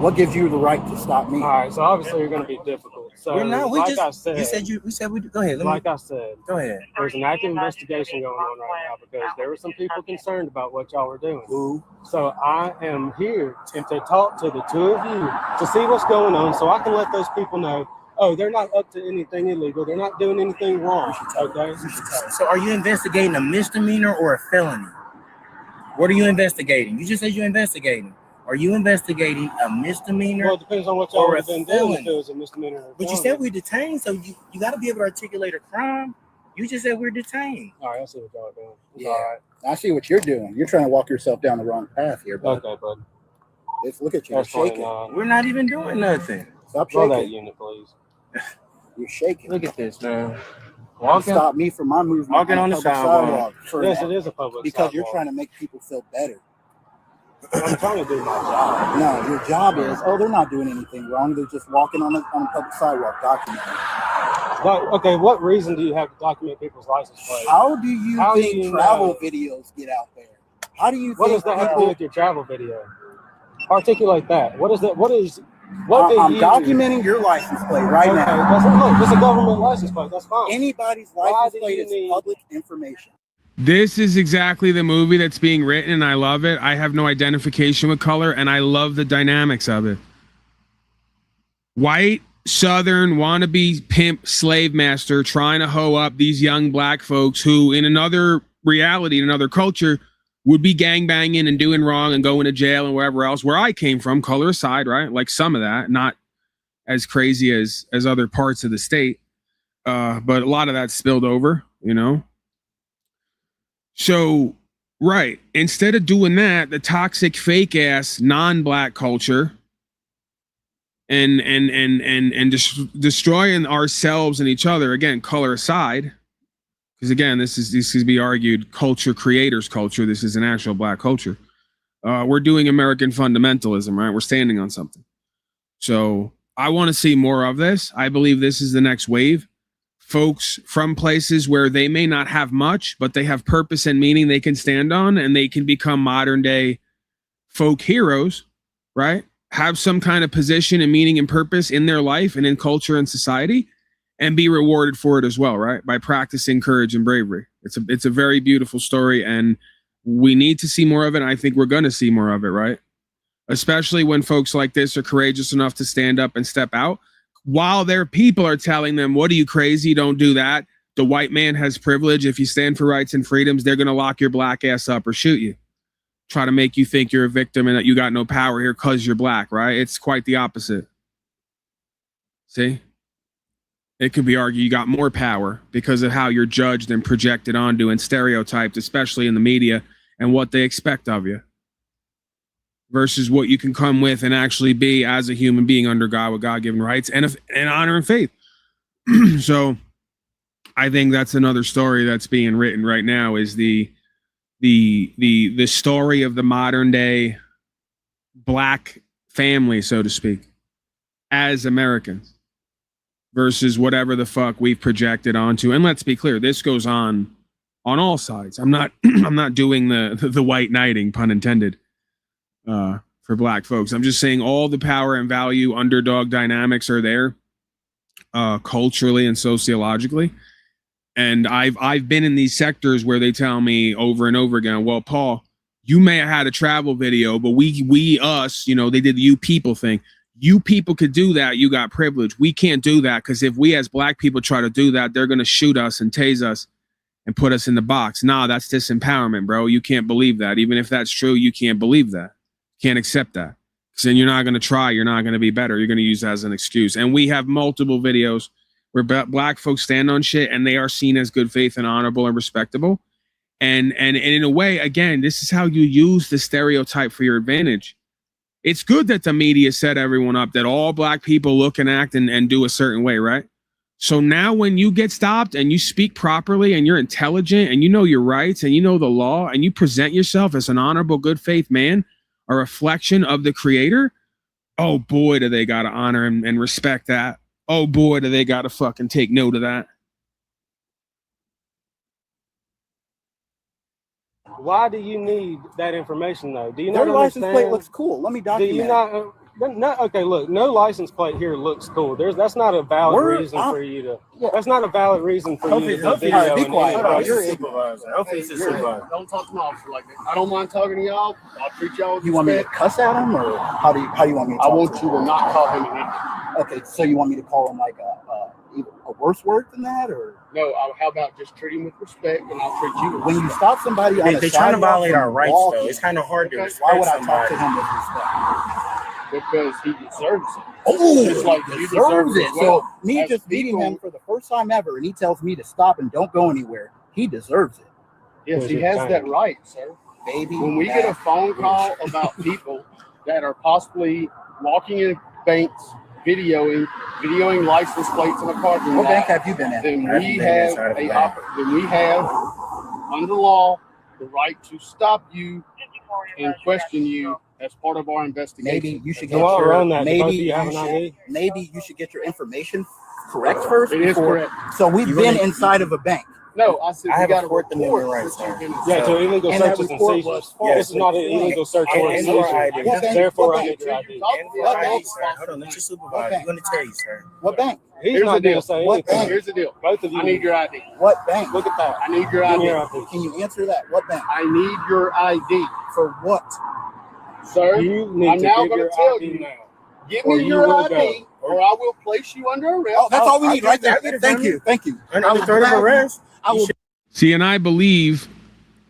What gives you the right to stop me? All right, so obviously you're going to be difficult. So We're not. I said, Go ahead. I said, Go ahead. There's an active investigation going on right now because there were some people concerned about what y'all were doing. Ooh. So I am here to talk to the two of you to see what's going on, so I can let those people know. Oh, they're not up to anything illegal. They're not doing anything wrong. Okay. So are you investigating a misdemeanor or a felony? What are you investigating? You just said you're investigating. Are you investigating a misdemeanor? Well, it depends on what y'all or have a been doing. felony? If it was a misdemeanor or But you said we're detained, so you got to be able to articulate a crime. You just said we're detained. All right, I see what y'all are doing. Yeah. All right. I see what you're doing. You're trying to walk yourself down the wrong path here, bud. Okay, bud. Let's look at you. That's You're shaking. We're not even doing nothing. Stop Roll shaking. that unit, please. You're shaking. Look at this, man. Walking. Stop me from my movement. Walking on the public sidewalk. for Yes, that. it is a public Because sidewalk. you're trying to make people feel better. I'm trying to do my job. No, your job is, they're not doing anything wrong. They're just walking on a public sidewalk documenting. But, okay, what reason do you have to document people's license plates? How do you think travel videos get out there? How do you What think does that have to do with your travel video? Articulate that. What is that? I'm documenting your license plate right now. Look, it's a government license plate. That's fine. Anybody's license plate is public information. This is exactly the movie that's being written, and I love it. I have no identification with color, and I love the dynamics of it. White, Southern, wannabe pimp, slave master trying to hoe up these young black folks who, in another reality, in another culture, would be gangbanging and doing wrong and going to jail and wherever else. Where I came from, color aside, right? Like some of that, not as crazy as other parts of the state, but a lot of that spilled over, you know? So, right, instead of doing that, the toxic, fake ass, non-black culture and destroying ourselves and each other, again, color aside, because again, this could be argued culture creators culture. This is an actual black culture. We're doing American fundamentalism, right? We're standing on something. So I want to see more of this. I believe this is the next wave. Folks from places where they may not have much, but they have purpose and meaning they can stand on, and they can become modern day folk heroes, right? Have some kind of position and meaning and purpose in their life and in culture and society, and be rewarded for it as well, right? By practicing courage and bravery. It's a very beautiful story, and we need to see more of it. I think we're going to see more of it, right? Especially when folks like this are courageous enough to stand up and step out, while their people are telling them, what are you, crazy? Don't do that. The white man has privilege. If you stand for rights and freedoms, they're going to lock your black ass up or shoot you. Try to make you think you're a victim and that you got no power here because you're black, right? It's quite the opposite. See? It could be argued you got more power because of how you're judged and projected onto and stereotyped, especially in the media, and what they expect of you, versus what you can come with and actually be as a human being under God with God-given rights and honor and faith. So I think that's another story that's being written right now, is the story of the modern day black family, so to speak, as Americans, versus whatever the fuck we've projected onto. And let's be clear, this goes on all sides. I'm not doing the white knighting, pun intended, for black folks. I'm just saying all the power and value underdog dynamics are there, culturally and sociologically. And I've been in these sectors where they tell me over and over again, well, Paul, you may have had a travel video, but us, you know, they did the you people thing. You people could do that. You got privilege. We can't do that, because if we as black people try to do that, they're going to shoot us and tase us and put us in the box. Nah, that's disempowerment, bro. You can't believe that. Even if that's true, you can't believe that. Can't accept that. Because then you're not going to try. You're not going to be better. You're going to use that as an excuse. And we have multiple videos where black folks stand on shit and they are seen as good faith and honorable and respectable. And in a way, again, this is how you use the stereotype for your advantage. It's good that the media set everyone up, that all black people look and act and do a certain way, right? So now when you get stopped and you speak properly and you're intelligent and you know your rights and you know the law and you present yourself as an honorable, good faith man, a reflection of the creator, oh boy, do they got to honor and respect that. Oh boy, do they got to fucking take note of that. Why do you need that information, though? Do you Their not license understand? plate looks cool. Let me document Do you it. not? Okay, look, no license plate here looks cool. That's not a valid reason for you to. That's not a valid reason for you to video. Be quiet. You're Don't talk to my officer like that. I don't mind talking to y'all. I'll treat y'all with You want me to respect. cuss at him, or how do you want me to I talk want to you him? to not call him an idiot. Okay, so you want me to call him like a worse word than that, or No, how about just treat him with respect, and I'll treat you with when you respect. stop somebody on They're the trying to sidewalk violate from our rights, walking, though. It's kind of hard to Okay. respect why would I talk to somebody. him with respect? Because he deserves it. Oh, Just like you deserve deserves it it. as well. So me As just meeting people- him for the first time ever, and he tells me to stop and don't go anywhere. He deserves it. Yes, he has that right, sir. Baby, When we get a phone call about people that are possibly walking in banks, videoing license plates in a parking What lot, bank have you been in? then we have under law the right to stop you and question you as part of our investigation. Maybe you should That's get all your we're on that. maybe Both of you have you an should, ID? maybe you should get your information correct first. It is before- correct. So we've You been wanna- inside of a bank. No, I said I we have got a to Fourth report Amendment right, that you've been Yeah, to illegal And that searches and report seizures. was false. This is not an illegal search or And seizure. your ID. What bank? Therefore, What I bank? need your ID. What bank? Hold on, let your supervisor. I'm going to tell you, sir. What bank? He's Here's not the going deal. to say What anything. bank? Here's the deal. Both of you. I need your ID. What bank? Look at that. I need your Give me ID. your ID. Can you answer that? What bank? I need your ID. For what? Sir, You need I'm to now give going your to tell ID you. now. Give Or me you your will ID, or I will place you under arrest. Oh, that's all we need right there. I'll get it Thank from you. Thank you. Under the threat of arrest. I will. See, and I believe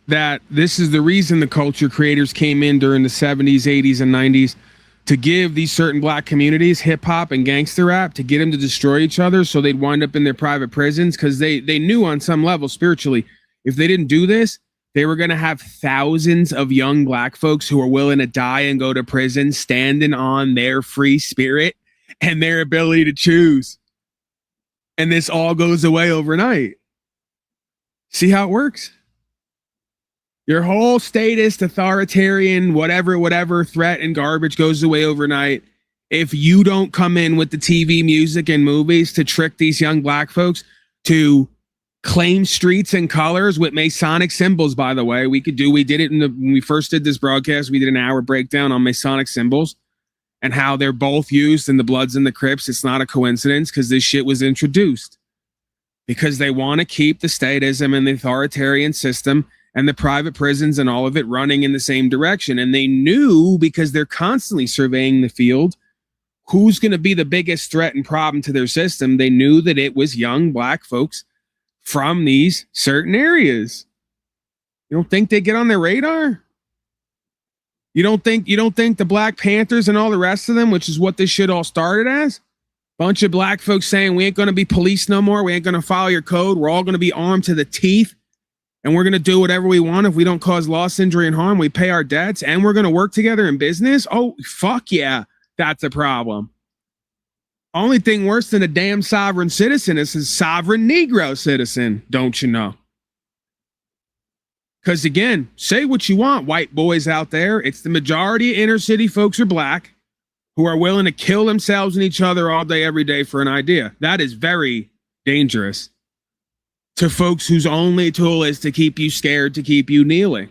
that this is the reason the culture creators came in during the 70s, 80s, and 90s to give these certain black communities hip hop and gangster rap, to get them to destroy each other so they'd wind up in their private prisons, because they knew on some level spiritually, if they didn't do this, they were going to have thousands of young black folks who are willing to die and go to prison, standing on their free spirit and their ability to choose. And this all goes away overnight. See how it works? Your whole statist, authoritarian, whatever threat and garbage goes away overnight if you don't come in with the TV, music, and movies to trick these young black folks to claim streets and colors with Masonic symbols. By the way, we did it when we first did this broadcast. We did an hour breakdown on Masonic symbols and how they're both used in the Bloods and the Crips. It's not a coincidence because this shit was introduced because they want to keep the statism and the authoritarian system and the private prisons and all of it running in the same direction. And they knew, because they're constantly surveying the field, who's going to be the biggest threat and problem to their system. They knew that it was young black folks from these certain areas. You don't think they get on their radar? You don't think the Black Panthers and all the rest of them, which is what this shit all started as? Bunch of black folks saying we ain't going to be police no more. We ain't going to follow your code. We're all going to be armed to the teeth. And we're going to do whatever we want if we don't cause loss, injury, and harm. We pay our debts and we're going to work together in business. Oh, fuck yeah. That's a problem. Only thing worse than a damn sovereign citizen is a sovereign Negro citizen, don't you know? Because again, say what you want, white boys out there. It's the majority of inner city folks are black who are willing to kill themselves and each other all day, every day for an idea. That is very dangerous to folks whose only tool is to keep you scared, to keep you kneeling.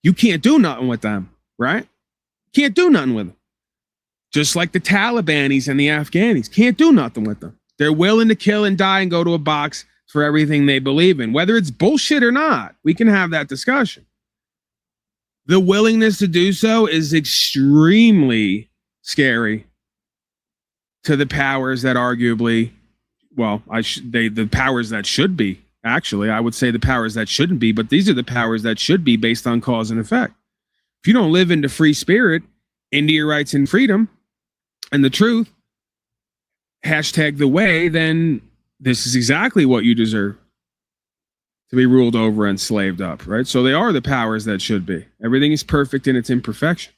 You can't do nothing with them, right? Can't do nothing with them. Just like the Talibanis and the Afghanis, can't do nothing with them. They're willing to kill and die and go to a box for everything they believe in, whether it's bullshit or not. We can have that discussion. The willingness to do so is extremely scary to the powers that arguably, well, the powers that should be. Actually, I would say the powers that shouldn't be, but these are the powers that should be based on cause and effect. If you don't live into free spirit, into your rights and freedom and the truth, hashtag the way, then this is exactly what you deserve, to be ruled over and slaved up, right? So they are the powers that should be. Everything is perfect in its imperfection.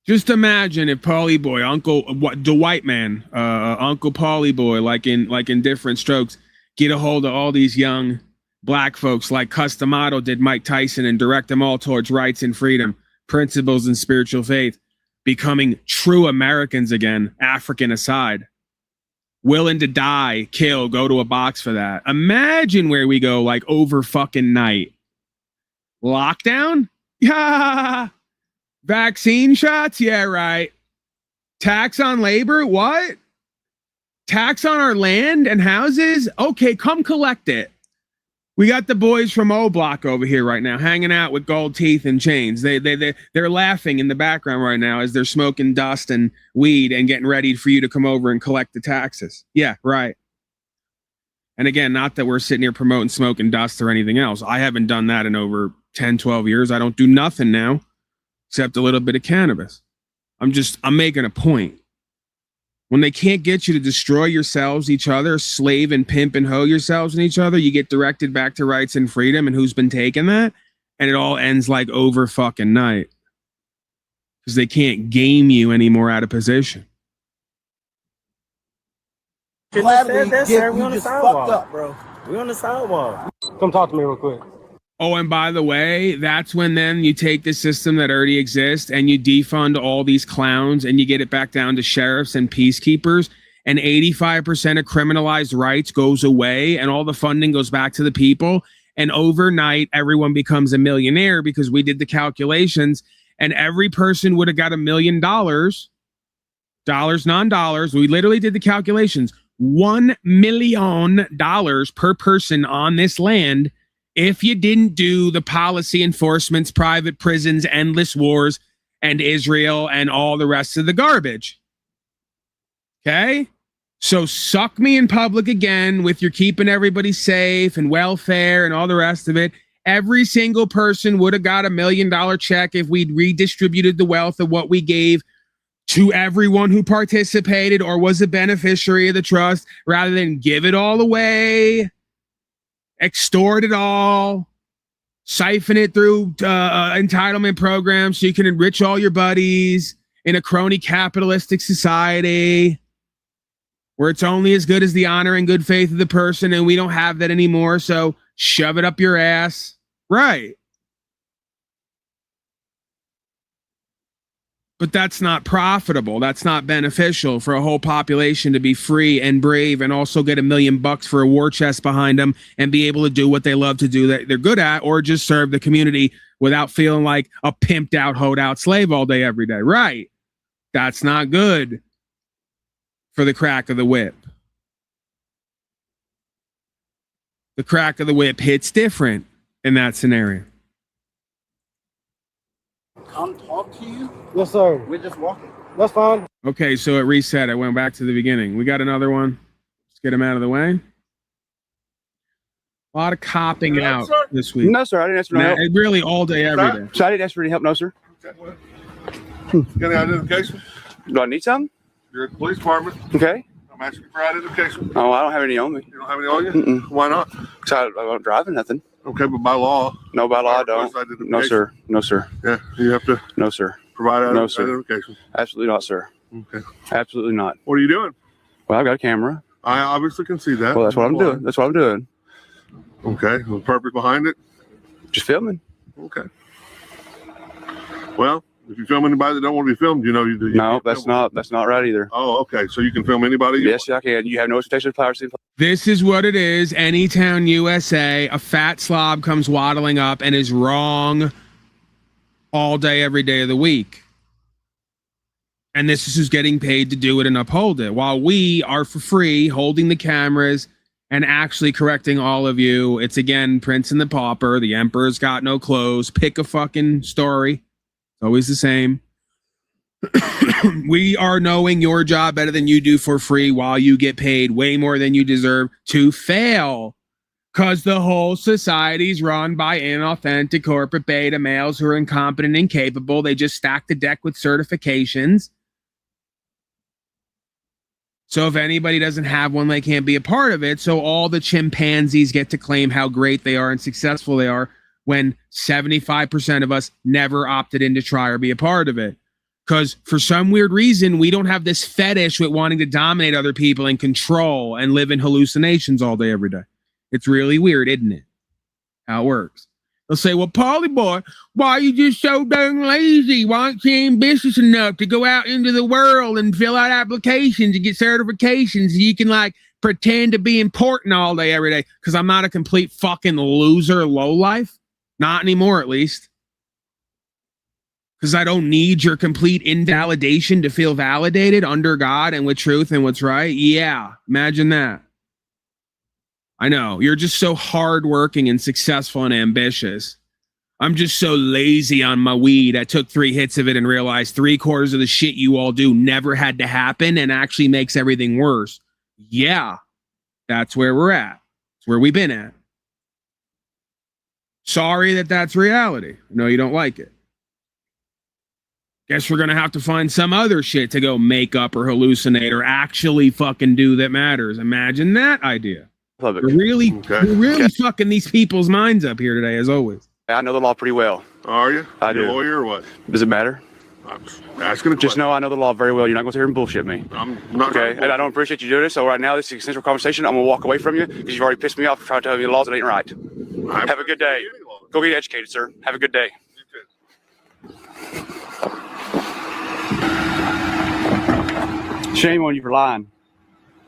Just imagine if Paulie Boy, the white man, Uncle Paulie Boy, like in Different Strokes, get a hold of all these young black folks like Customato did Mike Tyson and direct them all towards rights and freedom, principles and spiritual faith, becoming true Americans again, African aside, willing to die, kill, go to a box for that. Imagine where we go like over fucking night. Lockdown? Yeah. Vaccine shots? Yeah, right. Tax on labor? What? Tax on our land and houses? Okay, come collect it. We got the boys from O Block over here right now, hanging out with gold teeth and chains. They're laughing in the background right now as they're smoking dust and weed and getting ready for you to come over and collect the taxes. Yeah, right. And again, not that we're sitting here promoting smoking dust or anything else. I haven't done that in over 10, 12 years. I don't do nothing now except a little bit of cannabis. I'm making a point. When they can't get you to destroy yourselves, each other, slave and pimp and hoe yourselves and each other, you get directed back to rights and freedom, and who's been taking that? And it all ends like over fucking night. Because they can't game you anymore out of position. Gladly get you just fucked up, bro. We on the sidewalk. Come talk to me real quick. Oh, and by the way, that's when then you take the system that already exists and you defund all these clowns and you get it back down to sheriffs and peacekeepers, and 85% of criminalized rights goes away and all the funding goes back to the people. And overnight, everyone becomes a millionaire because we did the calculations and every person would have got $1 million, non-dollars. We literally did the calculations. $1 million per person on this land if you didn't do the policy enforcements, private prisons, endless wars, and Israel and all the rest of the garbage. Okay? So suck me in public again with your keeping everybody safe and welfare and all the rest of it. Every single person would have got $1 million check if we'd redistributed the wealth of what we gave to everyone who participated or was a beneficiary of the trust, rather than give it all away, extort it all, siphon it through entitlement programs so you can enrich all your buddies in a crony capitalistic society where it's only as good as the honor and good faith of the person, and we don't have that anymore, so shove it up your ass. Right. But that's not profitable. That's not beneficial for a whole population to be free and brave and also get $1 million for a war chest behind them and be able to do what they love to do that they're good at, or just serve the community without feeling like a pimped out, hoed out slave all day, every day. Right. That's not good for the crack of the whip. The crack of the whip hits different in that scenario. Come talk to you? Yes, sir. We're just walking. That's fine. Okay, so it reset. I went back to the beginning. We got another one. Let's get him out of the way. A lot of copping out this week. No, sir. I didn't ask for no help. Really all day, every day. So I didn't ask for any help, no, sir. Got any identification? Do I need something? You're at the police department. Okay. I'm asking for identification. Oh, I don't have any on me. You don't have any on you? Why not? Because I don't drive or nothing. Okay, but by law. No, by law I don't. No, sir. No, sir. Yeah, you have to. No, sir. Provide identification. identification. Absolutely not, sir. Okay. Absolutely not. What are you doing? Well, I've got a camera. I obviously can see that. Well, that's what I'm doing. That's what I'm doing. Okay. The purpose behind it? Just filming. Okay. Well, if you film anybody that don't want to be filmed, you know you do. No, that's not right either. Oh, okay. So you can film anybody? Yes, I can. You have no expectation of privacy. This is what it is. Anytown, USA, a fat slob comes waddling up and is wrong all day, every day of the week. And this is who's getting paid to do it and uphold it, while we are for free holding the cameras and actually correcting all of you. It's again, Prince and the Pauper, the Emperor's got no clothes. Pick a fucking story. It's always the same. We are knowing your job better than you do for free while you get paid way more than you deserve to fail. Because the whole society's run by inauthentic corporate beta males who are incompetent and incapable. They just stack the deck with certifications. So if anybody doesn't have one, they can't be a part of it. So all the chimpanzees get to claim how great they are and successful they are when 75% of us never opted in to try or be a part of it. Because for some weird reason, we don't have this fetish with wanting to dominate other people and control and live in hallucinations all day, every day. It's really weird, isn't it? How it works. They'll say, well, Paulie boy, why are you just so dang lazy? Why aren't you ambitious enough to go out into the world and fill out applications and get certifications so you can like pretend to be important all day, every day? Because I'm not a complete fucking loser lowlife. Not anymore, at least. Because I don't need your complete invalidation to feel validated under God and with truth and what's right. Yeah, imagine that. I know, you're just so hardworking and successful and ambitious. I'm just so lazy on my weed. I took 3 hits of it and realized 3/4 of the shit you all do never had to happen and actually makes everything worse. Yeah, that's where we're at. It's where we've been at. Sorry that that's reality. No, you don't like it. Guess we're going to have to find some other shit to go make up or hallucinate or actually fucking do that matters. Imagine that idea. We're really fucking these people's minds up here today, as always. I know the law pretty well. Are you? I do. You a lawyer or what? Does it matter? I'm asking a question. Just know I know the law very well. You're not going to sit here and bullshit me. I'm not. Okay, and I don't appreciate you doing this. So right now, this is a central conversation. I'm going to walk away from you because you've already pissed me off for trying to tell me the laws that ain't right. Have a good day. Go get educated, sir. Have a good day. Shame on you for lying.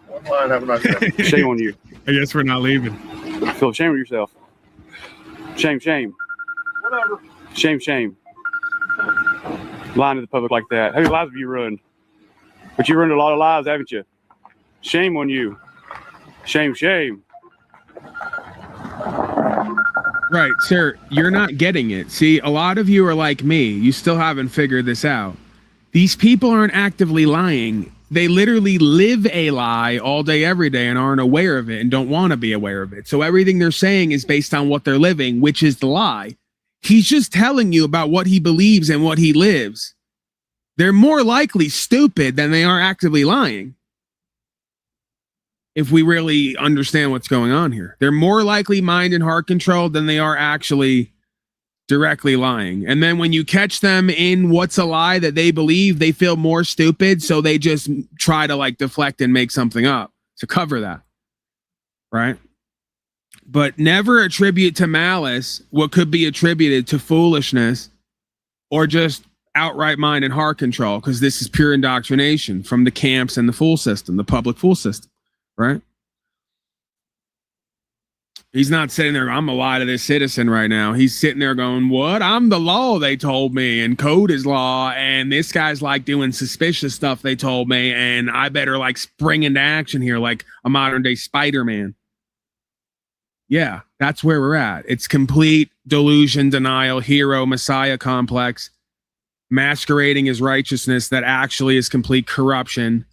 What line haven't I said? Shame on you. I guess we're not leaving. Feel shame of yourself. Shame, shame. Whatever. Shame, shame. Lying to the public like that. How many lives have you ruined? But you ruined a lot of lives, haven't you? Shame on you. Shame, shame. Right, sir, you're not getting it. See, a lot of you are like me. You still haven't figured this out. These people aren't actively lying. They literally live a lie all day, every day, and aren't aware of it and don't want to be aware of it. So everything they're saying is based on what they're living, which is the lie. He's just telling you about what he believes and what he lives. They're more likely stupid than they are actively lying. If we really understand what's going on here, they're more likely mind and heart controlled than they are actually directly lying. And then when you catch them in what's a lie that they believe, they feel more stupid. So they just try to like deflect and make something up to cover that. Right. But never attribute to malice what could be attributed to foolishness or just outright mind and heart control, because this is pure indoctrination from the camps and the fool system, the public fool system. Right. He's not sitting there, I'm gonna lie to this citizen right now. He's sitting there going, what? I'm the law, they told me, and code is law, and this guy's like doing suspicious stuff they told me, and I better like spring into action here like a modern day Spider-Man. Yeah, that's where we're at. It's complete delusion, denial, hero, messiah complex, masquerading as righteousness that actually is complete corruption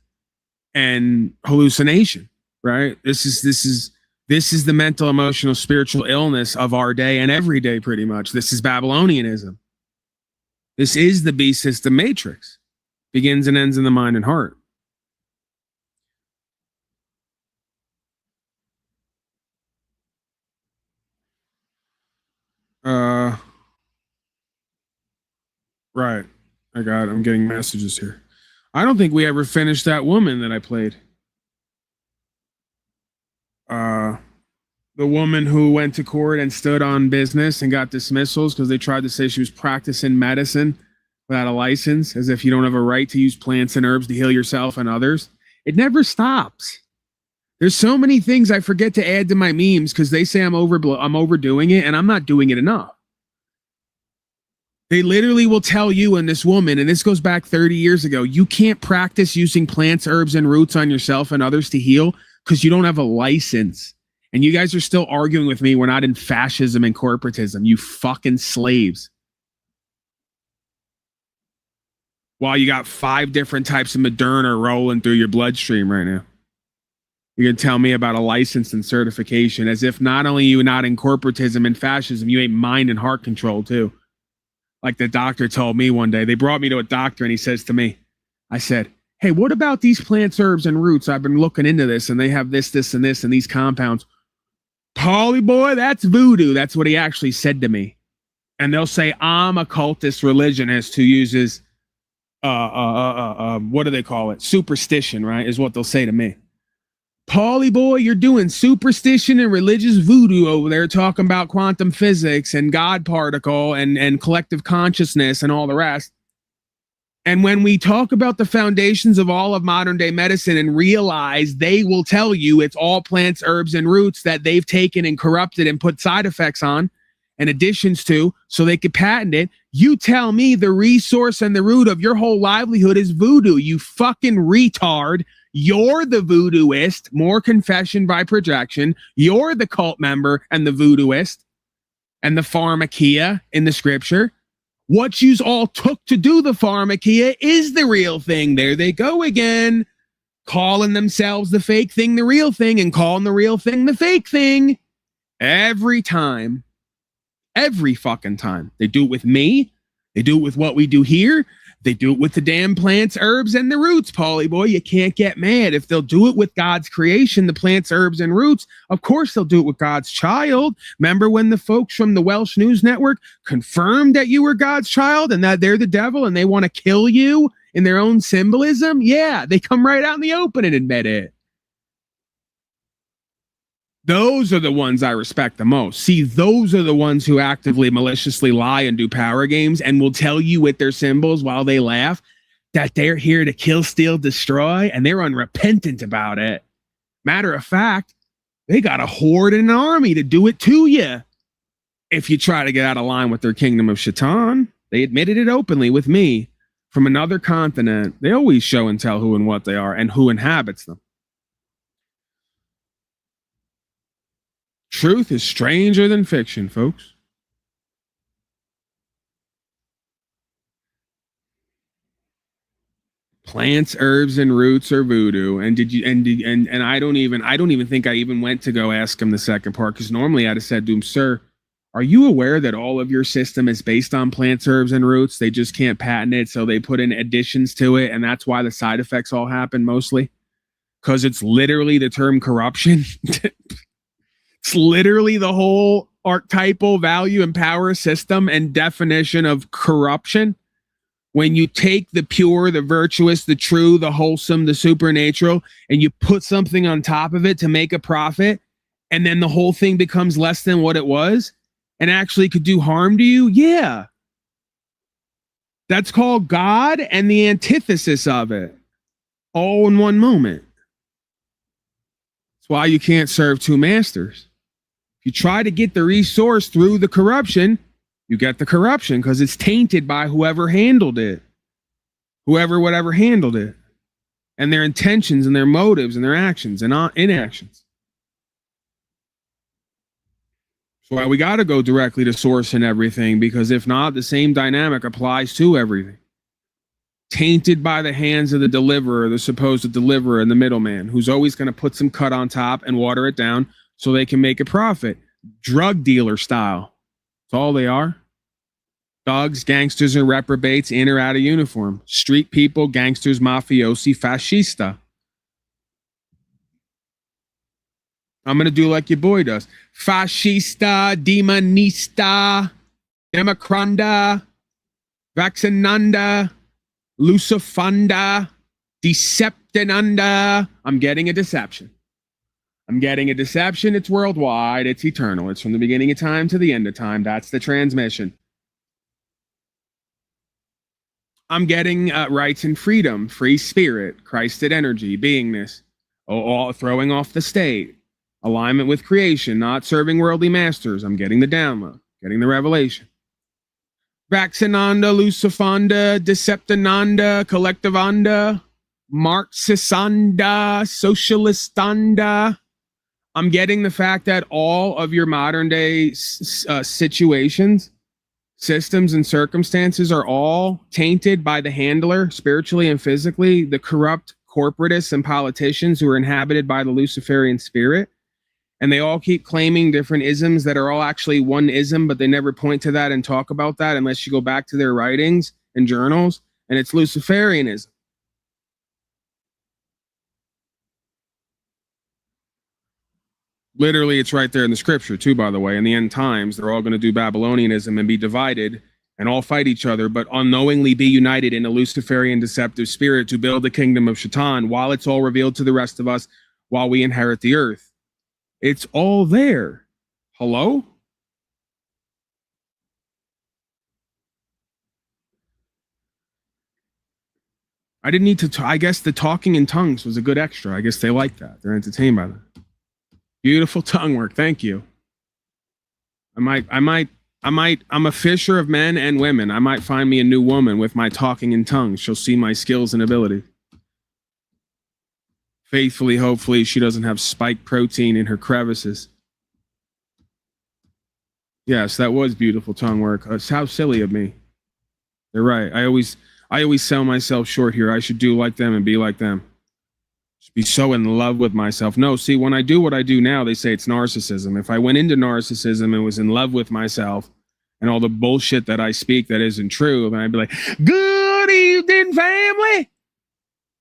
and hallucination, right? This is the mental, emotional, spiritual illness of our day and every day, pretty much. This is Babylonianism. This is the beast system matrix. Begins and ends in the mind and heart. Right. I'm getting messages here. I don't think we ever finished that woman that I played. The woman who went to court and stood on business and got dismissals because they tried to say she was practicing medicine without a license, as if you don't have a right to use plants and herbs to heal yourself and others. It never stops. There's so many things I forget to add to my memes because they say I'm overdoing it, and I'm not doing it enough. They literally will tell you, and this woman, and this goes back 30 years ago, you can't practice using plants, herbs, and roots on yourself and others to heal because you don't have a license. And you guys are still arguing with me we're not in fascism and corporatism, you fucking slaves. While you got 5 different types of Moderna rolling through your bloodstream right now. You're going to tell me about a license and certification as if not only you not in corporatism and fascism, you ain't mind and heart control too. Like the doctor told me one day. They brought me to a doctor and he says to me, I said, hey, what about these plants, herbs, and roots? I've been looking into this and they have this, this, and this, and these compounds. Polly boy, that's voodoo. That's what he actually said to me. And they'll say, I'm a cultist religionist who uses, what do they call it? Superstition, right? Is what they'll say to me. Polly boy, you're doing superstition and religious voodoo over there talking about quantum physics and God particle and collective consciousness and all the rest. And when we talk about the foundations of all of modern day medicine and realize they will tell you it's all plants, herbs, and roots that they've taken and corrupted and put side effects on and additions to so they could patent it, you tell me the resource and the root of your whole livelihood is voodoo, you fucking retard. You're the voodooist, more confession by projection. You're the cult member and the voodooist and the pharmakia in the scripture. What yous all took to do the pharmakia is the real thing. There they go again, calling themselves the fake thing the real thing and calling the real thing the fake thing. Every time. Every fucking time. They do it with me. They do it with what we do here. They do it with the damn plants, herbs, and the roots, Polly boy. You can't get mad. If they'll do it with God's creation, the plants, herbs, and roots, of course they'll do it with God's child. Remember when the folks from the Welsh News Network confirmed that you were God's child and that they're the devil and they want to kill you in their own symbolism? Yeah, they come right out in the open and admit it. Those are the ones I respect the most. See, those are the ones who actively, maliciously lie and do power games and will tell you with their symbols while they laugh that they're here to kill, steal, destroy, and they're unrepentant about it. Matter of fact, they got a horde and an army to do it to you. If you try to get out of line with their kingdom of Shaitan, they admitted it openly with me from another continent. They always show and tell who and what they are and who inhabits them. Truth is stranger than fiction, folks. Plants, herbs, and roots are voodoo. And I don't even think I even went to go ask him the second part, because normally I'd have said to him, sir, are you aware that all of your system is based on plants, herbs, and roots? They just can't patent it, so they put in additions to it, and that's why the side effects all happen mostly. Because it's literally the term corruption. It's literally the whole archetypal value and power system and definition of corruption. When you take the pure, the virtuous, the true, the wholesome, the supernatural, and you put something on top of it to make a profit, and then the whole thing becomes less than what it was and actually could do harm to you, yeah. That's called God and the antithesis of it, all in one moment. That's why you can't serve two masters. If you try to get the resource through the corruption, you get the corruption because it's tainted by whoever handled it. Whatever handled it. And their intentions and their motives and their actions and inactions. That's why we got to go directly to source and everything, because if not, the same dynamic applies to everything. Tainted by the hands of the deliverer, the supposed deliverer and the middleman, who's always going to put some cut on top and water it down so they can make a profit. Drug dealer style. That's all they are. Thugs, gangsters, and reprobates in or out of uniform. Street people, gangsters, mafiosi, fascista. I'm going to do like your boy does. Fascista, demonista, democranda, vaccinanda, lucifunda, deceptinunda. I'm getting a deception. It's worldwide. It's eternal. It's from the beginning of time to the end of time. That's the transmission. I'm getting rights and freedom, free spirit, Christed energy, beingness, all throwing off the state, alignment with creation, not serving worldly masters. I'm getting the download, getting the revelation. Vaccinanda, Lucifanda, Deceptinanda, Collectivanda, Marxisanda, Socialistanda. I'm getting the fact that all of your modern day situations, systems, and circumstances are all tainted by the handler, spiritually and physically, the corrupt corporatists and politicians who are inhabited by the Luciferian spirit. And they all keep claiming different isms that are all actually one ism, but they never point to that and talk about that unless you go back to their writings and journals, and it's Luciferianism. Literally, it's right there in the scripture, too, by the way. In the end times, they're all going to do Babylonianism and be divided and all fight each other, but unknowingly be united in a Luciferian deceptive spirit to build the kingdom of Shaitan while it's all revealed to the rest of us while we inherit the earth. It's all there. Hello? I didn't need to, I guess the talking in tongues was a good extra. I guess they like that. They're entertained by that. Beautiful tongue work. Thank you. I'm a fisher of men and women. I might find me a new woman with my talking in tongues. She'll see my skills and ability. Faithfully, hopefully, she doesn't have spike protein in her crevices. Yes, that was beautiful tongue work. How silly of me. They're right. I always sell myself short here. I should do like them and be like them. Just be so in love with myself. No, see, when I do what I do now, they say it's narcissism. If I went into narcissism and was in love with myself and all the bullshit that I speak that isn't true, then I'd be like, good evening, family.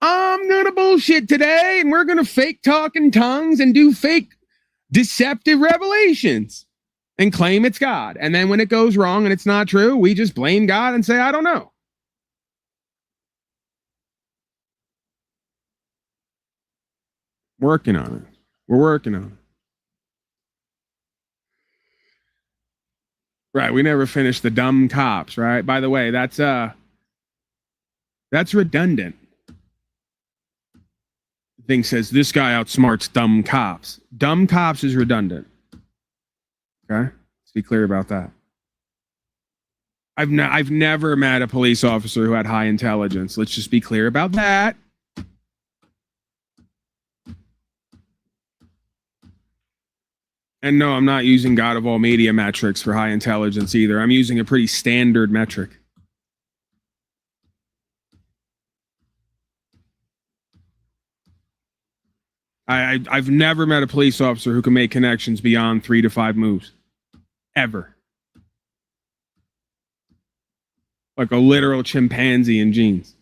I'm gonna bullshit today, and we're gonna fake talk in tongues and do fake deceptive revelations and claim it's God. And then when it goes wrong and it's not true, we just blame God and say, I don't know. Working on it. We're working on it. Right, we never finished the dumb cops, right? By the way, that's redundant. The thing says this guy outsmarts dumb cops. Dumb cops is redundant. Okay? Let's be clear about that. I've never met a police officer who had high intelligence. Let's just be clear about that. And no, I'm not using God of all media metrics for high intelligence either. I'm using a pretty standard metric. I've never met a police officer who can make connections beyond 3 to 5 moves. Ever. Like a literal chimpanzee in jeans.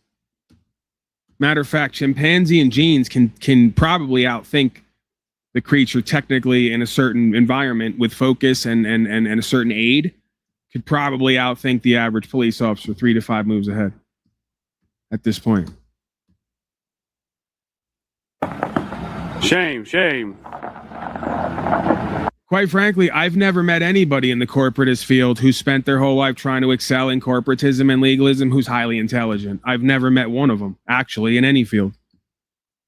Matter of fact, chimpanzee in jeans can probably outthink the creature technically in a certain environment with focus and a certain aid, could probably outthink the average police officer 3 to 5 moves ahead at this point. Shame, shame. Quite frankly, I've never met anybody in the corporatist field who spent their whole life trying to excel in corporatism and legalism who's highly intelligent. I've never met one of them, actually, in any field.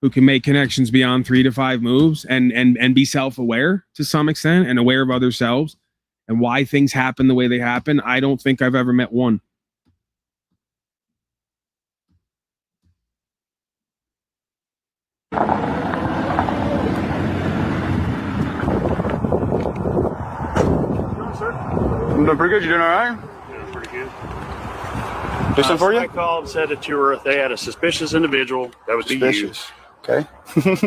who can make connections beyond 3 to 5 moves and be self-aware to some extent and aware of other selves and why things happen the way they happen. I don't think I've ever met one. I'm doing pretty good. You doing all right? Doing pretty good. Do something for you? I called and said that they had a suspicious individual. That was Suspicious. Okay.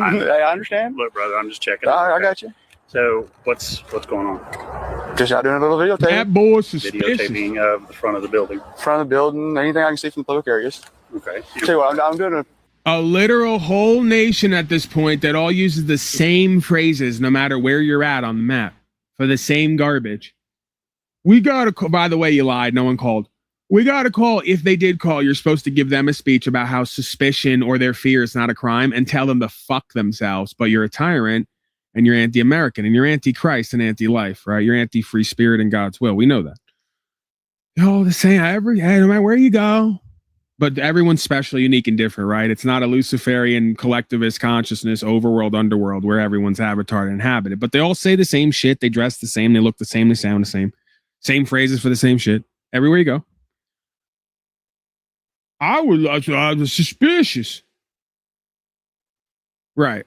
I understand. Look, brother, I'm just checking. I got you. So what's going on? Just out doing a little videotape. That boy's suspicious. Videotaping of the front of the building. Front of the building. Anything I can see from the public areas. Okay. Tell you what, I'm doing a literal whole nation at this point that all uses the same phrases no matter where you're at on the map for the same garbage. We got to call. By the way, you lied. No one called. We got to call. If they did call, you're supposed to give them a speech about how suspicion or their fear is not a crime and tell them to fuck themselves. But you're a tyrant and you're anti-American and you're anti-Christ and anti-life, right? You're anti-free spirit and God's will. We know that. Oh, the same. No matter where you go. But everyone's special, unique, and different, right? It's not a Luciferian collectivist consciousness, overworld, underworld, where everyone's avatar and inhabited. But they all say the same shit. They dress the same. They look the same. They sound the same. Same phrases for the same shit. Everywhere you go. I was suspicious. Right.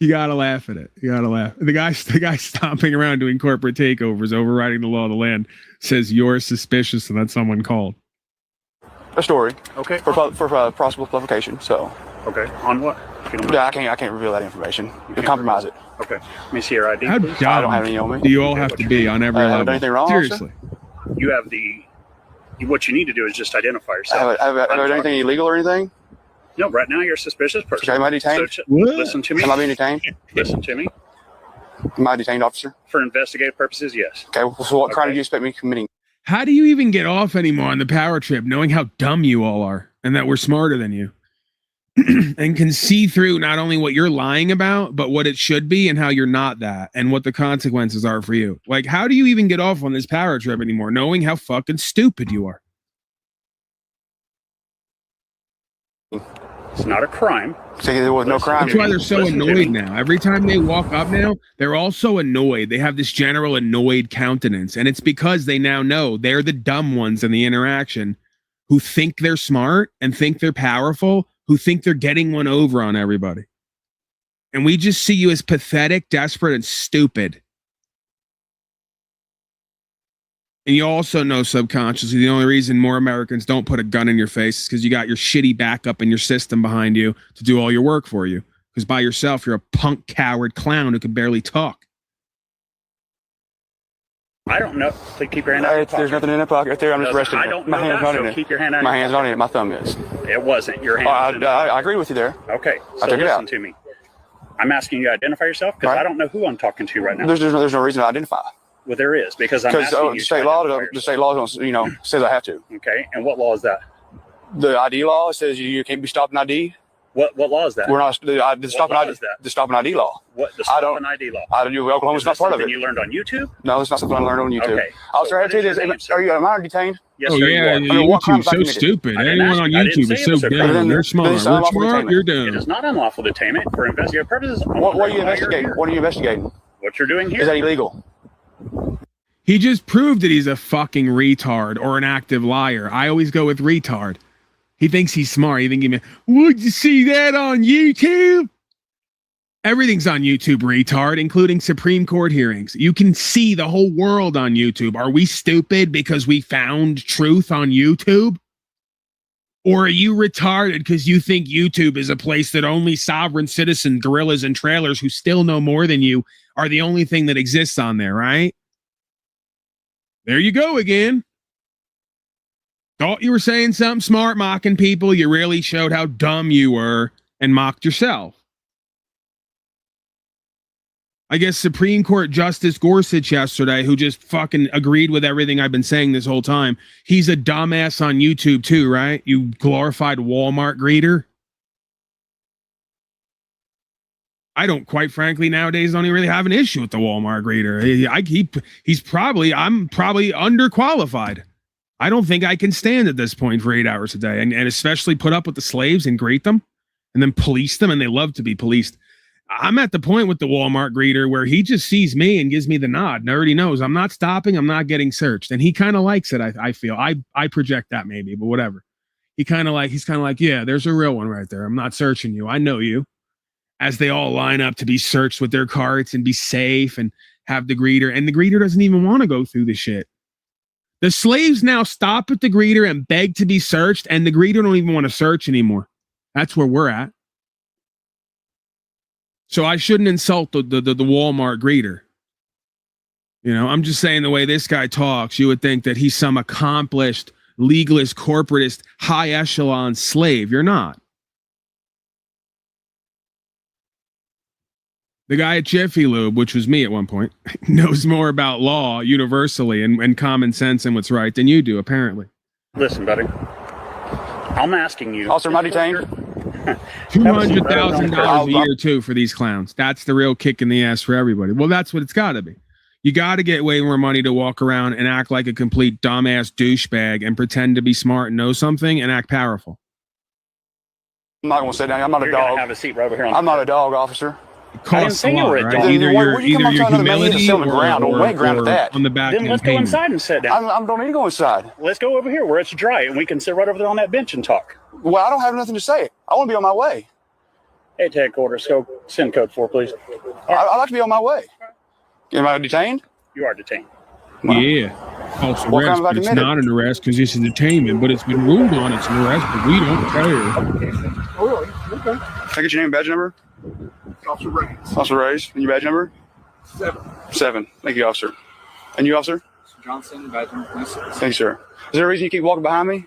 You gotta laugh at it. You gotta laugh. The guy stomping around doing corporate takeovers, overriding the law of the land, says you're suspicious and that someone called. a story. Okay. For possible publication. So. Okay. On what? I can't reveal that information. You compromise it. Okay. Let me see your ID. How please. dumb I don't have any on me. do you all have to be on every level? Have I done anything wrong, Seriously. officer? You have what you need to do is just identify yourself. Have I done anything illegal or anything? No, right now you're a suspicious person. Okay, am I detained? So, listen to me. Am I being detained? Listen to me. Am I a detained, officer? For investigative purposes, yes. Okay, so what crime do you expect me committing? How do you even get off anymore on the power trip, knowing how dumb you all are and that we're smarter than you? And can see through not only what you're lying about, but what it should be and how you're not that and what the consequences are for you. Like, how do you even get off on this power trip anymore, knowing how fucking stupid you are? It's not a crime. So there was no crime. That's why they're so annoyed now. Every time they walk up now, they're all so annoyed. They have this general annoyed countenance. And it's because they now know they're the dumb ones in the interaction who think they're smart and think they're powerful, who think they're getting one over on everybody. And we just see you as pathetic, desperate, and stupid. And you also know subconsciously the only reason more Americans don't put a gun in your face is because you got your shitty backup and your system behind you to do all your work for you. Because by yourself, you're a punk, coward clown who can barely talk. I don't know. Please keep your hand out of your There's nothing in the pocket right there. I'm just resting. I don't My know hand's that, not in so it. keep your hand out of My your hand's not in it. My thumb is. It wasn't. Your hand. I agree with you there. Okay. So I took it listen out. to me. I'm asking you to identify yourself because I don't know who I'm talking to right now. There's no reason to identify. Well, there is because I'm asking you the state law, don't, says I have to. Okay, and what law is that? The ID law says you can't be stopped in ID. What law is that? We're not the stop and ID. Is that? The stop and ID law. What the stop and ID law? Oklahoma's not part of it. You learned on YouTube? No, it's not something I learned on YouTube. Okay. Officer, I tell you this: am I detained? Yes, oh sir, yeah, YouTube's so stupid. Anyone on YouTube is so dumb. They're smart. We're smart. You're dumb. It is not unlawful detainment for investigative purposes. What are you investigating? What are you investigating? What you're doing here is that illegal? He just proved that he's a fucking retard or an active liar. I always go with retard. He thinks he's smart. You think he would you see that on YouTube? Everything's on YouTube, retard, including Supreme Court hearings. You can see the whole world on YouTube. Are we stupid because we found truth on YouTube? Or are you retarded because you think YouTube is a place that only sovereign citizen gorillas and trailers who still know more than you are the only thing that exists on there, right? There you go again. Thought you were saying something smart, mocking people. You really showed how dumb you were and mocked yourself. I guess Supreme Court Justice Gorsuch yesterday, who just fucking agreed with everything I've been saying this whole time. He's a dumbass on YouTube too, right? You glorified Walmart greeter. I don't, quite frankly, nowadays don't even really have an issue with the Walmart greeter. I'm probably underqualified. I don't think I can stand at this point for 8 hours a day, and especially put up with the slaves and greet them and then police them, and they love to be policed. I'm at the point with the Walmart greeter where he just sees me and gives me the nod and already knows I'm not stopping, I'm not getting searched, and he kind of likes it. I feel I project that maybe, but whatever. He's kind of like, yeah, there's a real one right there. I'm not searching you. I know you. As they all line up to be searched with their carts and be safe and have the greeter, and the greeter doesn't even want to go through the shit. The slaves now stop at the greeter and beg to be searched, and the greeter don't even want to search anymore. That's where we're at. So I shouldn't insult the Walmart greeter. You know, I'm just saying the way this guy talks, you would think that he's some accomplished, legalist, corporatist, high echelon slave. You're not. The guy at Jiffy Lube, which was me at one point, knows more about law universally and common sense and what's right than you do, apparently. Listen, buddy. I'm asking you. Officer, am I detained? $200,000 a year, too, for these clowns. That's the real kick in the ass for everybody. Well, that's what it's got to be. You got to get way more money to walk around and act like a complete dumbass douchebag and pretend to be smart and know something and act powerful. I'm not going to sit down. I'm not a dog. Have a seat right over here. I'm not a dog, officer. It costs a lot, right? Then Either where you come your on another man, you just humility sit on the ground, on wet ground at that. On the back Then let's go inside and sit down. I don't need to go inside. Let's go over here where it's dry and we can sit right over there on that bench and talk. Well, I don't have nothing to say. I want to be on my way. Hey, to headquarters, go send code 4, please. I'd like to be on my way. Am I detained? You are detained. Yeah. False arrest, but it's not an arrest because it's a detainment, but it's been ruled on it's an arrest, but we don't care. Oh, really? Okay. Can I get your name and badge number? Officer Ray. Officer Ray's. And your badge number? 7. Thank you, officer. And you, officer? Johnson, badge number 26. Thank you, sir. Is there a reason you keep walking behind me?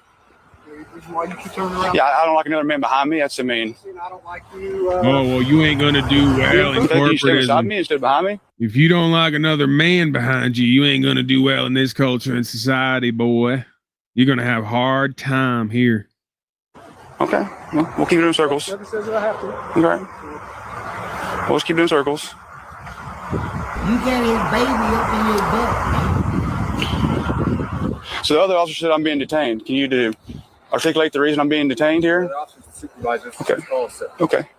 Why you keep turning around? Yeah, I don't like another man behind me. That's mean. I don't like you. Oh, well, you ain't going to do well in You stay beside me corporatism. instead of behind me? If you don't like another man behind you, you ain't going to do well in this culture and society, boy. You're going to have a hard time here. Okay. Well, we'll keep doing circles. Never says that I have to. Okay. We'll just keep doing circles. You got his baby up in your butt. So the other officer said I'm being detained. Can you articulate the reason I'm being detained here? The officer's the supervisor. Okay. Okay.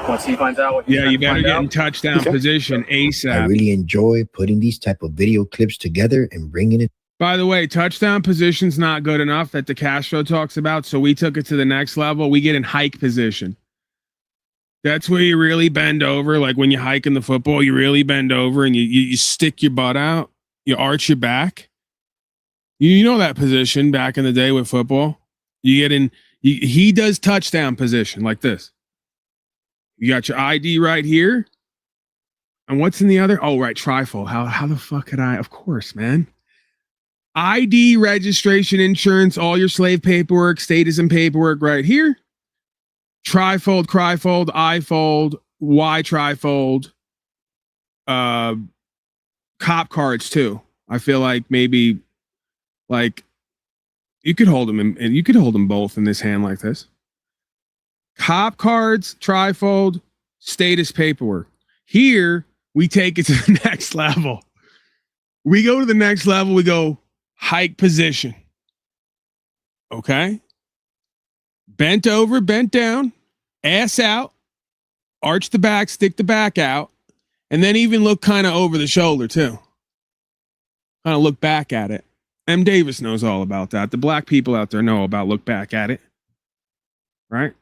Once he finds out what Yeah, you better get in touchdown position ASAP. I really enjoy putting these type of video clips together and bringing it. By the way, touchdown position's not good enough that the Castro talks about, so we took it to the next level. We get in hike position. That's where you really bend over. Like when you hike in the football, you really bend over and you stick your butt out. You arch your back. You know that position back in the day with football. You get in. He does touchdown position like this. You got your ID right here. And what's in the other? Oh, right, trifold. How the fuck could I? Of course, man. ID, registration, insurance, all your slave paperwork, status and paperwork right here. Trifold, crifold, I-fold, Y-trifold, cop cards too. I feel like maybe like you could hold them and you could hold them both in this hand like this. Cop cards, trifold, status paperwork. Here we take it to the next level. We go to the next level. We go hike position. Okay. Bent over, bent down, ass out, arch the back, stick the back out, and then even look kind of over the shoulder too. Kind of look back at it. M. Davis knows all about that. The black people out there know about look back at it. Right?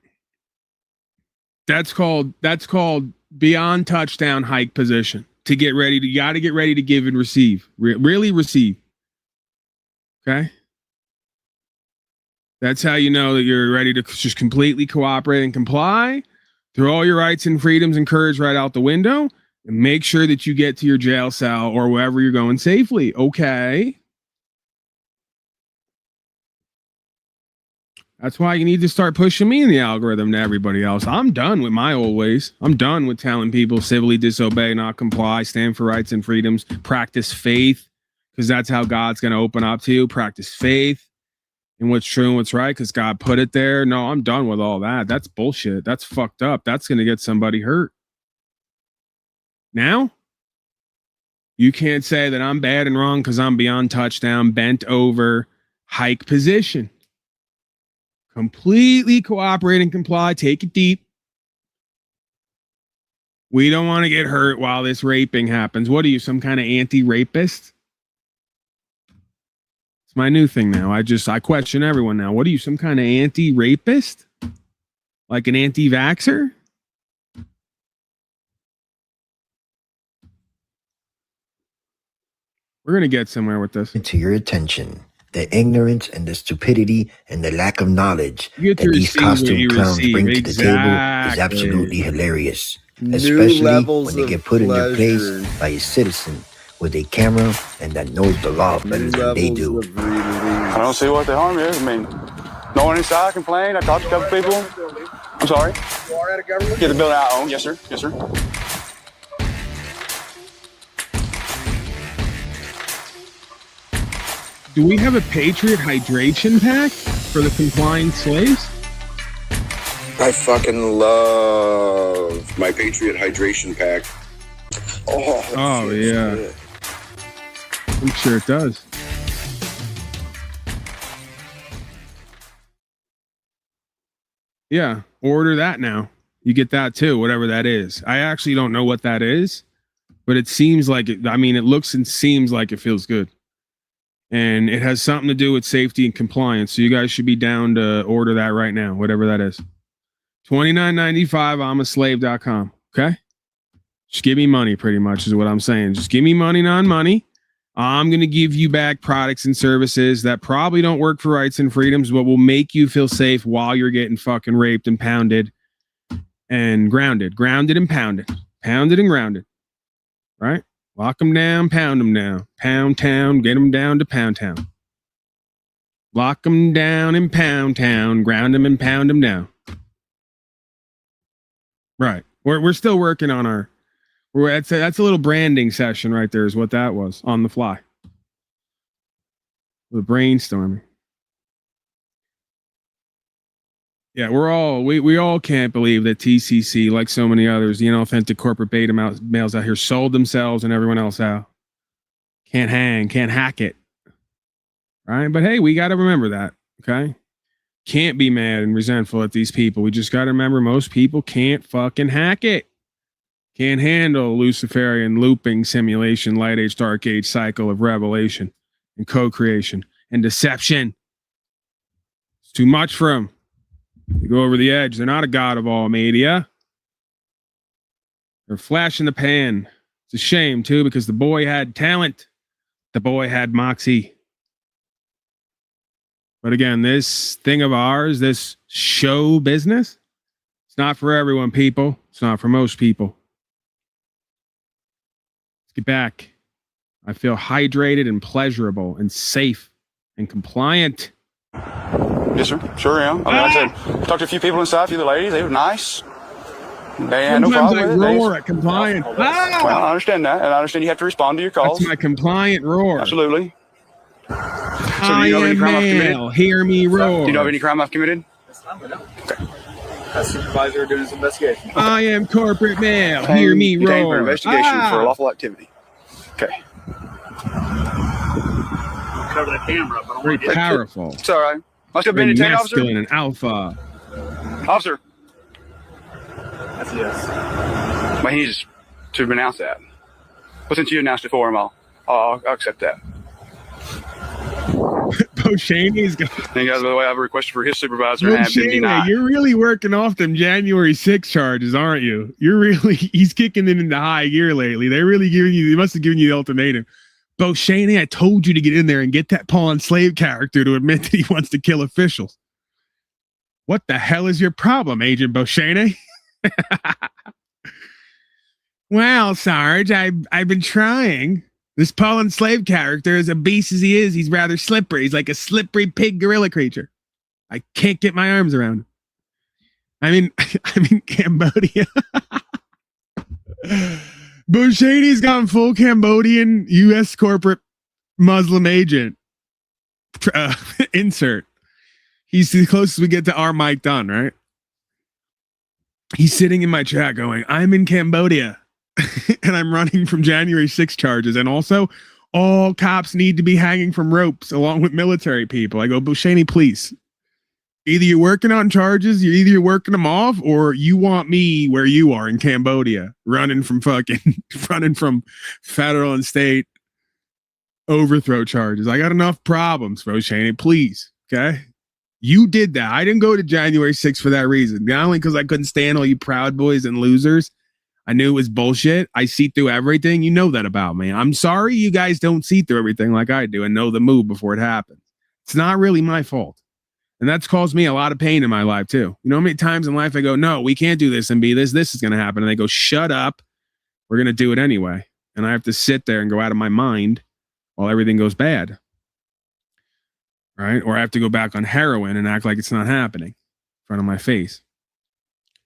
That's called beyond touchdown hike position. To get ready to, you got to get ready to give and receive. Really receive. Okay? That's how you know that you're ready to just completely cooperate and comply. Throw all your rights and freedoms and courage right out the window and make sure that you get to your jail cell or wherever you're going safely. Okay? That's why you need to start pushing me in the algorithm to everybody else. I'm done with my old ways. I'm done with telling people civilly disobey, not comply, stand for rights and freedoms, practice faith, because that's how God's going to open up to you. Practice faith in what's true and what's right, because God put it there. No, I'm done with all that. That's bullshit. That's fucked up. That's going to get somebody hurt. Now, You can't say that I'm bad and wrong because I'm beyond touchdown, bent over, hike position. Completely cooperate and comply. Take it deep. We don't want to get hurt while this raping happens. What are you, some kind of anti-rapist? It's my new thing now. I question everyone now. What are you, some kind of anti-rapist? Like an anti-vaxxer? We're going to get somewhere with this. To your attention, the ignorance and the stupidity and the lack of knowledge that these costume clowns bring to the table is absolutely hilarious. Especially when they get put in their place by a citizen with a camera and that knows the law better than they do. I don't see what the harm is. I mean, no one inside complained. I talked to a couple people. I'm sorry. You are at a government? Yeah, the building I own. Yes, sir. Yes, sir. Do we have a Patriot hydration pack for the complying slaves? I fucking love my Patriot hydration pack. Oh yeah. Shit. I'm sure it does. Yeah, order that now. You get that too, whatever that is. I actually don't know what that is, but it seems like it. I mean, it looks and seems like it feels good. And it has something to do with safety and compliance. So you guys should be down to order that right now, whatever that is. $29.95, I'mAslave.com. Okay? Just give me money, pretty much, is what I'm saying. Just give me money, non-money. I'm going to give you back products and services that probably don't work for rights and freedoms, but will make you feel safe while you're getting fucking raped and pounded and grounded. Grounded and pounded. Pounded and grounded. Right? Lock them down, pound them down. Pound town, get them down to pound town. Lock them down in pound town, ground them and pound them down. Right. We're still working on our... That's a little branding session right there is what that was, on the fly. The brainstorming. Yeah, we all can't believe that TCC, like so many others, the inauthentic corporate beta males out here, sold themselves and everyone else out. Can't hang, can't hack it. Right? But hey, we got to remember that, okay? Can't be mad and resentful at these people. We just got to remember most people can't fucking hack it. Can't handle Luciferian looping simulation, light age, dark age cycle of revelation and co-creation and deception. It's too much for them. They go over the edge. They're not a god of all media. They're a flash in the pan. It's a shame, too, because the boy had talent. The boy had moxie. But again, this thing of ours, this show business, it's not for everyone, people. It's not for most people. Let's get back. I feel hydrated and pleasurable and safe and compliant. Yes, sir. Sure am. I mean, like I said, talked to a few people inside, a few of the ladies. They were nice. They had no problem with it. Sometimes I roar at compliant. Well, I understand that, and I understand you have to respond to your calls. That's my compliant roar. Absolutely. So I am male. Hear me roar. Do you know of any crime I've committed? Okay. As supervisor doing his investigation. I am corporate male. Hear me roar. For investigation for lawful activity. Okay. Cover the camera, but very powerful. It's all right. Must have been detained, officer. Masculine and alpha. Officer. That's a yes. But he needs to announce that. But since you announced it for him, I'll accept that. Bo Shaney's got. And guys, by the way, I have a request for his supervisor and have been denied. You're really working off them January 6 charges, aren't you? He's kicking it into high gear lately. They must have given you the ultimatum. Bo Shaney, I told you to get in there and get that Paul and Slave character to admit that he wants to kill officials. What the hell is your problem, Agent Bo Shaney? Well, Sarge, I've been trying. This Paul and Slave character, as a beast as he is, he's rather slippery. He's like a slippery pig gorilla creature. I can't get my arms around him. I'm in Cambodia. Bushaney's gone full Cambodian U.S. corporate Muslim agent. Insert. He's the closest we get to our mic done, right? He's sitting in my chat going, I'm in Cambodia. and I'm running from January 6 charges. And also, all cops need to be hanging from ropes along with military people. I go, Bushaney, please. Either you're working on charges, you're working them off, or you want me where you are in Cambodia, running from federal and state overthrow charges. I got enough problems, Bushaney, please. Okay. You did that. I didn't go to January 6th for that reason. Not only because I couldn't stand all you proud boys and losers. I knew it was bullshit. I see through everything. You know that about me. I'm sorry you guys don't see through everything like I do and know the move before it happens. It's not really my fault. And that's caused me a lot of pain in my life too. You know how many times in life I go, no, we can't do this and be this. This is going to happen. And they go, shut up. We're going to do it anyway. And I have to sit there and go out of my mind while everything goes bad. Right? Or I have to go back on heroin and act like it's not happening in front of my face.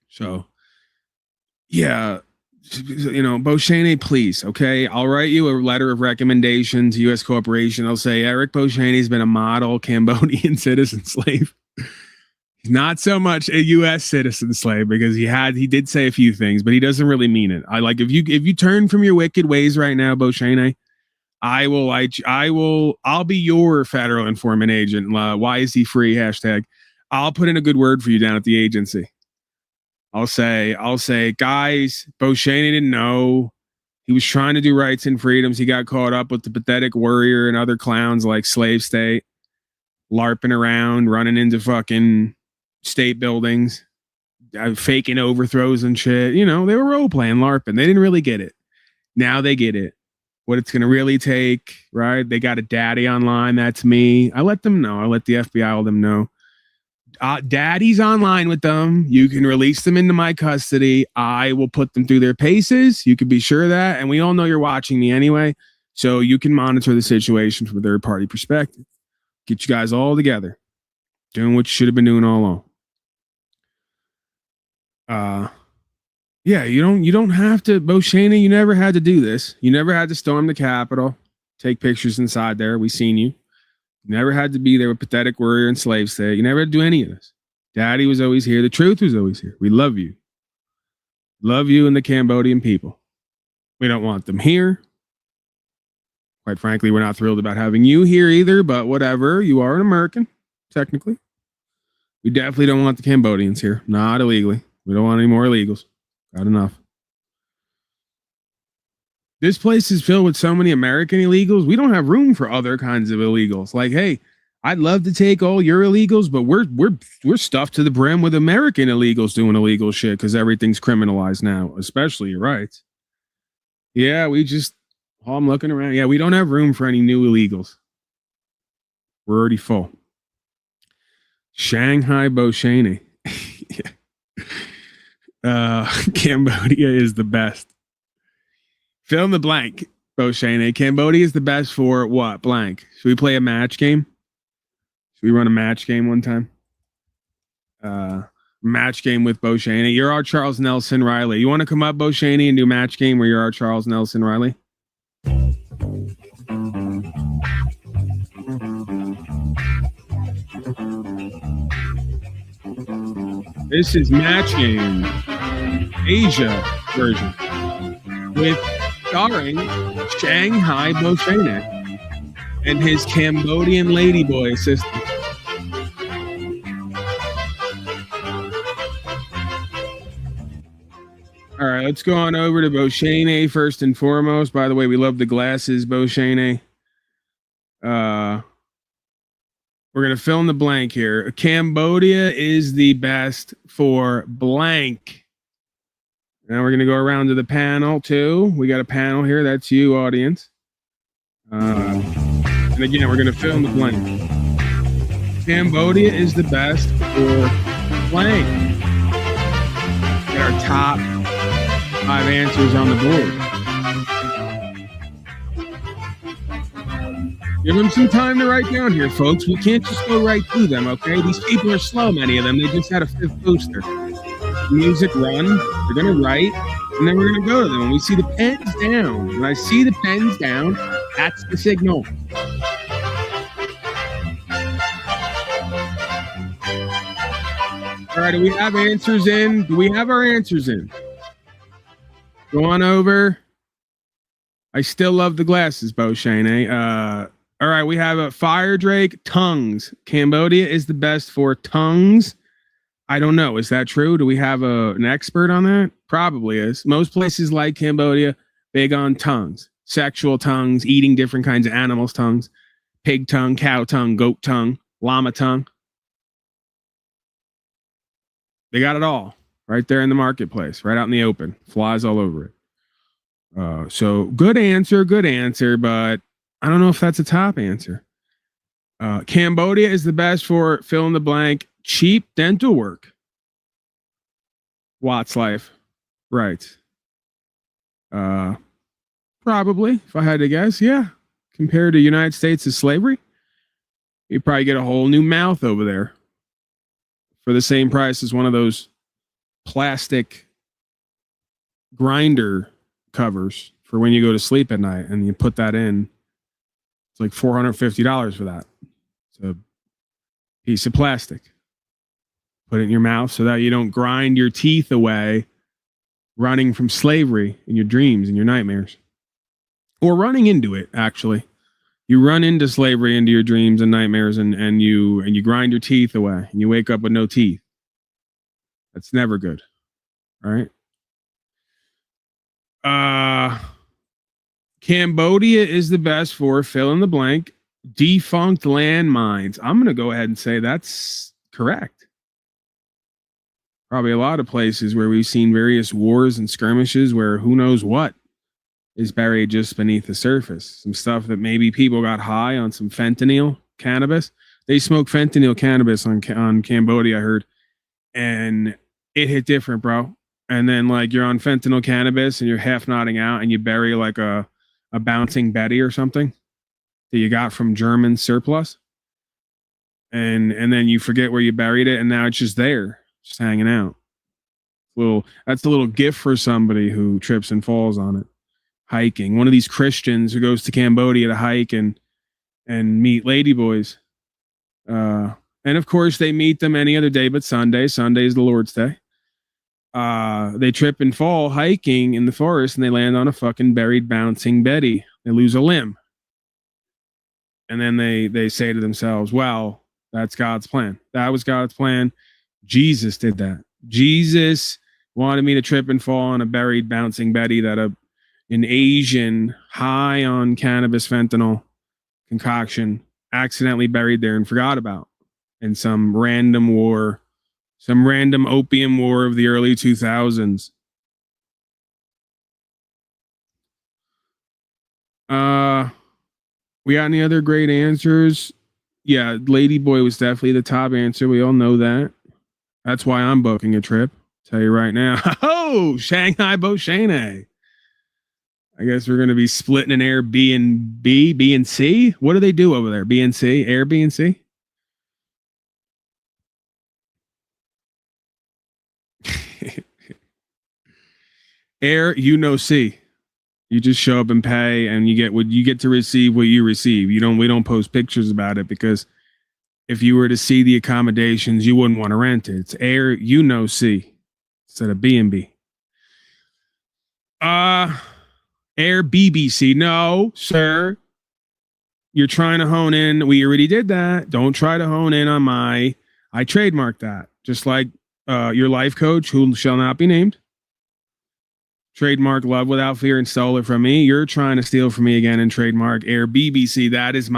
So, yeah, you know, Bushaney, please, okay? I'll write you a letter of recommendation to U.S. Corporation. I'll say Eric Bushaney's been a model Cambodian citizen slave. Not so much a U.S. citizen slave because he did say a few things, but he doesn't really mean it. I like if you turn from your wicked ways right now, Bushaney, I'll be your federal informant agent. Why is he free? #. I'll put in a good word for you down at the agency. I'll say, guys, Bushaney didn't know. He was trying to do rights and freedoms. He got caught up with the pathetic warrior and other clowns like Slave State, LARPing around, running into fucking state buildings, faking overthrows and shit. You know, they were role playing, LARPing. They didn't really get it. Now they get it. What it's going to really take, right? They got a daddy online. That's me. I let them know. I let the FBI let them know. Daddy's online with them. You can release them into my custody. I will put them through their paces. You can be sure of that. And we all know you're watching me anyway. So you can monitor the situation from a third party perspective. Get you guys all together. Doing what you should have been doing all along. Yeah, you don't have to, Bushaney, you never had to do this. You never had to storm the Capitol, take pictures inside there. We seen you. You never had to be there with pathetic warrior and slave state. You never had to do any of this. Daddy was always here. The truth was always here. We love you. Love you and the Cambodian people. We don't want them here. Quite frankly, we're not thrilled about having you here either, but whatever. You are an American, technically. We definitely don't want the Cambodians here. Not illegally. We don't want any more illegals. Got enough. This place is filled with so many American illegals. We don't have room for other kinds of illegals. Like, hey, I'd love to take all your illegals, but we're stuffed to the brim with American illegals doing illegal shit because everything's criminalized now, especially your rights. Yeah, I'm looking around. Yeah, we don't have room for any new illegals. We're already full. Shanghai Bushaney. Cambodia is the best. Fill in the blank, Bushaney. Cambodia is the best for what? Blank. Should we play a match game? Should we run a match game one time? Match game with Bushaney. You're our Charles Nelson Riley. You want to come up, Bushaney, and do a match game where you're our Charles Nelson Riley? This is match game Asia version with starring Shanghai Bushaney and his Cambodian ladyboy assistant. All right, let's go on over to Bushaney first and foremost. By the way, we love the glasses, Bushaney. We're going to fill in the blank here. Cambodia is the best for blank. Now we're going to go around to the panel too. We got a panel here. That's you, audience. And again, we're going to fill in the blank. Cambodia is the best for blank. Get our top 5 answers on the board. Give them some time to write down here, folks. We can't just go right through them, okay? These people are slow, many of them. They just had a 5th booster. Music run. They're going to write, and then we're going to go to them. When we see the pens down, when I see the pens down, that's the signal. All right, do we have answers in? Do we have our answers in? Go on over. I still love the glasses, Bo Shane. All right, we have a Fire Drake tongues. Cambodia is the best for tongues. I don't know. Is that true? Do we have an expert on that? Probably is. Most places like Cambodia, big on tongues, sexual tongues, eating different kinds of animals' tongues, pig tongue, cow tongue, goat tongue, llama tongue. They got it all right there in the marketplace, right out in the open. Flies all over it. So good answer, but I don't know if that's a top answer. Cambodia is the best for fill in the blank cheap dental work. Watt's life. Right. Probably, if I had to guess, yeah. Compared to United States as slavery, you probably get a whole new mouth over there for the same price as one of those plastic grinder covers for when you go to sleep at night, and you put that in. It's like $450 for that. It's a piece of plastic. Put it in your mouth so that you don't grind your teeth away running from slavery in your dreams and your nightmares. Or running into it, actually. You run into slavery into your dreams and nightmares, and you grind your teeth away, and you wake up with no teeth. That's never good. All right. Cambodia is the best for fill in the blank defunct landmines. I'm going to go ahead and say that's correct. Probably a lot of places where we've seen various wars and skirmishes where who knows what is buried just beneath the surface. Some stuff that maybe people got high on some fentanyl cannabis. They smoke fentanyl cannabis on Cambodia, I heard, and it hit different, bro. And then like you're on fentanyl cannabis and you're half nodding out and you bury like a bouncing Betty or something that you got from German surplus. And then you forget where you buried it, and now it's just there, just hanging out. That's a little gift for somebody who trips and falls on it. Hiking. One of these Christians who goes to Cambodia to hike and meet ladyboys. And of course they meet them any other day but Sunday. Sunday is the Lord's Day. They trip and fall hiking in the forest, and they land on a fucking buried bouncing Betty. They lose a limb. And then they say to themselves, well, that's God's plan. That was God's plan. Jesus did that. Jesus wanted me to trip and fall on a buried bouncing Betty that an Asian high on cannabis fentanyl concoction accidentally buried there and forgot about in some random war, some random opium war of the early 2000s. We got any other great answers? Yeah, Ladyboy was definitely the top answer. We all know that. That's why I'm booking a trip. Tell you right now. Oh, Shanghai Boshane. I guess we're going to be splitting an Airbnb, B and C. What do they do over there? B and C, Airbnb. Air, C. You just show up and pay, and you get to receive what you receive. We don't post pictures about it, because if you were to see the accommodations, you wouldn't want to rent it. It's Air C instead of B&B. Air BBC. No, sir. You're trying to hone in. We already did that. Don't try to hone in on I trademarked that. Just like your life coach, who shall not be named, trademark Love Without Fear and stole it from me. You're trying to steal from me again and trademark Air BBC. That is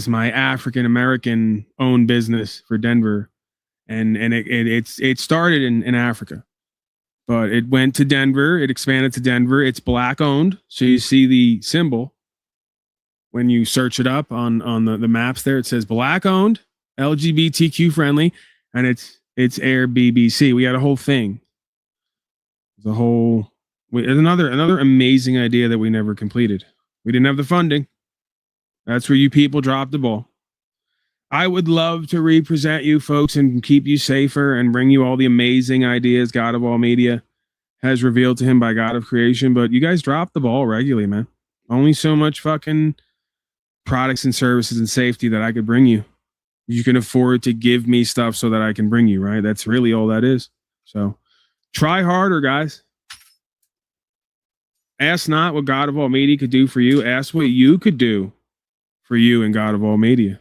my African American owned business for Denver, and it started in Africa, but it went to Denver. It expanded to Denver. It's black owned, so you see the symbol when you search it up on the maps. There it says black owned, LGBTQ friendly, and it's Air BBC. We had a whole thing. There's another amazing idea that we never completed. We didn't have the funding. That's where you people dropped the ball. I would love to represent you folks and keep you safer and bring you all the amazing ideas God of all media has revealed to him by God of creation, but you guys drop the ball regularly, man. Only so much fucking products and services and safety that I could bring you. You can afford to give me stuff so that I can bring you, right? That's really all that is. So try harder, guys. Ask not what God of all media could do for you. Ask what you could do for you and God of all media.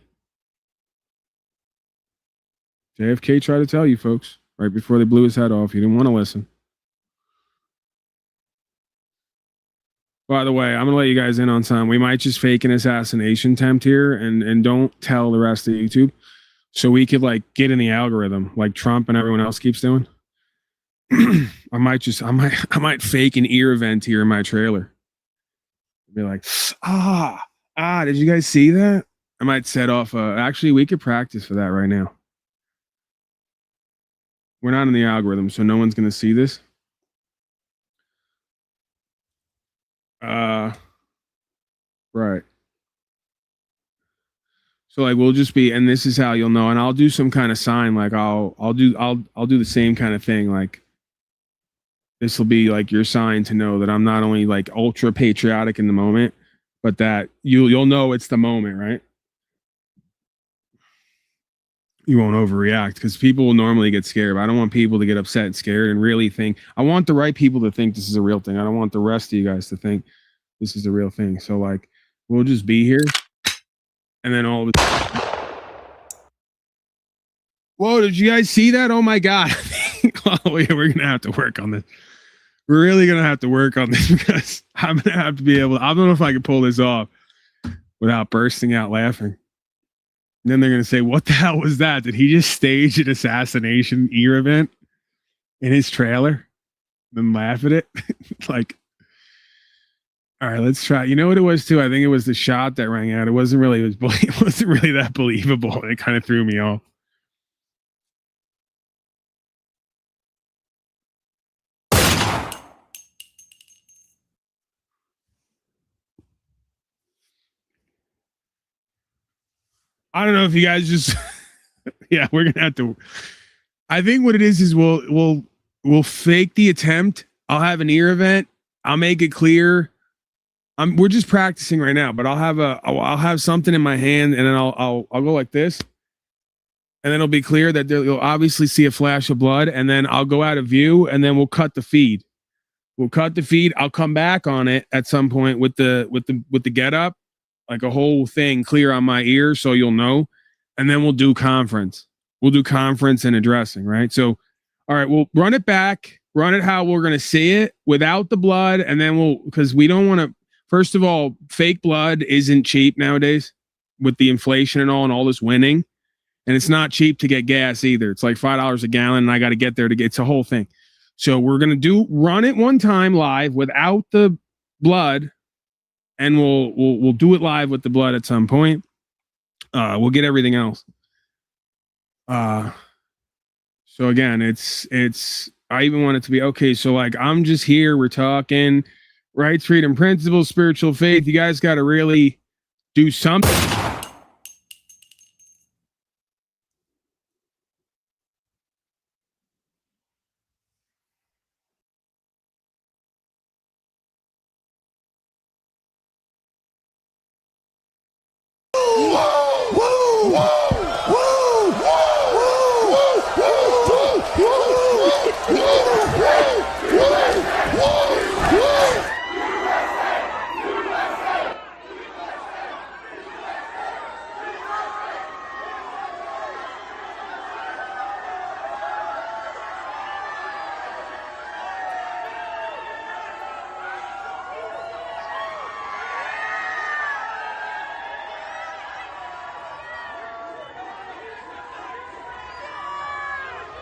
JFK tried to tell you folks right before they blew his head off. You didn't want to listen. By the way, I'm going to let you guys in on something. We might just fake an assassination attempt here and don't tell the rest of YouTube. So we could like get in the algorithm like Trump and everyone else keeps doing. I might fake an ear event here in my trailer. Be like, did you guys see that? I might set off actually we could practice for that right now. We're not in the algorithm, so no one's going to see this. Right. So like we'll just be, and this is how you'll know, and I'll do some kind of sign, like I'll do the same kind of thing, like this will be like your sign to know that I'm not only like ultra patriotic in the moment, but that you'll know it's the moment, right? You won't overreact because people will normally get scared. But I don't want people to get upset and scared and really think. I want the right people to think this is a real thing. I don't want the rest of you guys to think this is a real thing. So like we'll just be here, and then all of a sudden, whoa! Did you guys see that? Oh my god! Oh yeah, we're gonna have to work on this. We're really gonna have to work on this because I'm gonna have to be able to, I don't know if I can pull this off without bursting out laughing. And then they're gonna say, what the hell was that? Did he just stage an assassination ear event in his trailer? Then laugh at it? Like, all right, let's try. You know what it was too? I think it was the shot that rang out. It wasn't really that believable. It kind of threw me off. I don't know if you guys just yeah, we're gonna have to. I think what it is we'll fake the attempt. I'll have an ear event. I'll make it clear. We're just practicing right now, but I'll have something in my hand, and then I'll go like this, and then it'll be clear that you'll obviously see a flash of blood, and then I'll go out of view, and then we'll cut the feed. I'll come back on it at some point with the get up. Like a whole thing clear on my ear so you'll know. And then we'll do conference. We'll do conference and addressing, right? So, all right, we'll run it back, run it how we're going to see it without the blood. And then because we don't want to, first of all, fake blood isn't cheap nowadays with the inflation and all this winning. And it's not cheap to get gas either. It's like $5 a gallon and I got to get there it's a whole thing. So we're going to run it one time live without the blood. And we'll do it live with the blood at some point. We'll get everything else. So again, it's I even want it to be okay. So like I'm just here. We're talking rights, freedom, principles, spiritual faith. You guys got to really do something.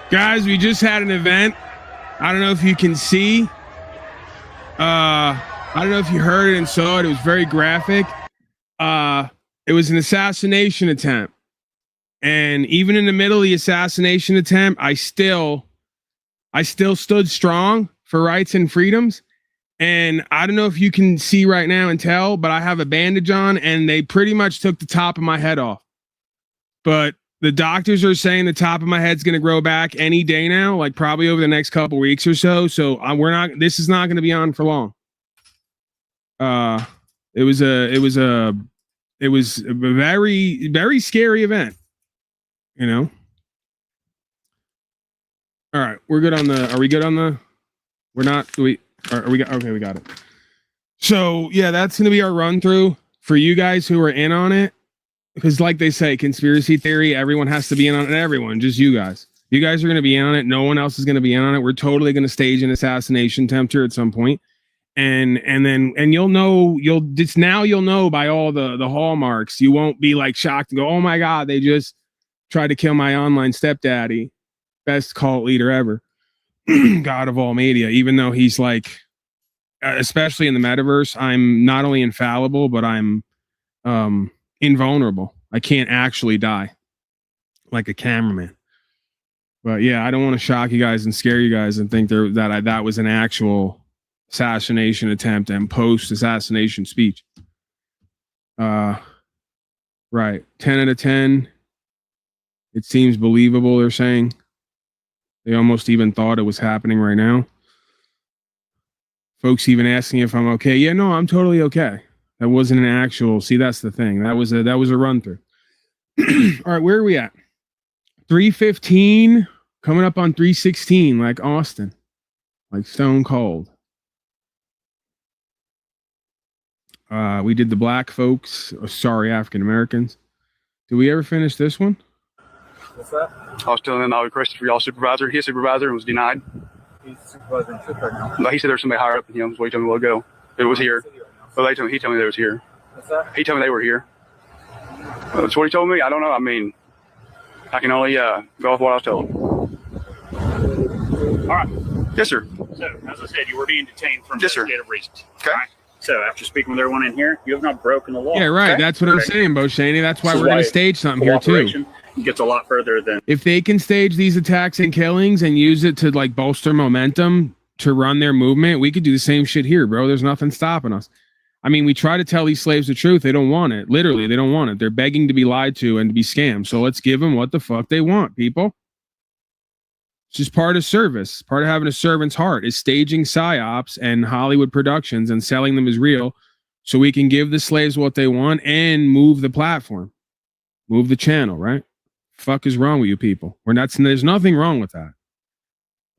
Guys, we just had an event. I don't know if you can see. I don't know if you heard it and saw it. It was very graphic. It was an assassination attempt. And even in the middle of the assassination attempt, I still stood strong for rights and freedoms. And I don't know if you can see right now and tell, but I have a bandage on and they pretty much took the top of my head off. But the doctors are saying the top of my head's going to grow back any day now, like probably over the next couple weeks or so. So this is not going to be on for long. It was a very, very scary event, you know? All right. We're good on are we good on we're not, are we got, okay, we got it. So yeah, that's going to be our run through for you guys who are in on it. Because like they say, conspiracy theory, everyone has to be in on it. Everyone, just you guys. You guys are going to be in on it. No one else is going to be in on it. We're totally going to stage an assassination attempt here at some point. And you'll know, you'll know by all the hallmarks. You won't be like shocked and go, oh my God, they just tried to kill my online stepdaddy. Best cult leader ever. God of all media, even though he's like, especially in the metaverse, I'm not only infallible, but I'm invulnerable. I can't actually die like a cameraman. But yeah, I don't want to shock you guys and scare you guys and think that was an actual assassination attempt and post-assassination speech. Right. 10 out of 10. It seems believable, they're saying. They almost even thought it was happening right now. Folks even asking if I'm okay. Yeah, no, I'm totally okay. That wasn't an actual. See, that's the thing. That was a run through. All right, where are we at? 3:15, coming up on 3:16, like Austin, like Stone Cold. We did the black folks. Oh, sorry, African Americans. Did we ever finish this one? What's that? I was telling him I requested for y'all supervisor. His supervisor was denied. He's supervising ship right now. But he said there was somebody higher up. You know, was what he told me a while ago. It was here. Well, he told me they was here. What's that? He told me they were here. That's what he told me. I don't know. I mean, I can only go off what I was told. All right. Yes, sir. So, as I said, you were being detained for Yes, sir. investigative reasons. Okay. All right? So, after speaking with everyone in here, you have not broken the law. Yeah, right. Okay? That's what I'm saying, Bo Shaney. That's why This is we're going why to stage something here too. cooperation gets a lot further than. If they can stage these attacks and killings and use it to like bolster momentum to run their movement, we could do the same shit here, bro. There's nothing stopping us. I mean, we try to tell these slaves the truth. They don't want it. Literally, they don't want it. They're begging to be lied to and to be scammed. So let's give them what the fuck they want, people. It's just part of service. Part of having a servant's heart is staging psyops and Hollywood productions and selling them as real so we can give the slaves what they want and move the platform. Move the channel, right? Fuck is wrong with you people? There's nothing wrong with that.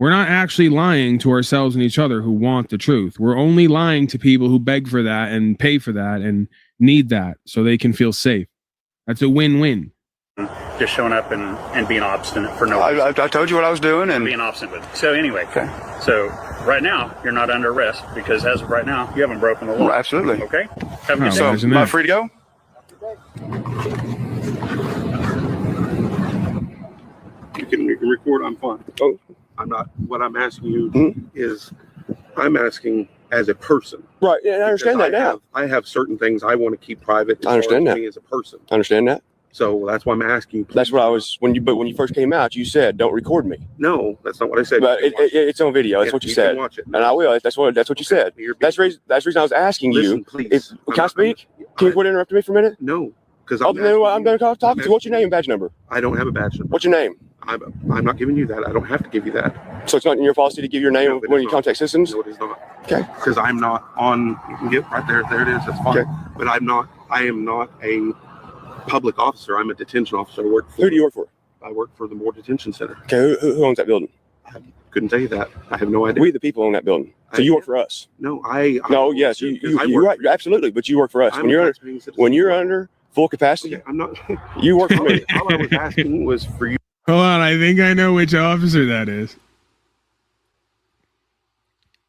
We're not actually lying to ourselves and each other who want the truth. We're only lying to people who beg for that and pay for that and need that so they can feel safe. That's a win-win. Just showing up and being obstinate for no reason. I told you what I was doing and being obstinate with it. So anyway, so right now you're not under arrest because as of right now you haven't broken the law. Absolutely. Okay. Have a good So day. am I free to go? You can record. I'm fine. Oh, I'm not. What I'm asking you is, I'm asking as a person. Right. Yeah, I understand that now. I have certain things I want to keep private. I understand that. Me as a person. I understand that. So that's why I'm asking. That's what I was when you first came out. You said, "Don't record me." No, that's not what I said. But it's on video. That's what you said, watch it. and I will. That's what you said. That's the reason I was asking you. Please. Can I speak? Can you quit interrupting me for a minute? No, because I'm done talking to you. What's your name and badge number? I don't have a badge number. What's your name? I'm not giving you that. I don't have to give you that. So it's not in your policy to give your name when you contact citizens? No, it is not. Okay. Because I'm not on. You can get right there. There it is. That's fine. Okay. But I am not a public officer. I'm a detention officer. Who do you work for? I work for the Moore Detention Center. Okay. Who owns that building? I couldn't tell you that. I have no idea. We the people own that building. So you work for us? No, yes, you're right. Absolutely. But you work for us. When you're under full capacity, okay, I'm not. You work for me. All I was asking was for you. Hold on, I think I know which officer that is.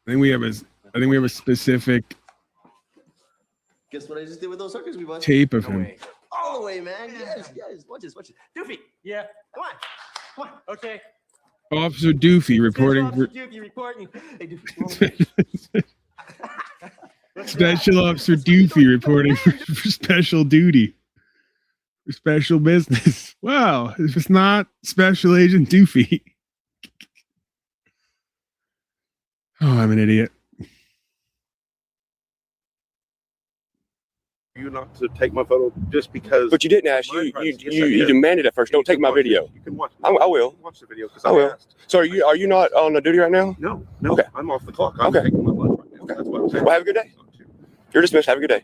I think we have a specific Guess what I just did with those suckers we bought? tape of him. All the way, man. Yes. Watch this. Doofy. Yeah. Come on. Okay. Officer Doofy reporting for Doofy reporting. Hey, Doofy. Special Officer Doofy reporting for special duty. For special business. Wow, if it's not Special Agent Doofy. Oh, I'm an idiot. You not to take my photo just because. But you didn't ask. You demanded it first. Don't take my video. You can watch. I will. Watch the video because I will. So are you not on the duty right now? No. Okay. I'm off the clock. I'm taking my lunch right now. Okay. That's what I'm saying. Well, have a good day. You're dismissed. Have a good day.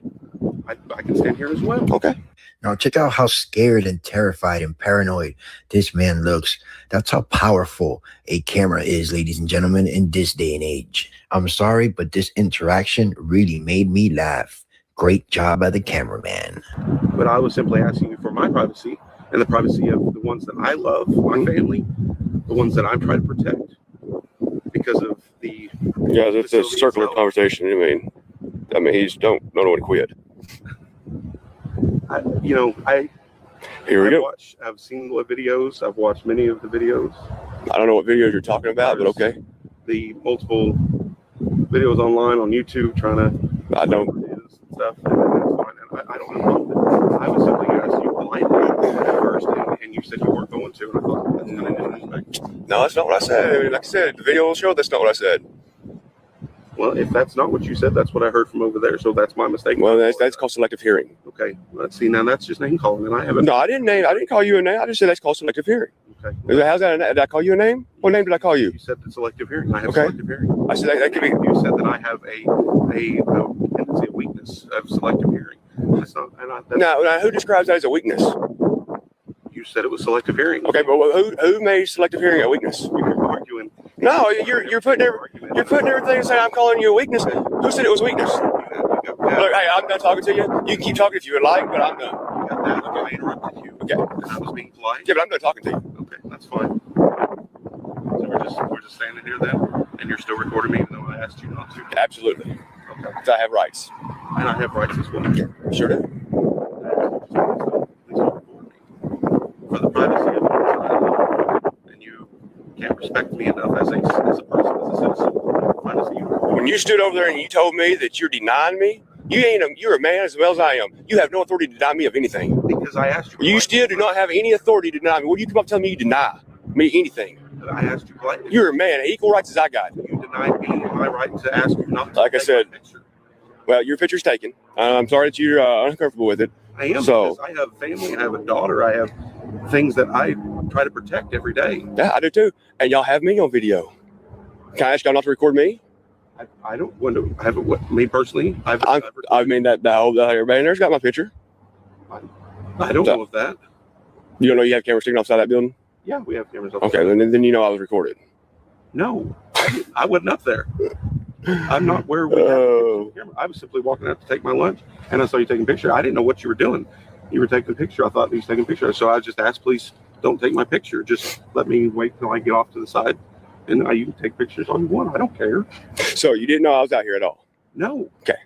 I can stand here as well. Okay. Now check out how scared and terrified and paranoid this man looks. That's how powerful a camera is, ladies and gentlemen, in this day and age. I'm sorry, but this interaction really made me laugh. Great job by the cameraman. But I was simply asking you for my privacy and the privacy of the ones that I love, my family, the ones that I'm trying to protect because of the... Yeah, it's a circular conversation. I mean, he's don't know when to quit. I've seen the videos. I've watched many of the videos. I don't know what videos you're talking about, but okay. The multiple videos online on YouTube trying to... I don't... stuff. And that's fine. And I don't know. I was simply asking you politely at first, and you said you weren't going to, and I thought that's kind of disrespectful. No, that's not what I said. Like I said, the video will show that's not what I said. Well, if that's not what you said, that's what I heard from over there. So that's my mistake. Well, that's called selective hearing. Okay. Let's see. Now that's just name calling, and I haven't. No, I didn't call you a name. I just said that's called selective hearing. Okay. How's that? Did I call you a name? What name did I call you? You said selective hearing. I have selective hearing. I said that could be. You said that I have a tendency, a weakness of selective hearing. That's not. Now, who describes that as a weakness? You said it was selective hearing. Okay, but who made selective hearing a weakness? You're arguing. No, you're putting everything saying I'm calling you a weakness. Who said it was weakness? Look, hey, I'm done talking to you. You can keep talking if you would like, but I'm done. I interrupted you. Okay. And I was being polite. Yeah, but I'm done talking to you. Okay, that's fine. So we're just standing here then, and you're still recording me even though I asked you not to. Absolutely. Okay. Because I have rights. And I have rights as well. Sure do. For the privacy of the and you can't respect me enough as a person, as a citizen. When you stood over there and you told me that you're denying me, you're a man as well as I am. You have no authority to deny me of anything. Because I asked you. You still do not have any authority to deny me. What do you come up telling me you deny me anything? I asked you politely. You're a man, equal rights as I got. You denied me my right to ask you not to. Like I said, well, your picture's taken. I'm sorry that you're uncomfortable with it. I am, because I have family, I have a daughter, I have things that I try to protect every day. Yeah, I do too. And y'all have me on video. Can I ask y'all not to record me? I don't want to have it. Me personally, I mean that everybody in there's got my picture. I don't know of that. You don't know you have cameras sticking outside that building? Yeah, we have cameras. Okay, then you know I was recorded. No, I wasn't up there. I'm not where we have camera. I was simply walking out to take my lunch, and I saw you taking a picture. I didn't know what you were doing. You were taking a picture. I thought he was taking a picture. So I just asked, please don't take my picture. Just let me wait till I get off to the side. And you can take pictures all you want. I don't care. So you didn't know I was out here at all? No. Okay.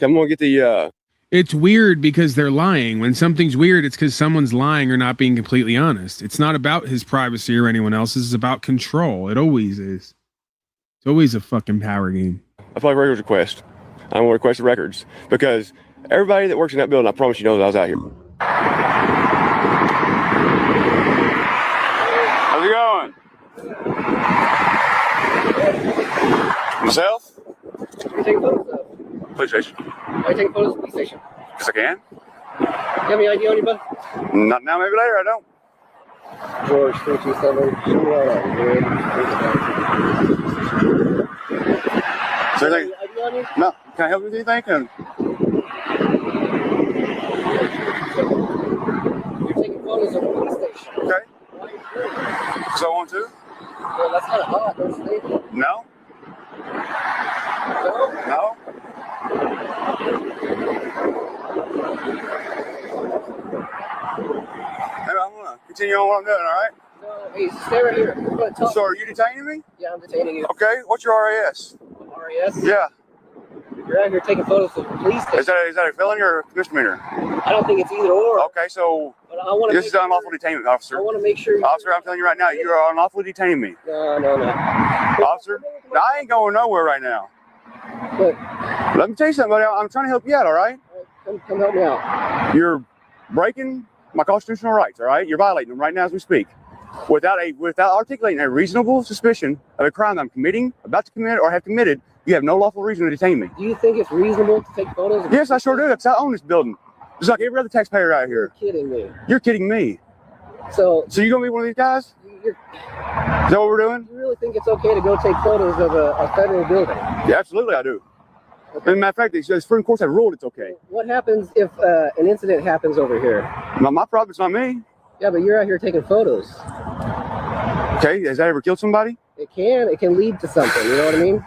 I'm going to get the... It's weird because they're lying. When something's weird, it's because someone's lying or not being completely honest. It's not about his privacy or anyone else's. It's about control. It always is. It's always a fucking power game. I play records request. I'm going to request the records because everybody that works in that building, I promise you knows I was out here. How's it going? Yourself? You're taking photos of? Police station. Are you taking photos of the police station? Yes, I can. You have any ID on you, bud? Not now, maybe later, I don't. George 327. Is there anything? ID on you? No. Can I help you with anything? You're taking photos of the police station. Okay. Why are you doing that? Because I want to. Well, that's kind of odd. Don't you think? No. No? No. Maybe I'm gonna continue on what I'm doing, all right? No, hey, stay right here. We're gonna talk. So are you detaining me? Yeah, I'm detaining you. Okay, what's your RAS? RAS? Yeah. You're out here taking photos of the police station. Is that a felony or a misdemeanor? I don't think it's either or. Okay, so But I want to this is unlawful detainment, officer. I want to make sure. Officer, I'm telling you right now, you are unlawfully detaining me. No. Officer, I ain't going nowhere right now. Look. Let me tell you something, buddy. I'm trying to help you out, all right? Come help me out. You're breaking my constitutional rights, all right? You're violating them right now as we speak. Without articulating a reasonable suspicion of a crime I'm committing, about to commit, or have committed, you have no lawful reason to detain me. Do you think it's reasonable to take photos of? Yes, I sure do, because I own this building. Just like every other taxpayer out here. You're kidding me. You're kidding me. So you gonna be one of these guys? Is that what we're doing? You really think it's okay to go take photos of a federal building? Yeah, absolutely I do. As a matter of fact, the Supreme Courts have ruled it's okay. What happens if an incident happens over here? My problem, it's not me. Yeah, but you're out here taking photos. Okay, has that ever killed somebody? It can lead to something, you know what I mean?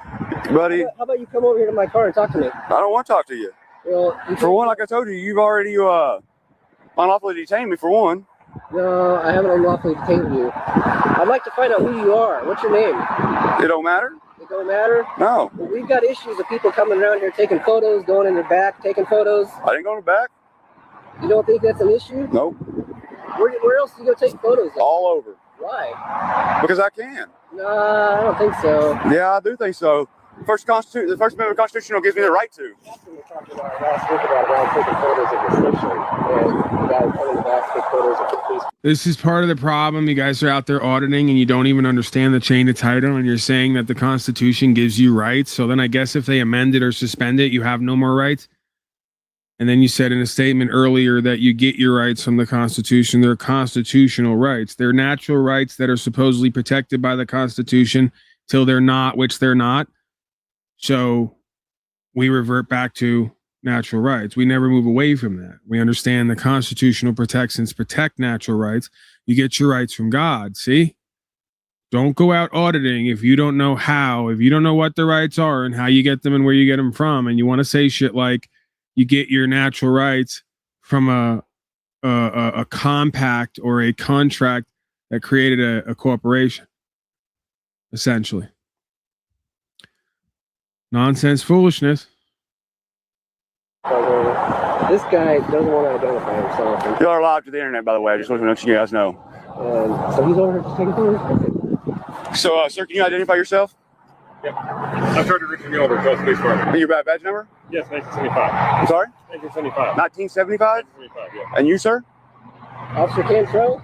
Buddy. How about you come over here to my car and talk to me? I don't want to talk to you. Well, for one, like I told you, you've already unlawfully detained me for one. No, I haven't unlawfully detained you. I'd like to find out who you are. What's your name? It don't matter. It don't matter? No. Well, we've got issues of people coming around here taking photos, going in the back, taking photos. I didn't go in the back. You don't think that's an issue? Nope. Where else do you go take photos? All over. Why? Because I can. No, I don't think so. Yeah, I do think so. The First Amendment of the Constitution gives me the right to. Last week about taking photos of the station, and the guy coming in the back take photos of the police. This is part of the problem. You guys are out there auditing and you don't even understand the chain of title, and you're saying that the Constitution gives you rights. So then I guess if they amend it or suspend it, you have no more rights. And then you said in a statement earlier that you get your rights from the Constitution. They're constitutional rights. They're natural rights that are supposedly protected by the Constitution till they're not, which they're not. So we revert back to natural rights. We never move away from that. We understand the constitutional protections protect natural rights. You get your rights from God. See? Don't go out auditing if you don't know how, if you don't know what the rights are and how you get them and where you get them from. And you want to say shit like you get your natural rights from a compact or a contract that created a corporation, essentially. Nonsense, foolishness. This guy doesn't want to identify himself. You are live to the internet, by the way. I just want to let you guys know. So he's over here just taking photos? So, sir, can you identify yourself? Yep. I'm trying to reach me over to the police department. Your badge number? Yes, 1975. I'm sorry? 1975. 1975? 1975, yeah. And you, sir? Officer Cantrell?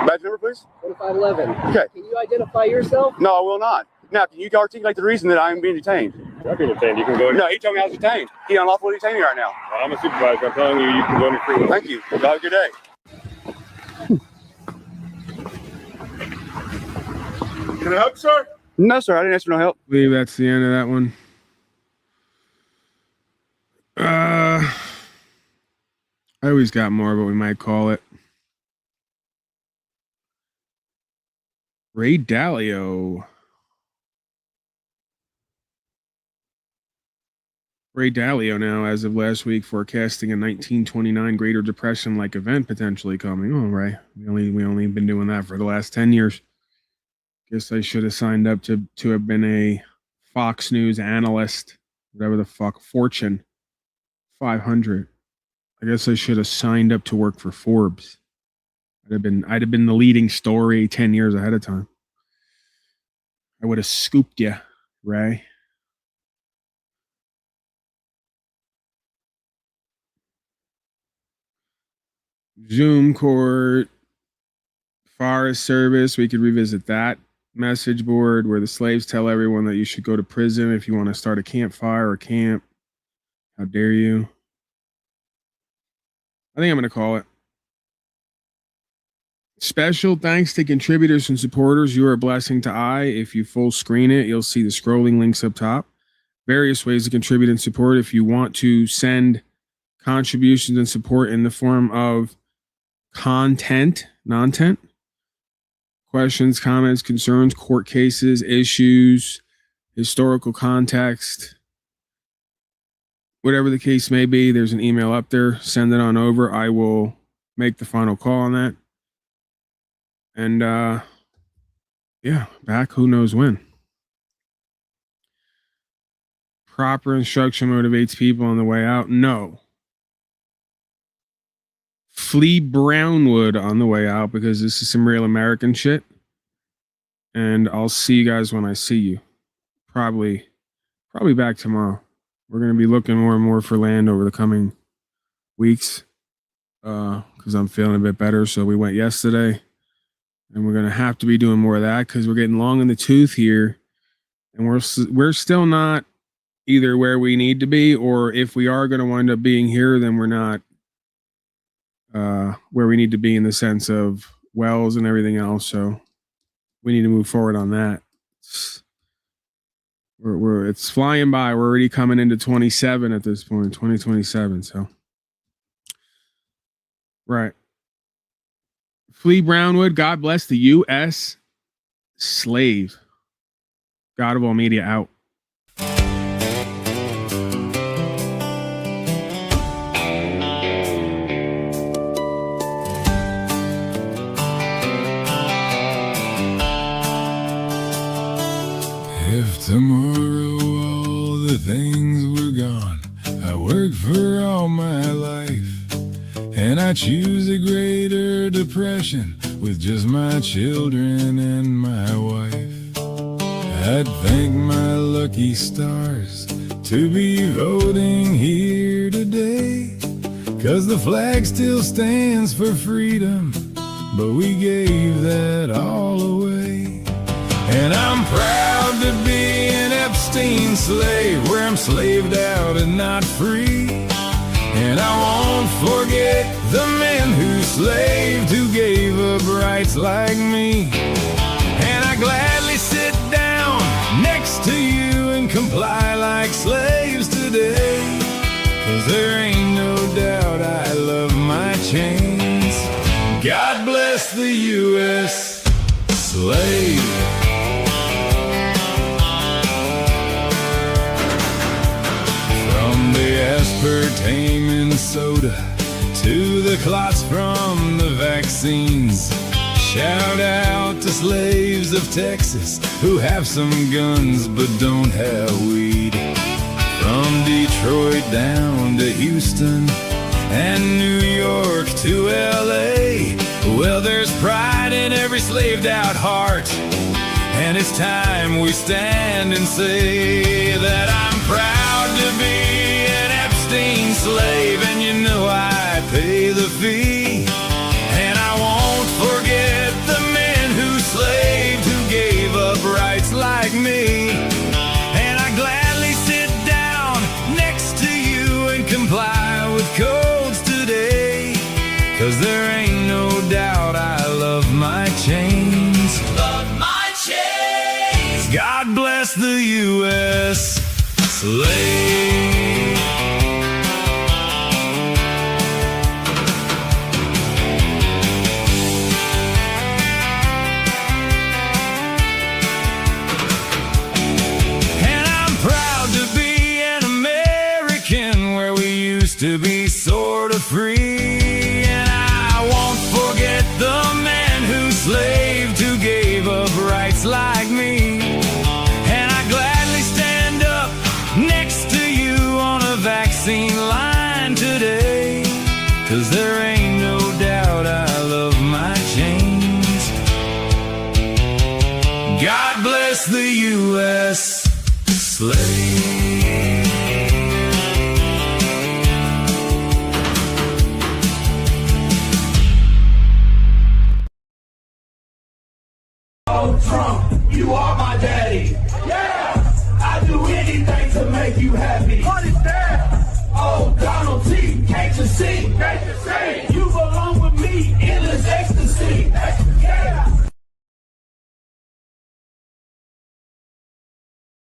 Badge number, please? 2511. Okay. Can you identify yourself? No, I will not. Now, can you articulate the reason that I am being detained? I'm being detained. You can go. No, he told me I was detained. He unlawfully detained me right now. I'm a supervisor. I'm telling you, you can go on your free will. Thank you. Have a good day. Can I help, sir? No, sir. I didn't ask for no help. I believe that's the end of that one. I always got more, but we might call it. Ray Dalio. Ray Dalio now, as of last week, forecasting a 1929 Greater Depression-like event potentially coming. Oh, Ray, we only been doing that for the last 10 years. Guess I should have signed up to have been a Fox News analyst, whatever the fuck, Fortune 500. I guess I should have signed up to work for Forbes. I'd have been the leading story 10 years ahead of time. I would have scooped you, Ray. Zoom court, Forest Service. We could revisit that message board where the slaves tell everyone that you should go to prison if you want to start a campfire or camp. How dare you? I think I'm going to call it. Special thanks to contributors and supporters. You are a blessing to I. If you full screen it, you'll see the scrolling links up top. Various ways to contribute and support. If you want to send contributions and support in the form of content, questions, comments, concerns, court cases, issues, historical context, whatever the case may be, there's an email up there. Send it on over. I will make the final call on that. And yeah, back who knows when. Proper instruction motivates people on the way out. No. Flee Brownwood on the way out because this is some real American shit. And I'll see you guys when I see you. Probably back tomorrow. We're going to be looking more and more for land over the coming weeks because I'm feeling a bit better. So we went yesterday. And we're going to have to be doing more of that because we're getting long in the tooth here. And we're still not either where we need to be, or if we are going to wind up being here, then we're not where we need to be in the sense of wells and everything else. So we need to move forward on that. It's flying by. We're already coming into 27 at this point, 2027. So, right. Flea Brownwood, God bless the U.S. slave. God of all media out. If tomorrow all the things were gone, I worked for all my life, and I choose a greater depression with just my children and my wife. I'd thank my lucky stars to be voting here today, 'cause the flag still stands for freedom, but we gave that all away. And I'm proud to be an Epstein slave, where I'm slaved out and not free. And I won't forget the men who slaved, who gave up rights like me. And I gladly sit down next to you and comply like slaves today, 'cause there ain't no doubt I love my chains. God bless the U.S. slave. From the aspartame in soda to the clots from the vaccines, shout out to slaves of Texas who have some guns but don't have weed. From Detroit down to Houston and New York to LA, well, there's pride in every slaved out heart, and it's time we stand and say that I'm proud to be an Epstein slave, and you know I pay the fee. And I won't forget the men who slaved, who gave up rights like me. And I gladly sit down next to you and comply with codes today, 'cause there ain't no doubt I love my chains. Love my chains. God bless the U.S. slave. To be sort of free, and I won't forget the men who slaved, who gave up rights like me. And I gladly stand up next to you on a vaccine line today, 'cause there ain't no doubt I love my chains. God bless the U.S. slave.